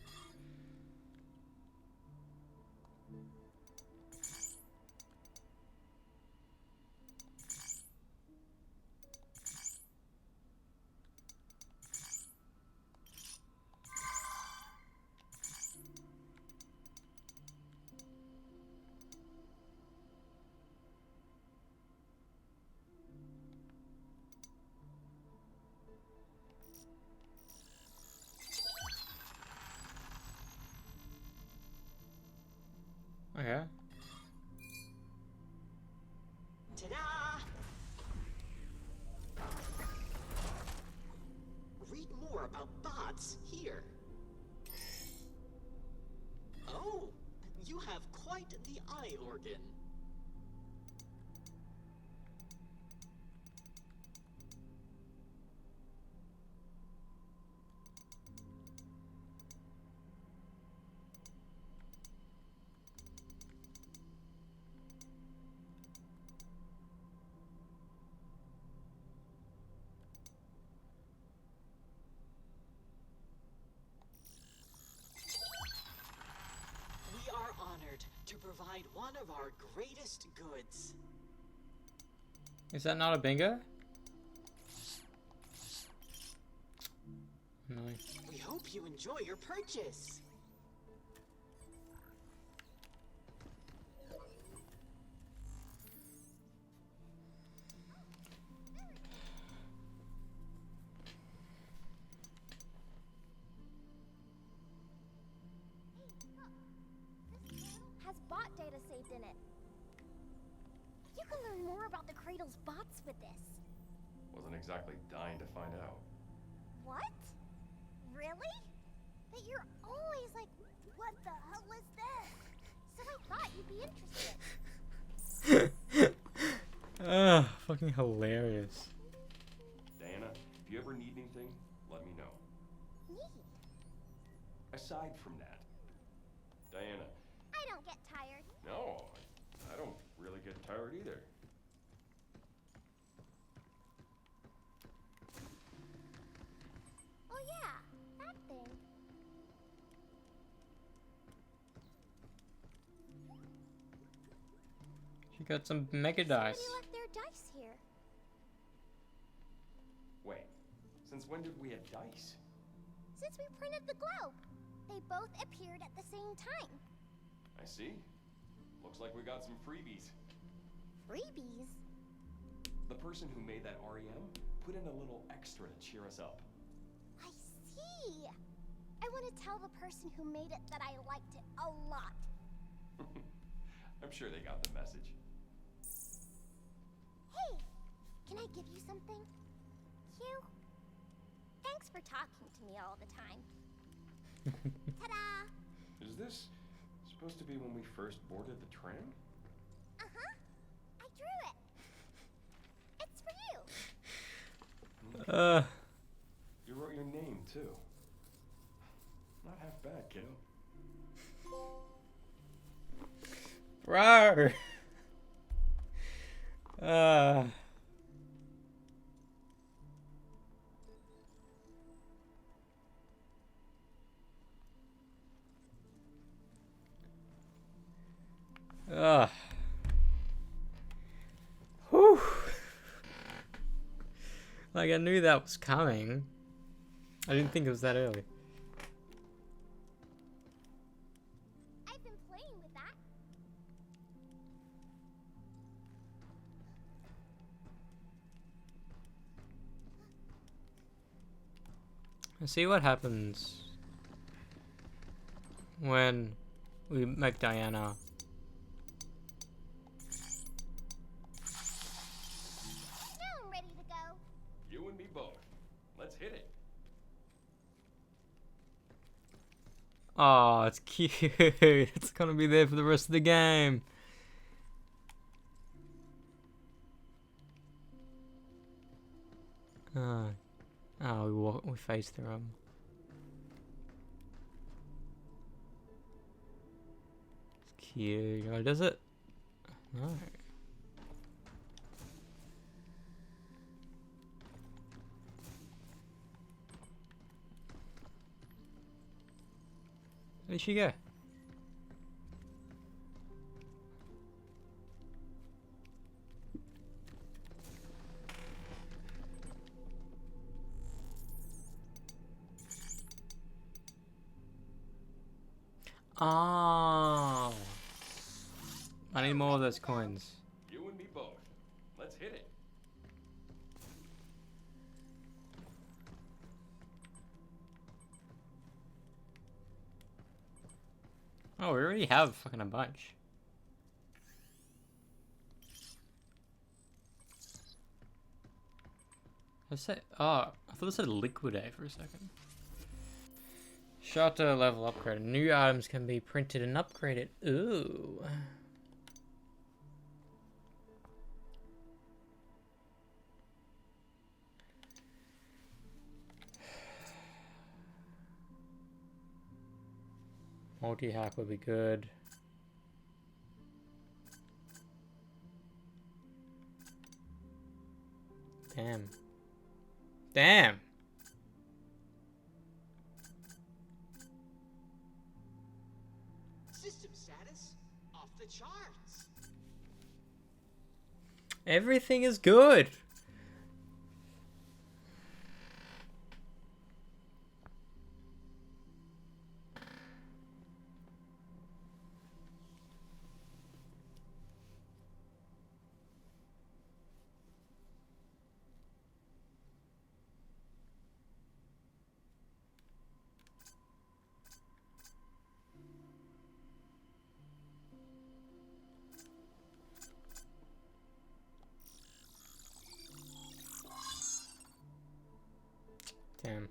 Okay. Ta-da! Read more about bots here. Oh, you have quite the eye organ. We are honored to provide one of our greatest goods. Is that not a bingo? No. We hope you enjoy your purchase. Has bot data saved in it. You can learn more about the Cradle's bots with this. Wasn't exactly dying to find out. What? Really? But you're always like, what the hell is this? So I thought you'd be interested. Ah, fucking hilarious. Diana, if you ever need anything, let me know. Neat. Aside from that, Diana. I don't get tired. No, I don't really get tired either. Oh yeah, that thing. She got some mega dice. Somebody left their dice here. Wait, since when did we have dice? Since we printed the globe, they both appeared at the same time. I see. Looks like we got some freebies. Freebies? The person who made that REM put in a little extra to cheer us up. I see. I want to tell the person who made it that I liked it a lot. I'm sure they got the message. Hey, can I give you something? Q? Thanks for talking to me all the time. Ta-da! Is this supposed to be when we first boarded the tram? Uh-huh. I drew it. It's for you. You wrote your name, too. Not half bad, kiddo. Bro. Whew. Like, I knew that was coming. I didn't think it was that early. I've been playing with that. Let's see what happens when we make Diana. Now I'm ready to go. You and me both. Let's hit it. Oh, it's cute. It's gonna be there for the rest of the game. We face through them. It's cute. Oh, does it? No. Where did she go? Oh. I need more of those coins. You and me both. Let's hit it. Oh, we already have fucking a bunch. I said, oh, I thought it said liquidate for a second. Shelter level upgrade. New items can be printed and upgraded. Ooh. Multi-hack would be good. Damn. Damn! System status off the charts. Everything is good! Damn.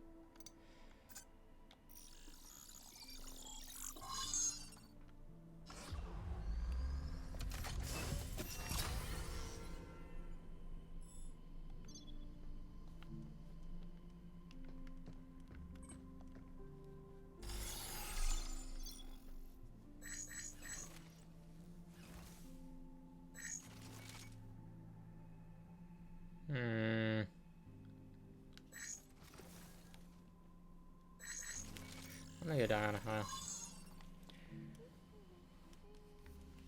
I'm gonna go down, huh?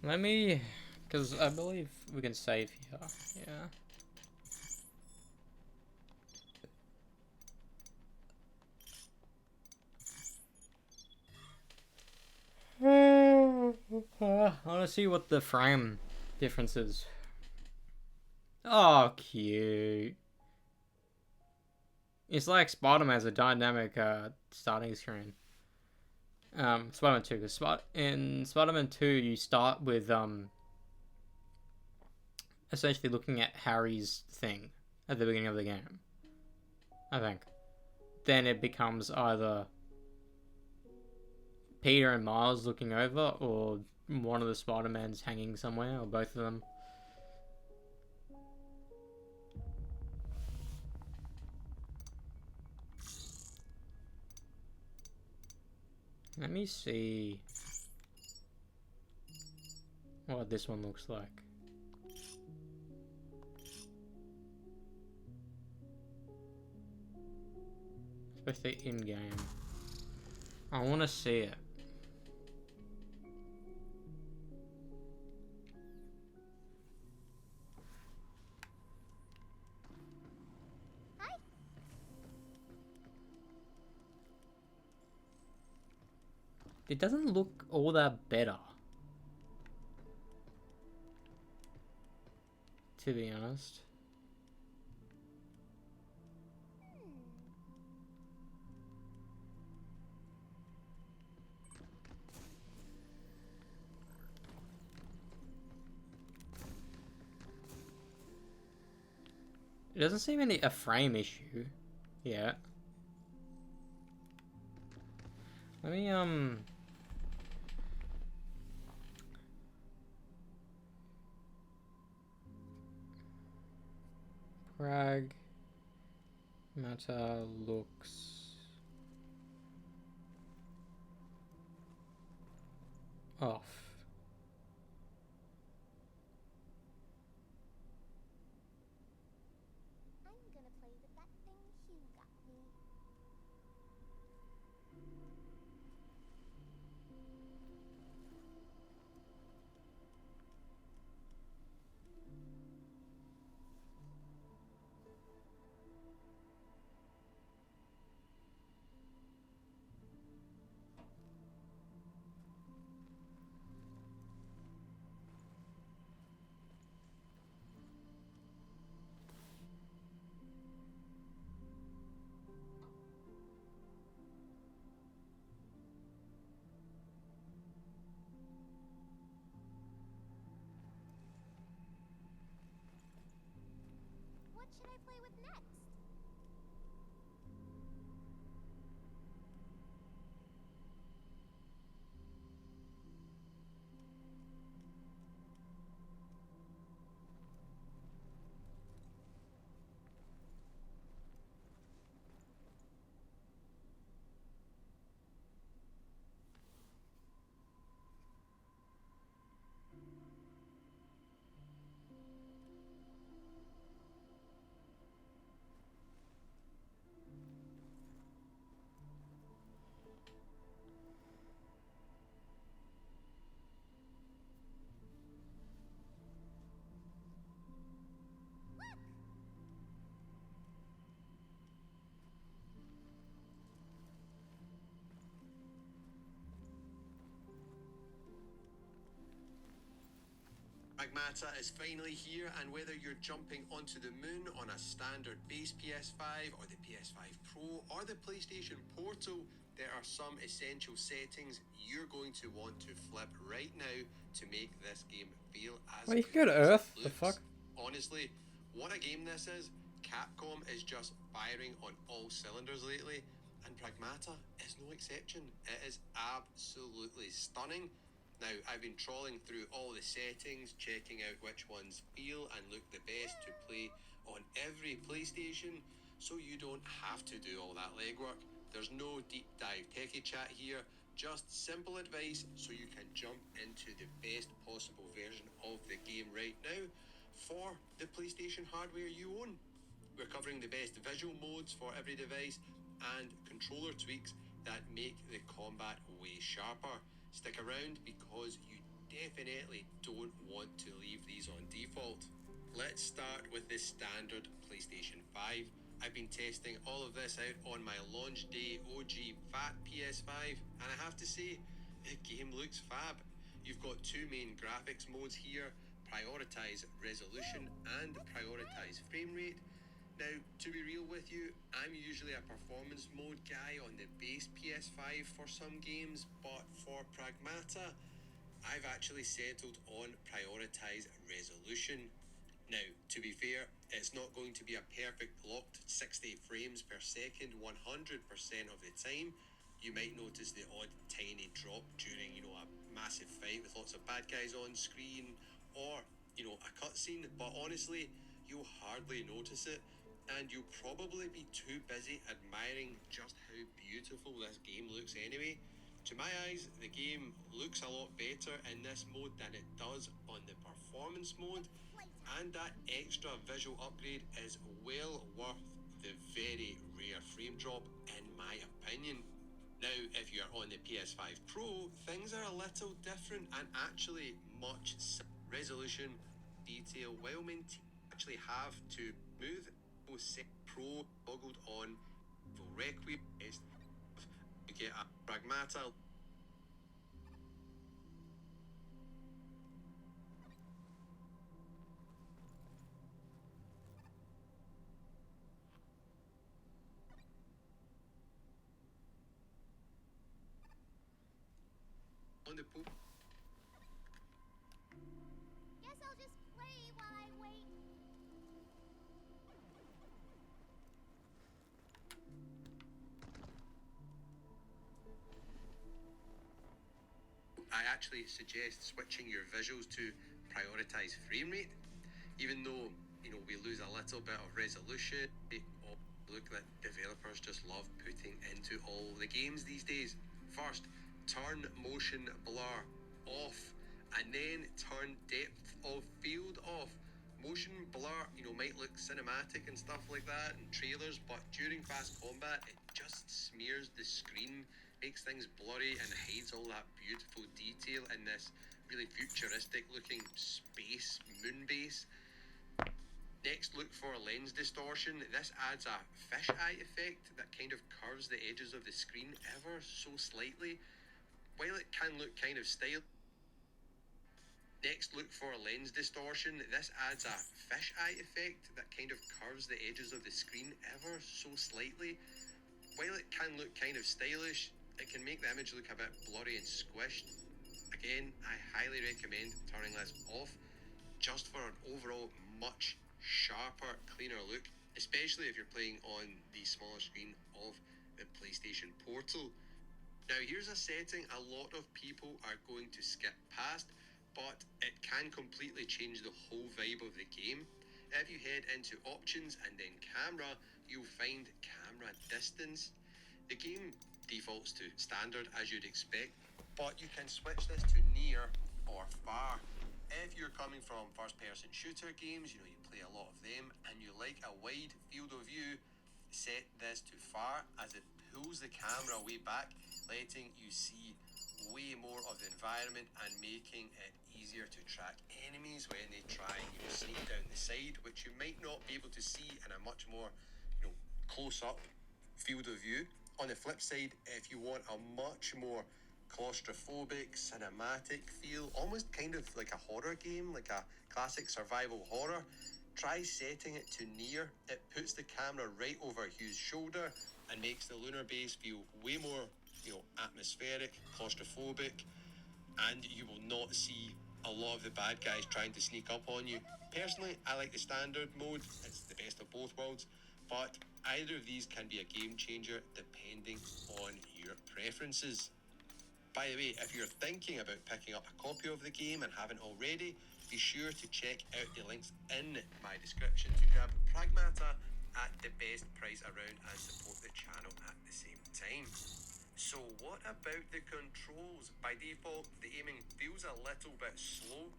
Let me... Because I believe we can save here. Yeah. I want to see what the frame difference is. Oh, cute. It's like Spider-Man has a dynamic starting screen. Spider-Man 2. Cause in Spider-Man 2, you start with essentially looking at Harry's thing at the beginning of the game. I think. Then it becomes either Peter and Miles looking over, or one of the Spider-Mans hanging somewhere, or both of them. Let me see what this one looks like. Especially in game. I want to see it. Hi. It doesn't look all that better, to be honest. It doesn't seem a frame issue yet. Let me Pragmata looks off. I'm gonna play with that thing Hugh got me. What should I play with next? Pragmata is finally here, and whether you're jumping onto the moon on a standard base PS5 or the PS5 Pro or the PlayStation Portal, there are some essential settings you're going to want to flip right now to make this game feel as Well, you can good go to as it Earth. The looks. fuck? Honestly, what a game this is. Capcom is just firing on all cylinders lately, and Pragmata is no exception. It is absolutely stunning. Now, I've been trawling through all the settings, checking out which ones feel and look the best to play on every PlayStation, so you don't have to do all that legwork. There's no deep dive techie chat here, just simple advice so you can jump into the best possible version of the game right now for the PlayStation hardware you own. We're covering the best visual modes for every device and controller tweaks that make the combat way sharper. Stick around because you definitely don't want to leave these on default. Let's start with the standard PlayStation 5. I've been testing all of this out on my launch day OG fat PS5, and I have to say, the game looks fab. You've got two main graphics modes here, prioritize resolution and prioritize frame rate. Now, to be real with you, I'm usually a performance mode guy on the base PS5 for some games, but for Pragmata, I've actually settled on prioritize resolution. Now, to be fair, it's not going to be a perfect locked 60 frames per second 100% of the time. You might notice the odd tiny drop during, a massive fight with lots of bad guys on screen, or, a cutscene, but honestly, you'll hardly notice it, and you'll probably be too busy admiring just how beautiful this game looks anyway. To my eyes, the game looks a lot better in this mode than it does on the performance mode, and that extra visual upgrade is well worth the very rare frame drop in my opinion. Now, if you're on the PS5 Pro, things are a little different and actually much resolution, detail, well maintained. Actually have to move Pro toggled on for Requiem. You get a Pragmata. On the poop. Guess I'll just play while I wait. I actually suggest switching your visuals to prioritize frame rate, even though we lose a little bit of resolution. Look that developers just love putting into all the games these days. First, turn motion blur off, and then turn depth of field off. Motion blur, might look cinematic and stuff like that in trailers, but during fast combat, it just smears the screen, makes things blurry, and hides all that beautiful detail in this really futuristic looking space moon base. Next, look for lens distortion. This adds a fisheye effect that kind of curves the edges of the screen ever so slightly. While it can look kind of stylish. Next, look for lens distortion. This adds a fisheye effect that kind of curves the edges of the screen ever so slightly. While it can look kind of stylish, it can make the image look a bit blurry and squished. Again, I highly recommend turning this off just for an overall much sharper, cleaner look, especially if you're playing on the smaller screen of the PlayStation Portal. Now, here's a setting a lot of people are going to skip past, but it can completely change the whole vibe of the game. If you head into options and then camera, you'll find camera distance. The game defaults to standard as you'd expect, but you can switch this to near or far. If you're coming from first-person shooter games, you play a lot of them, and you like a wide field of view, set this to far as it pulls the camera way back, letting you see way more of the environment and making it easier to track enemies when they try and sneak down the side, which you might not be able to see in a much more close-up field of view. On the flip side, if you want a much more claustrophobic, cinematic feel, almost kind of like a horror game, like a classic survival horror, try setting it to near. It puts the camera right over Hugh's shoulder and makes the lunar base feel way more, atmospheric, claustrophobic, and you will not see a lot of the bad guys trying to sneak up on you. Personally, I like the standard mode. It's the best of both worlds, but either of these can be a game changer depending on your preferences. By the way, if you're thinking about picking up a copy of the game and haven't already, be sure to check out the links in my description to grab Pragmata at the best price around and support the channel at the same time. So what about the controls? By default, the aiming feels a little bit slow.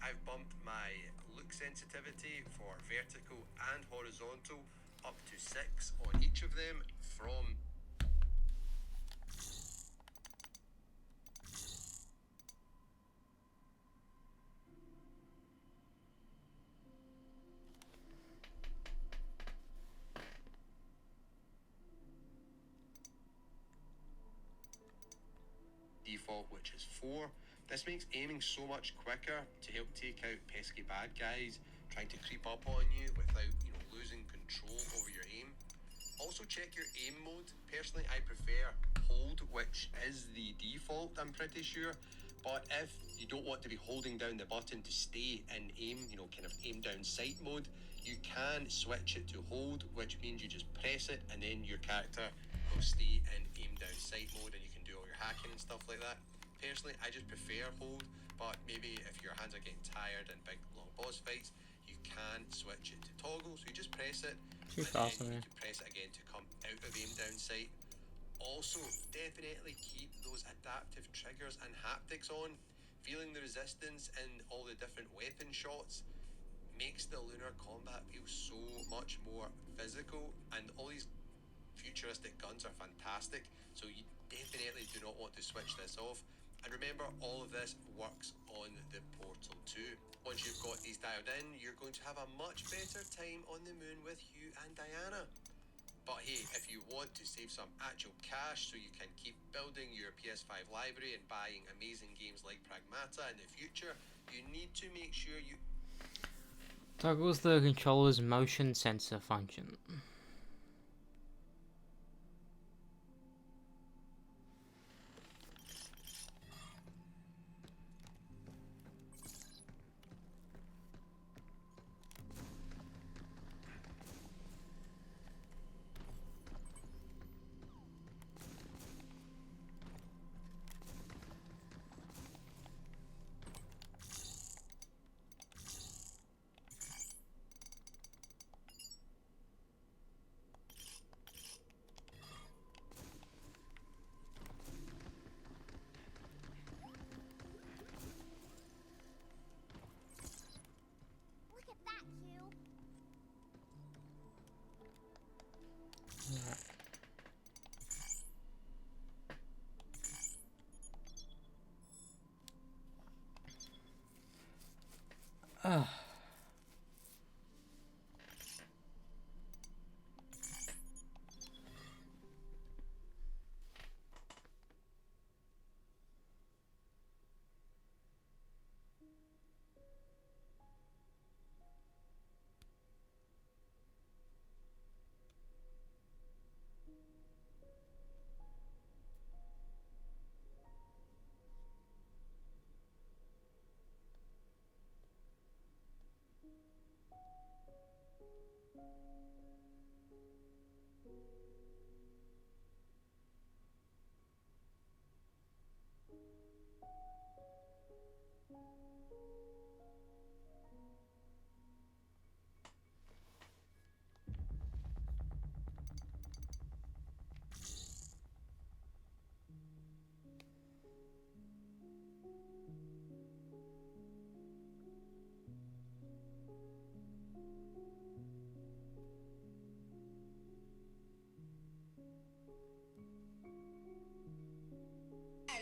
I've bumped my look sensitivity for vertical and horizontal up to 6 on each of them from default, which is 4. This makes aiming so much quicker to help take out pesky bad guys trying to creep up on you without, losing control over your aim. Also check your aim mode. Personally, I prefer hold, which is the default, I'm pretty sure. But if you don't want to be holding down the button to stay in aim, kind of aim down sight mode, you can switch it to hold, which means you just press it and then your character will stay in aim down sight mode and you can do all your hacking and stuff like that. Personally, I just prefer hold, but maybe if your hands are getting tired in big long boss fights, you can switch it to toggle. So you just press it, Too and fast then for you me. need to press it again to come out of aim down sight. Also, definitely keep those adaptive triggers and haptics on. Feeling the resistance in all the different weapon shots makes the lunar combat feel so much more physical, and all these futuristic guns are fantastic, so you definitely do not want to switch this off. And remember, all of this works on the Portal 2. Once you've got these dialed in, you're going to have a much better time on the moon with Hugh and Diana. But hey, if you want to save some actual cash so you can keep building your PS5 library and buying amazing games like Pragmata in the future, you need to make sure you toggles the controller's motion sensor function. Look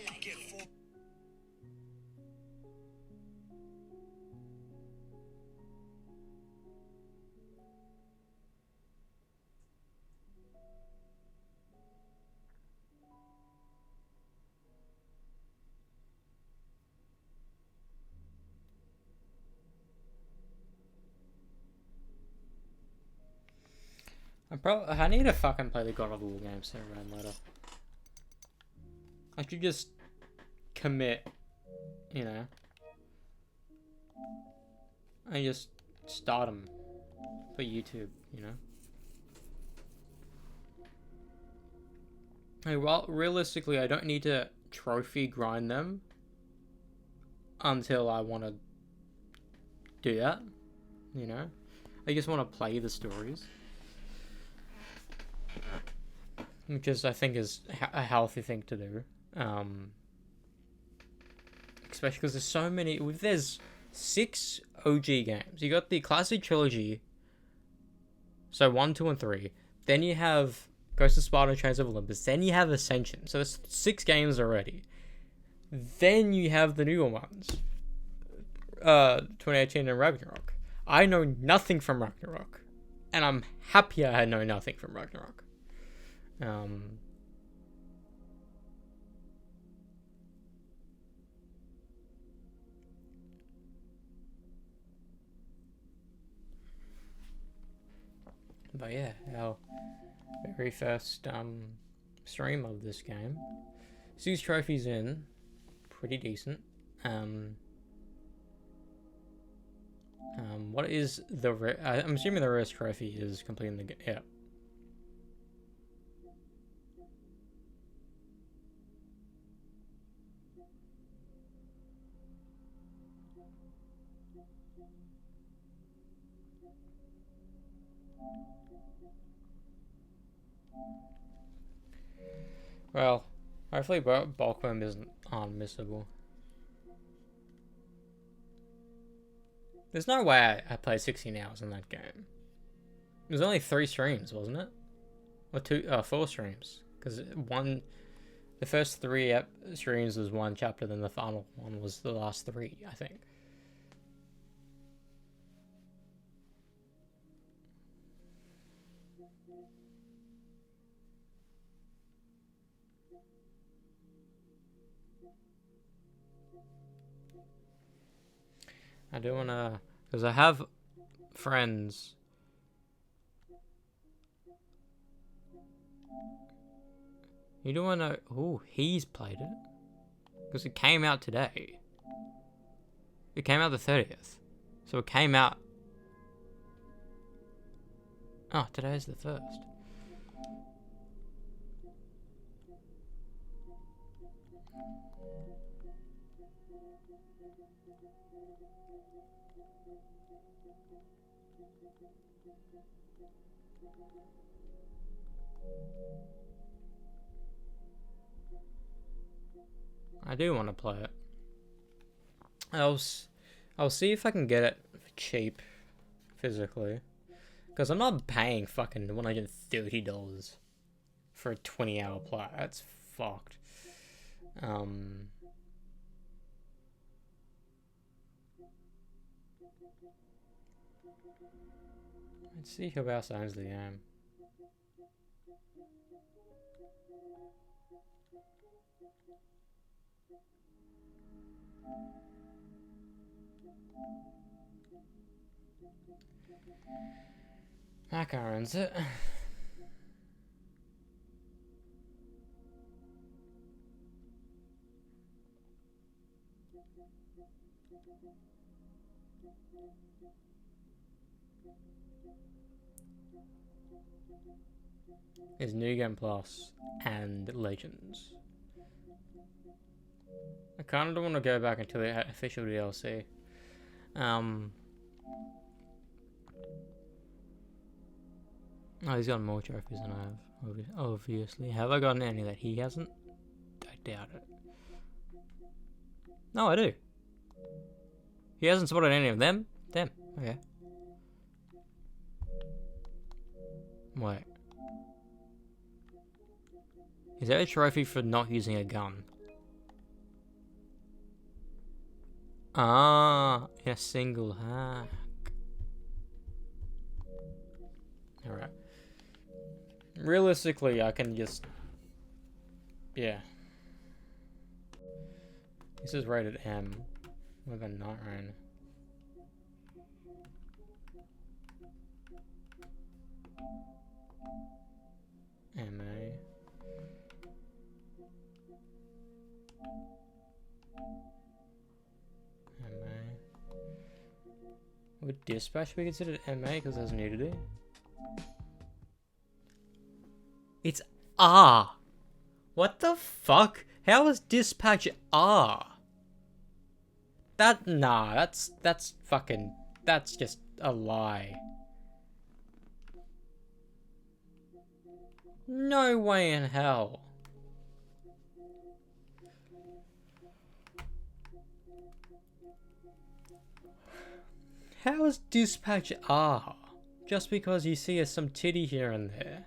at that, Hugh. I need to fucking play the God of War game sooner rather later. I should just commit, you know, and just start them for YouTube, you know. Hey, well, realistically, I don't need to trophy grind them until I want to do that, you know. I just want to play the stories, which is, I think, is a healthy thing to do. Especially because there's so many. There's 6 OG games. You got the classic trilogy, so 1, 2, and 3. Then you have Ghost of Sparta, Chains of Olympus. Then you have Ascension. So there's 6 games already. Then you have the newer ones, 2018 and Ragnarok. I know nothing from Ragnarok, and I'm happy I know nothing from Ragnarok. But yeah, our very first stream of this game. 6 trophies in, pretty decent. What is the I'm assuming the rarest trophy is completing the game. Yeah. Well, hopefully bulkworm isn't unmissable. There's no way I played 16 hours in that game. It was only 3 streams, wasn't it? Or 4 streams. Because the first 3 streams was 1 chapter, then the final one was the last 3, I think. I do wanna, because I have friends. You do wanna, oh, he's played it. Because it came out today. It came out the 30th. So it came out. Oh, today's the 1st. I do want to play it. I'll see if I can get it for cheap, physically, because I'm not paying fucking $130 for a 20-hour play. That's fucked. Let's see who else owns the game. That owns it. Is New Game Plus and Legends. I kind of don't want to go back until the official DLC. Oh, he's got more trophies than I have, obviously. Have I gotten any that he hasn't? I doubt it. No, I do. He hasn't spotted any of them? Them. Okay. Wait. Is there a trophy for not using a gun? Ah, in a single hack. Alright. Realistically, I can just... Yeah. This is rated M. With a night rain. MA. Would dispatch be considered MA because there's nudity? It's R. What the fuck? How is dispatch R? Nah, that's fucking, that's just a lie. No way in hell. How is dispatch R? Just because you see some titty here and there.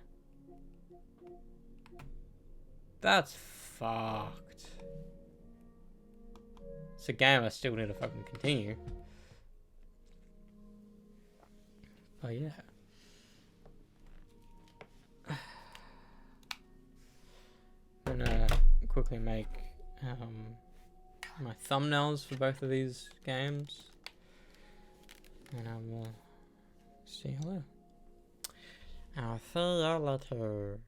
That's fucked. It's a game I still need to fucking continue. Oh yeah. I'm gonna quickly make my thumbnails for both of these games. And I will see you later. I'll see you later.